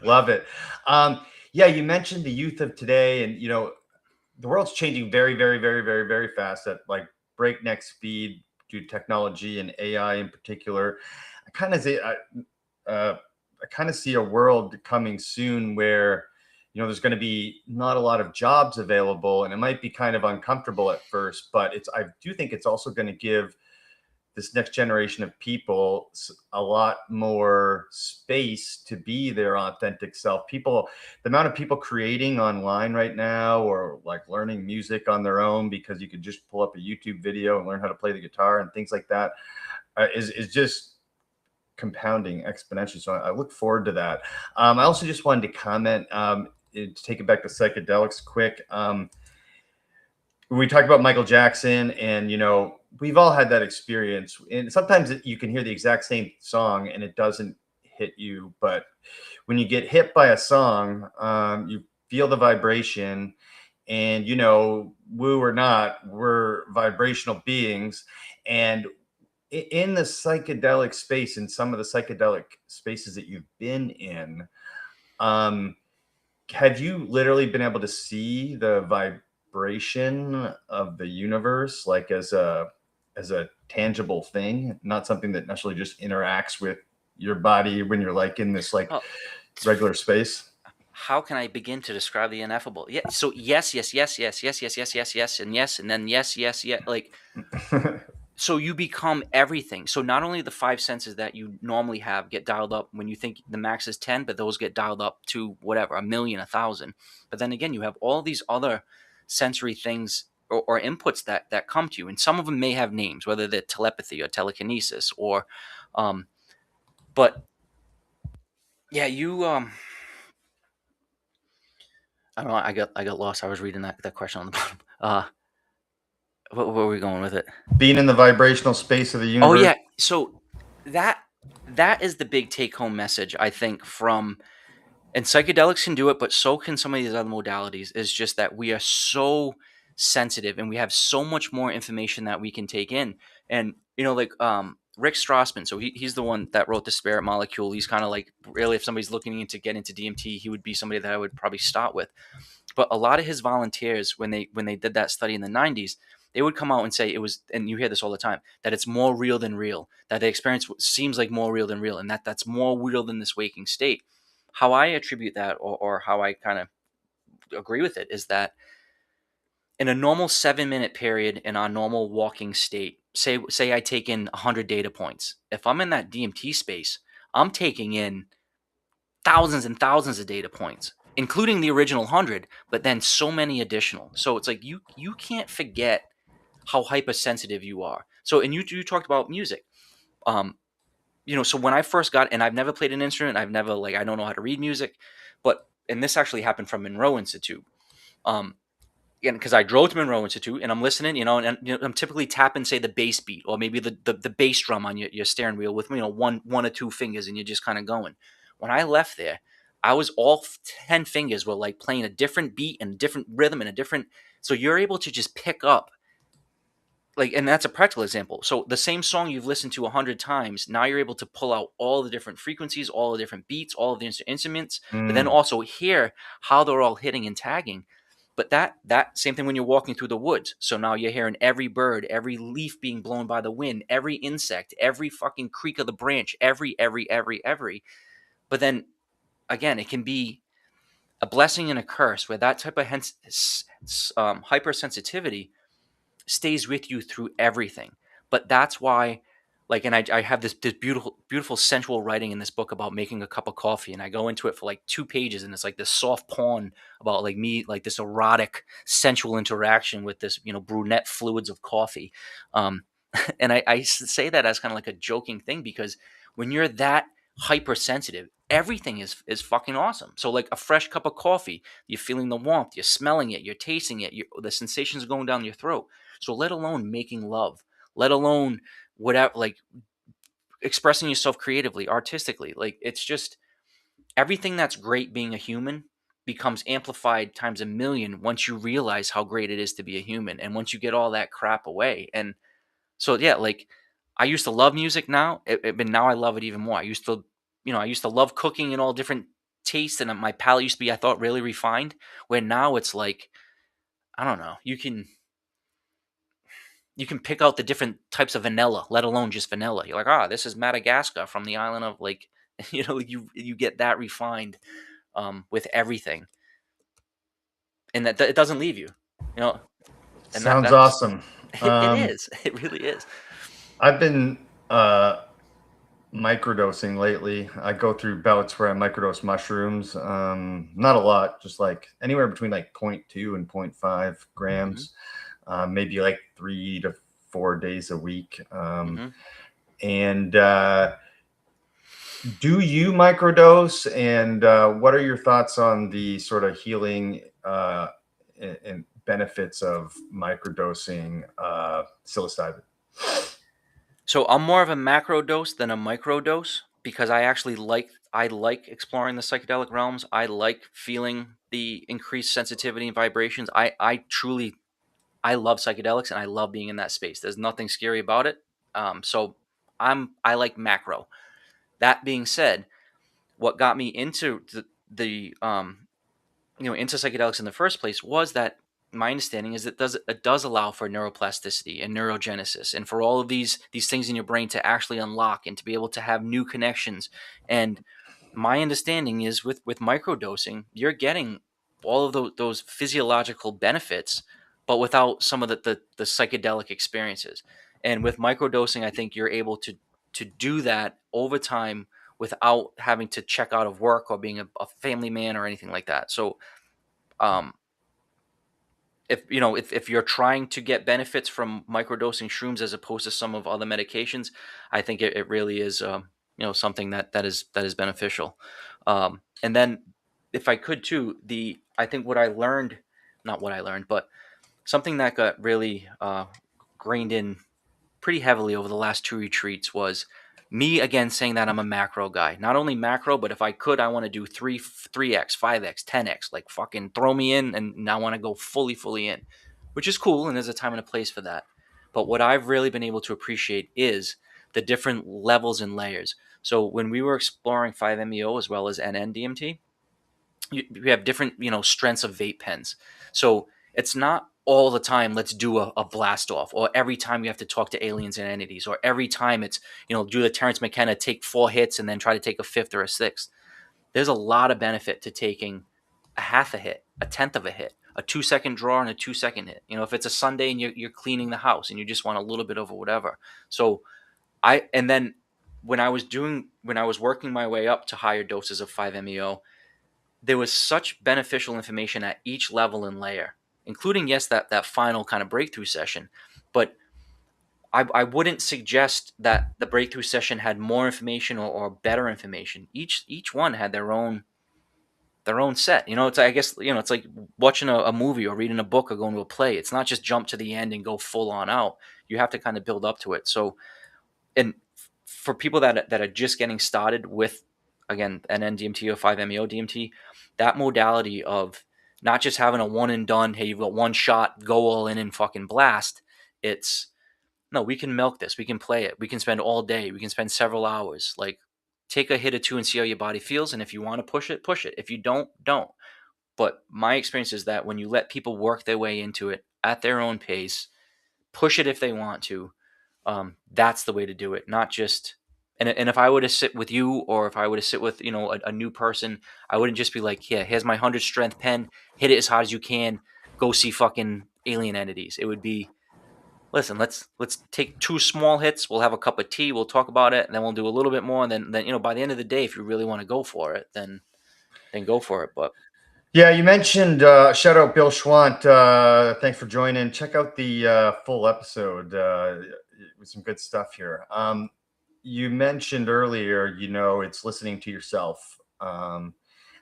Love it. Yeah, you mentioned the youth of today, and the world's changing very, very, very, very, very fast at like breakneck speed due to technology and AI in particular. I kind of say I kind of see a world coming soon where there's going to be not a lot of jobs available, and it might be kind of uncomfortable at first, but I do think it's also going to give this next generation of people a lot more space to be their authentic self. The amount of people creating online right now, or like learning music on their own because you could just pull up a YouTube video and learn how to play the guitar and things like that, is just compounding exponentially. So I look forward to that. I also just wanted to comment, to take it back to psychedelics quick. We talked about Michael Jackson, and we've all had that experience. And sometimes you can hear the exact same song and it doesn't hit you, but when you get hit by a song, you feel the vibration, and woo or not, we're vibrational beings. And in the psychedelic space, in some of the psychedelic spaces that you've been in, have you literally been able to see the vibration of the universe, like as a tangible thing, not something that necessarily just interacts with your body when you're like in this like Oh, regular space? how can I begin to describe the ineffable? Yeah. So yes, yes, yes, yes, yes, yes, yes, yes, yes, and yes, and then yes, yes, yes. Like, so you become everything. So not only the five senses that you normally have get dialed up when you think the max is 10, but those get dialed up to whatever, a million, 1,000. But then again, you have all these other sensory things or inputs that come to you. And some of them may have names, whether they're telepathy or telekinesis or, um, but yeah, I don't know. I got lost. I was reading that question on the bottom. Where were we going with it? Being in the vibrational space of the Oh universe. yeah. So that that is the big take home message I think from, and psychedelics can do it, but so can some of these other modalities. Is just that we are so sensitive and we have so much more information that we can take in. And like Rick Strassman, so he's the one that wrote the Spirit Molecule. He's kind of like, really, if somebody's looking into get into DMT, he would be somebody that I would probably start with. But a lot of his volunteers, when they did that study in the 90s, they would come out and say it was, and you hear this all the time, that it's more real than real, that the experience seems like more real than real, and that's more real than this waking state. How I attribute that, or how I kind of agree with it, is that in a normal 7-minute period in our normal walking state, say I take in 100 data points. If I'm in that DMT space, I'm taking in thousands and thousands of data points, including the original 100, but then so many additional. So it's like you can't forget how hypersensitive you are. So, and you talked about music. Um, so when I first got, and I've never played an instrument, I've never, like, I don't know how to read music, but and this actually happened from Monroe Institute. Um, and because I drove to Monroe Institute and I'm listening, and I'm typically tapping, say, the bass beat or maybe the bass drum on your steering wheel with one or two fingers, and you're just kind of going. When I left there, I was all 10 fingers were like playing a different beat and a different rhythm and a different. So you're able to just pick up, like, and that's a practical example. So the same song you've listened to 100 times, now you're able to pull out all the different frequencies, all the different beats, all of the instruments, but then Mm. also hear how they're all hitting and tagging. But that same thing when you're walking through the woods. So now you're hearing every bird, every leaf being blown by the wind, every insect, every fucking creak of the branch, every. But then again, it can be a blessing and a curse where that type of hypersensitivity stays with you through everything. But that's why, like, and I have this beautiful sensual writing in this book about making a cup of coffee, and I go into it for like 2 pages, and it's like this soft pawn about like me, like this erotic sensual interaction with this brunette fluids of coffee. um and I say that as kind of like a joking thing, because when you're that hypersensitive, everything is fucking awesome. So like a fresh cup of coffee, you're feeling the warmth, you're smelling it, you're tasting it, the sensations going down your throat. So let alone making love, let alone whatever, like expressing yourself creatively, artistically. Like, it's just everything that's great being a human becomes amplified times a million once you realize how great it is to be a human, and once you get all that crap away. And so yeah, like, I used to love music, but now I love it even more. I used to love cooking and all different tastes, and my palate used to be, I thought, really refined, where now it's like, I don't know, you can pick out the different types of vanilla, let alone just vanilla. You're like, this is Madagascar from the island of, like, like, you get that refined, with everything, and that it doesn't leave you, you know, and Sounds that's awesome. it is, it really is. I've been microdosing lately. I go through bouts where I microdose mushrooms. Not a lot, just like anywhere between like zero point 0.2 and zero point 0.5 Hmm. grams, maybe like 3 to 4 days a week. Hmm. And do you microdose? And what are your thoughts on the sort of healing and benefits of microdosing psilocybin? So I'm more of a macro dose than a micro dose, because I like exploring the psychedelic realms. I like feeling the increased sensitivity and vibrations. I love psychedelics, and I love being in that space. There's nothing scary about it. So I like macro. That being said, what got me into the into psychedelics in the first place was that my understanding is that it does allow for neuroplasticity and neurogenesis, and for all of these things in your brain to actually unlock and to be able to have new connections. And my understanding is with microdosing, you're getting all of those physiological benefits, but without some of the psychedelic experiences. And with microdosing, I think you're able to do that over time without having to check out of work or being a family man or anything like that. So, um, if you're trying to get benefits from microdosing shrooms as opposed to some of other medications, I think it really is something that is beneficial. And then if I could too, the I think what I learned, not what I learned, but something that got really grained in pretty heavily over the last two retreats was me again saying that I'm a macro guy. Not only macro, but if I could, I want to do 3x, 5x, 10x, like fucking throw me in, and I want to go fully in, which is cool, and there's a time and a place for that. But what I've really been able to appreciate is the different levels and layers. So when we were exploring 5-MeO as well as NN-DMT, we have different strengths of vape pens. So it's not all the time let's do a blast off, or every time you have to talk to aliens and entities, or every time it's do the Terrence McKenna, take 4 hits and then try to take a fifth or a sixth. There's a lot of benefit to taking a half a hit, a tenth of a hit, a 2-second draw and a 2-second hit. If it's a Sunday and you're cleaning the house and you just want a little bit of whatever. So and then when I was working my way up to higher doses of 5-MeO, there was such beneficial information at each level and layer, including, yes, that final kind of breakthrough session. But I wouldn't suggest that the breakthrough session had more information or better information. Each one had their own set. I guess it's like watching a movie or reading a book or going to a play. It's not just jump to the end and go full on out. You have to kind of build up to it. So, and for people that are just getting started with, again, an NDMT or 5-MeO DMT, that modality of not just having a one and done, hey, you've got one shot, go all in and fucking blast. It's no, we can milk this, we can play it, we can spend all day, we can spend several hours. Like, take a hit or two and see how your body feels, and if you want to push it, push it. If you don't. But my experience is that when you let people work their way into it at their own pace, push it if they want to, that's the way to do it. Not just and if I were to sit with you, or if I were to sit with a new person, I wouldn't just be like, yeah, here's my 100 strength pen, hit it as hard as you can, go see fucking alien entities. It would be, listen, let's take 2 small hits, we'll have a cup of tea, we'll talk about it, and then we'll do a little bit more, and then by the end of the day, if you really want to go for it, then go for it. But Yeah, you mentioned shout out Bill Schwant. Thanks for joining. Check out the full episode with some good stuff here. You mentioned earlier, it's listening to yourself, and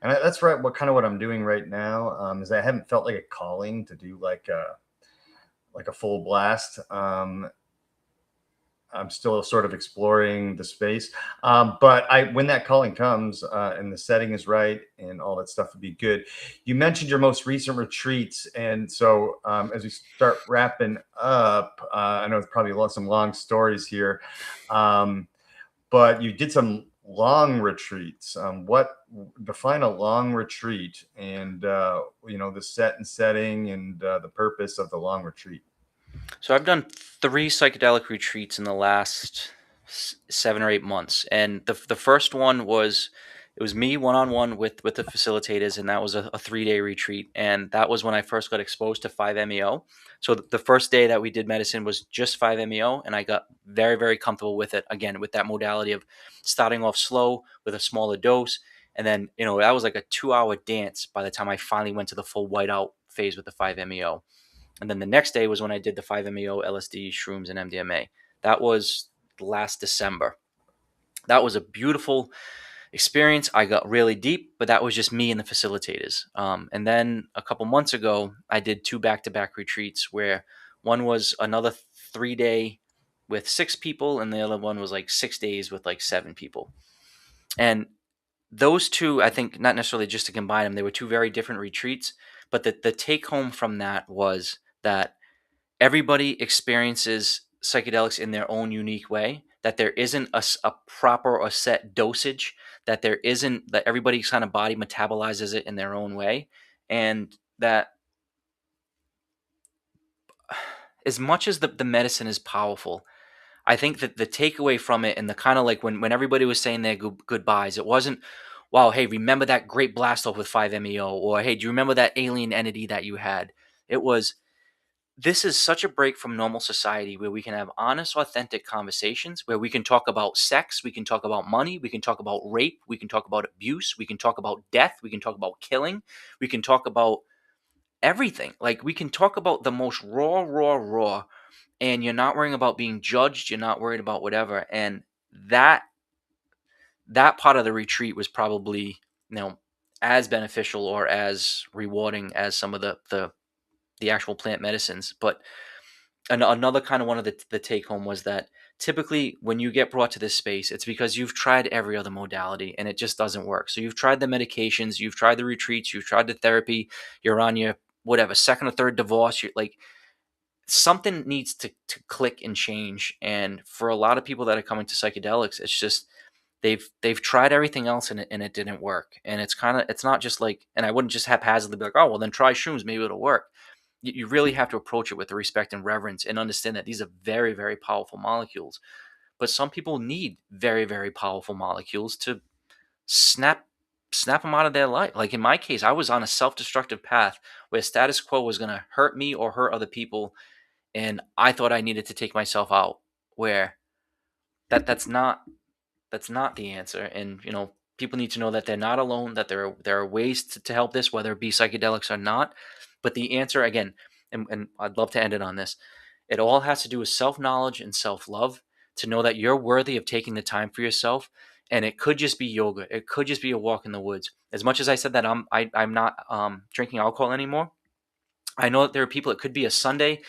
that's right. What I'm doing right now is I haven't felt like a calling to do like a full blast. I'm still sort of exploring the space. But when that calling comes and the setting is right and all that stuff would be good. You mentioned your most recent retreats. And so as we start wrapping up, I know it's probably some long stories here, but you did some long retreats. What define a long retreat, and the set and setting and the purpose of the long retreat? so I've done 3 psychedelic retreats in the last 7 or 8 months, and the first one was, it was me one on one with the facilitators, and that was a 3-day retreat, and that was when I first got exposed to 5-MeO. So the first day that we did medicine was just 5-MeO, and I got very, very comfortable with it. Again, with that modality of starting off slow with a smaller dose, and then that was like a 2-hour dance by the time I finally went to the full whiteout phase with the 5-MeO. And then the next day was when I did the 5-MeO, LSD, shrooms, and MDMA. That was last December. That was a beautiful experience. I got really deep, but that was just me and the facilitators. And then a couple months ago, I did 2 back-to-back retreats, where one was another 3-day with 6 people, and the other one was like 6 days with like 7 people. And those two, I think, not necessarily just to combine them, they were 2 very different retreats. But the take home from that was that everybody experiences psychedelics in their own unique way, that there isn't a proper or set dosage, that everybody's kind of body metabolizes it in their own way. And that as much as the medicine is powerful, I think that the takeaway from it, and the kind of like when everybody was saying their goodbyes, it wasn't, wow, hey, remember that great blast off with 5-MeO, or hey, do you remember that alien entity that you had? It was, this is such a break from normal society where we can have honest, authentic conversations, where we can talk about sex, we can talk about money, we can talk about rape, we can talk about abuse, we can talk about death, we can talk about killing, we can talk about everything. Like, we can talk about the most raw, and you're not worrying about being judged, you're not worried about whatever. And that that part of the retreat was probably, as beneficial or as rewarding as some of the actual plant medicines. But another kind of one of the take home was that typically when you get brought to this space, it's because you've tried every other modality and it just doesn't work. So you've tried the medications, you've tried the retreats, you've tried the therapy, you're on your whatever second or third divorce. You're like, something needs to click and change. And for a lot of people that are coming to psychedelics, it's just they've tried everything else and it didn't work. And it's not just like, and I wouldn't just haphazardly be like, oh well, then try shrooms, maybe it'll work. You really have to approach it with the respect and reverence and understand that these are very, very powerful molecules. But some people need very, very powerful molecules to snap snap them out of their life. Like in my case, I was on a self-destructive path where status quo was going to hurt me or hurt other people, and I thought I needed to take myself out. Where that's not the answer. And people need to know that they're not alone, that there are ways to help this, whether it be psychedelics or not. But the answer, again, and I'd love to end it on this, it all has to do with self-knowledge and self-love, to know that you're worthy of taking the time for yourself. And it could just be yoga, it could just be a walk in the woods. As much as I said that I'm not drinking alcohol anymore, I know that there are people, it could be a Sunday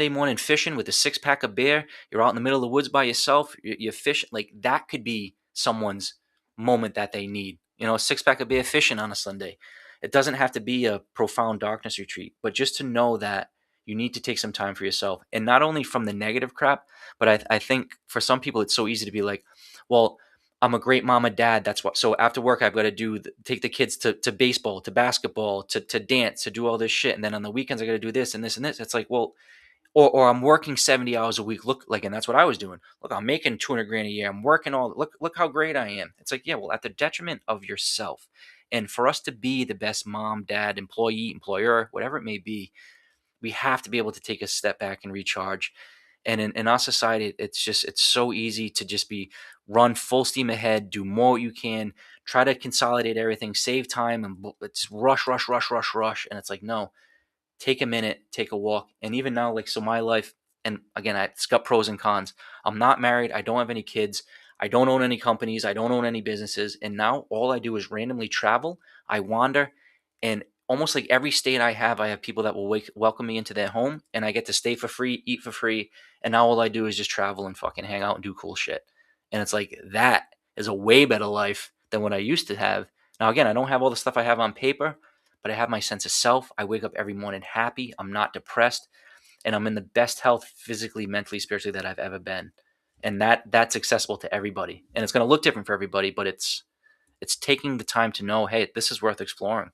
morning fishing with a 6-pack of beer. You're out in the middle of the woods by yourself. You're fishing. Like, that could be someone's moment that they need. A 6-pack of beer fishing on a Sunday. It doesn't have to be a profound darkness retreat, but just to know that you need to take some time for yourself. And not only from the negative crap, but I think for some people it's so easy to be like, well, I'm a great mom and dad. That's what. So after work, I've got to take the kids to baseball, to basketball, to dance, to do all this shit. And then on the weekends, I got to do this and this and this. It's like, well, or I'm working 70 hours a week. Look, like, and that's what I was doing. Look, I'm making 200 grand a year. I'm working look how great I am. It's like, yeah, well, at the detriment of yourself. And for us to be the best mom, dad, employee, employer, whatever it may be, we have to be able to take a step back and recharge. And in our society, it's so easy to just be run full steam ahead, do more what you can, try to consolidate everything, save time, and it's rush, rush, rush, rush, rush. And it's like, no, take a minute, take a walk. And even now, like, so my life, and again, it's got pros and cons. I'm not married. I don't have any kids. I don't own any companies. I don't own any businesses. And now all I do is randomly travel. I wander, and almost like every state I have people that will welcome me into their home, and I get to stay for free, eat for free. And now all I do is just travel and fucking hang out and do cool shit. And it's like, that is a way better life than what I used to have. Now, again, I don't have all the stuff I have on paper, but I have my sense of self. I wake up every morning happy. I'm not depressed, and I'm in the best health physically, mentally, spiritually that I've ever been. And that's accessible to everybody. And it's going to look different for everybody, but it's taking the time to know, hey, this is worth exploring.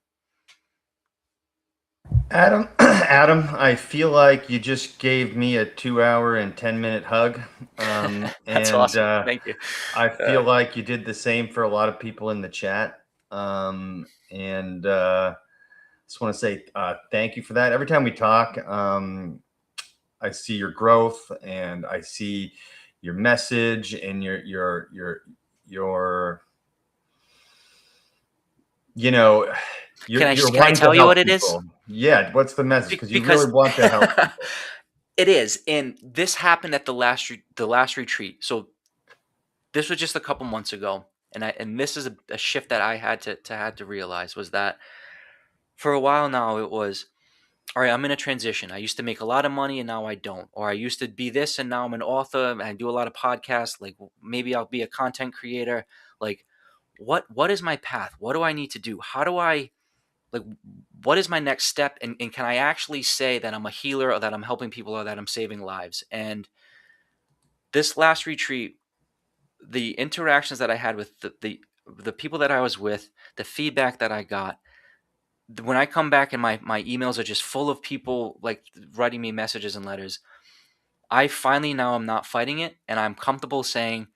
Adam, I feel like you just gave me a 2-hour and 10-minute hug. That's And awesome. Thank you. I feel like you did the same for a lot of people in the chat. And just want to say thank you for that. Every time we talk, I see your growth, and I see your message and your Can I tell you what it is? Yeah, what's the message? Because you really want to help people. It is, and this happened at the last retreat. So this was just a couple months ago, and this is a shift that I had to realize, was that for a while now it was, all right, I'm in a transition. I used to make a lot of money and now I don't. Or I used to be this and now I'm an author and I do a lot of podcasts. Like, maybe I'll be a content creator. Like, what is my path? What do I need to do? How do I, like, what is my next step? And can I actually say that I'm a healer, or that I'm helping people, or that I'm saving lives? And this last retreat, the interactions that I had with the people that I was with, the feedback that I got, when I come back and my emails are just full of people like writing me messages and letters, I finally now am not fighting it, and I'm comfortable saying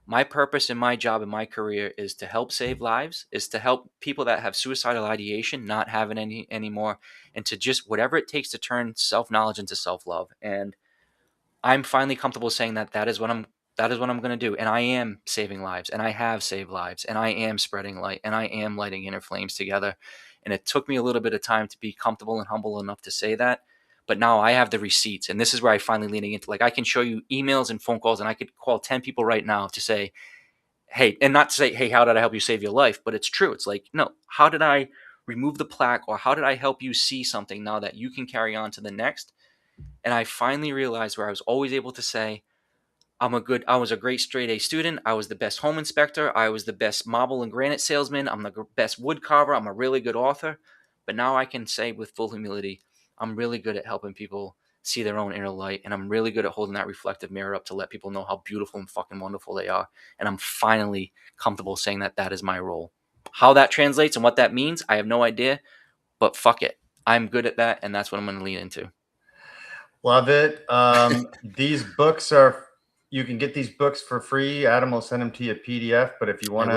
my purpose in my job and my career is to help save lives, is to help people that have suicidal ideation not have it anymore, and to just whatever it takes to turn self-knowledge into self-love. And I'm finally comfortable saying that that is what I'm going to do, and I am saving lives, and I have saved lives, and I am spreading light, and I am lighting inner flames together. And it took me a little bit of time to be comfortable and humble enough to say that, but now I have the receipts, and this is where I finally leaning into, like, I can show you emails and phone calls, and I could call 10 people right now to say, hey, and not to say, hey, how did I help you save your life? But it's true. It's like, no, how did I remove the plaque, or how did I help you see something now that you can carry on to the next? And I finally realized where I was always able to say, I was a great straight A student. I was the best home inspector. I was the best marble and granite salesman. I'm the best wood carver. I'm a really good author. But now I can say with full humility, I'm really good at helping people see their own inner light. And I'm really good at holding that reflective mirror up to let people know how beautiful and fucking wonderful they are. And I'm finally comfortable saying that that is my role. How that translates and what that means, I have no idea. But fuck it. I'm good at that. And that's what I'm going to lean into. Love it. These books you can get these books for free. Adam will send them to you PDF. But if you want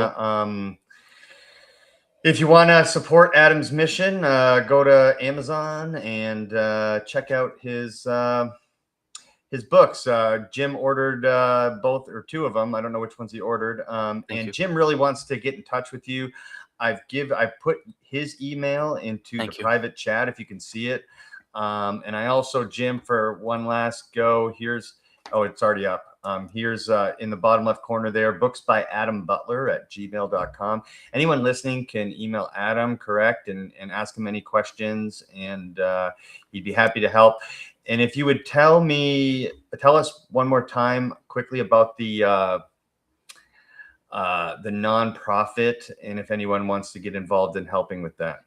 to, support Adam's mission, go to Amazon and check out his books. Jim ordered both or two of them. I don't know which ones he ordered. And you. Jim really wants to get in touch with you. I've put his email into the private chat if you can see it. And I also, Jim, for one last go, it's already up. Here's in the bottom left corner there, books by Adam Butler at gmail.com. Anyone listening can email Adam, correct, and ask him any questions, and he'd be happy to help. And if you would tell us one more time quickly about the nonprofit, and if anyone wants to get involved in helping with that.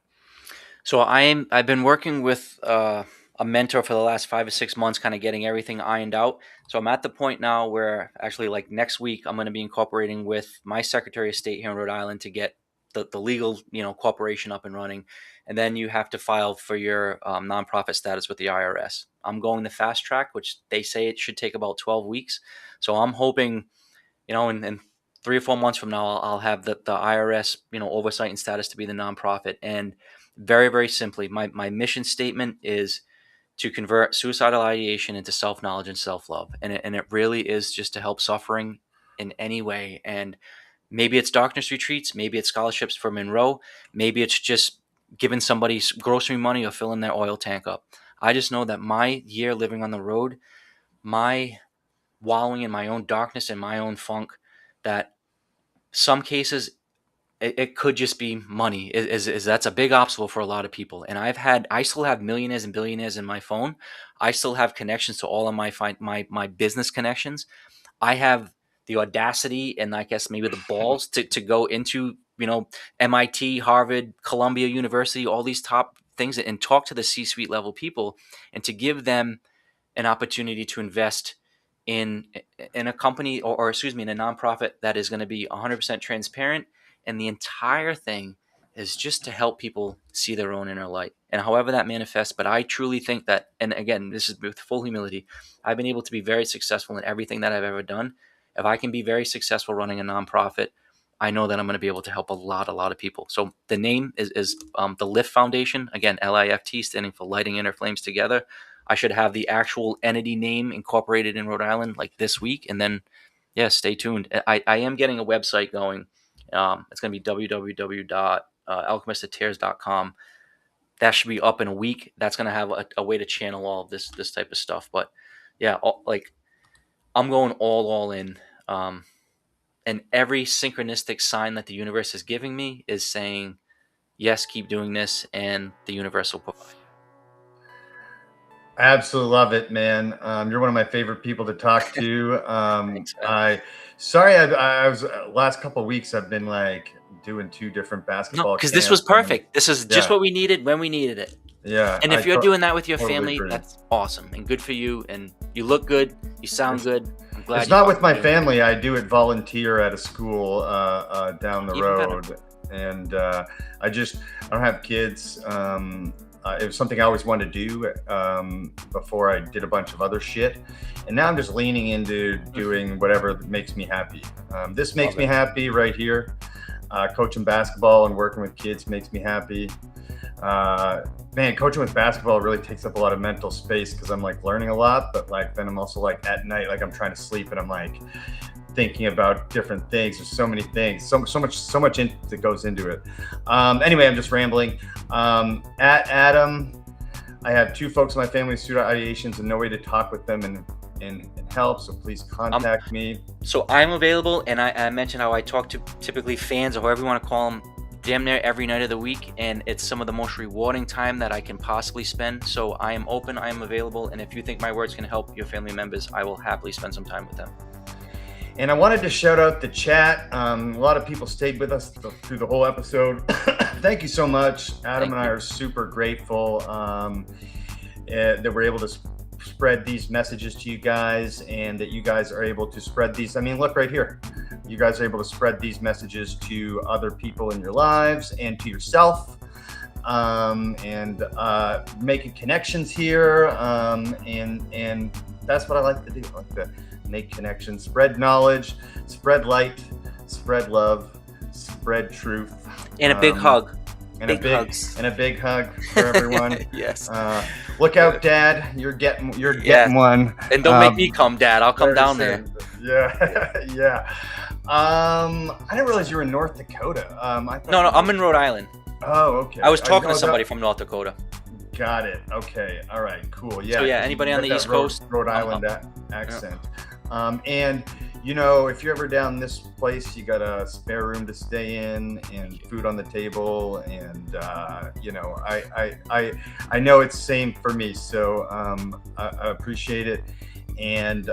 So I've been working with a mentor for the last 5 or 6 months, kind of getting everything ironed out. So I'm at the point now where actually, like, next week, I'm going to be incorporating with my Secretary of State here in Rhode Island to get the legal, corporation up and running. And then you have to file for your nonprofit status with the IRS. I'm going the fast track, which they say it should take about 12 weeks. So I'm hoping, in 3 or 4 months from now, I'll have the IRS, oversight and status to be the nonprofit. And very, very simply, my mission statement is to convert suicidal ideation into self-knowledge and self-love. And it really is just to help suffering in any way. And maybe it's darkness retreats, maybe it's scholarships for Monroe, maybe it's just giving somebody grocery money or filling their oil tank up. I just know that my year living on the road, my wallowing in my own darkness and my own funk, that some cases it could just be money. Is that's a big obstacle for a lot of people. And I still have millionaires and billionaires in my phone. I still have connections to all of my business connections. I have the audacity and I guess maybe the balls to go into, MIT, Harvard, Columbia University, all these top things, and talk to the C-suite level people and to give them an opportunity to invest in a company or in a nonprofit that is going to be 100% transparent. And the entire thing is just to help people see their own inner light, and however that manifests. But I truly think that, and again, this is with full humility, I've been able to be very successful in everything that I've ever done. If I can be very successful running a nonprofit, I know that I'm going to be able to help a lot of people. So the name is the LIFT Foundation. Again, LIFT, standing for Lighting Inner Flames Together. I should have the actual entity name incorporated in Rhode Island like this week. And then, stay tuned. I am getting a website going. It's going to be www.alchemistatears.com. That should be up in a week. That's going to have a way to channel all of this type of stuff. But yeah, I'm going all in. And every synchronistic sign that the universe is giving me is saying, yes, keep doing this, and the universe will provide. Absolutely love it, man. You're one of my favorite people to talk to. Thanks, I was last couple of weeks I've been like doing 2 different basketball because this was perfect. This is just what we needed when we needed it. Yeah. And if you're doing that with your totally family, agree. that's awesome and good for you. And you look good. You sound good. I'm glad. It's not with my family. I do it volunteer at a school down the Even road. better. And I don't have kids. It was something I always wanted to do before I did a bunch of other shit. And now I'm just leaning into doing whatever makes me happy. This makes me happy right here. Coaching basketball and working with kids makes me happy. Man, coaching with basketball really takes up a lot of mental space because I'm like learning a lot, but like then I'm also like at night, like I'm trying to sleep and I'm like thinking about different things. There's so many things, so much that goes into it. Anyway, I'm just rambling. At Adam, I have 2 folks in my family with suicidal ideations and no way to talk with them and help. So please contact me. So I'm available, and I mentioned how I talk to typically fans or whoever you want to call them damn near every night of the week, and it's some of the most rewarding time that I can possibly spend. So I am open, I am available, and if you think my words can help your family members, I will happily spend some time with them. And I wanted to shout out the chat. A lot of people stayed with us through the whole episode. Thank you so much. Adam and I are super grateful that we're able to spread these messages to you guys, and that you guys are able to spread these. I mean, look right here. You guys are able to spread these messages to other people in your lives and to yourself, and making connections here. And that's what I like to do. I like to make connections, spread knowledge, spread light, spread love, spread truth. And a big hug. And hugs. And a big hug for everyone. Yes. Look out, Dad. You're getting one. And don't make me come, Dad. I'll come down there. Yeah. Yeah. I didn't realize you were in North Dakota. No, I'm in Rhode Island. Oh, okay. I was talking to somebody from North Dakota. Got it. Okay. All right. Cool. Yeah. So yeah, anybody on the East Coast? Rhode Island accent. And if you're ever down this place, you got a spare room to stay in and food on the table, and I know it's the same for me, so I appreciate it. And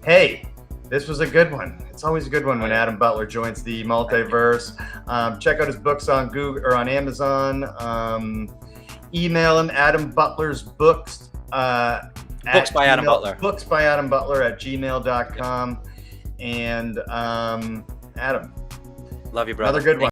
hey, this was a good one. It's always a good one when Adam Butler joins the multiverse. Check out his books on Google or on Amazon. Email him, Adam Butler's books. Books by Adam Butler. Books by Adam Butler at gmail.com. And Adam. Love you, brother. Another good one.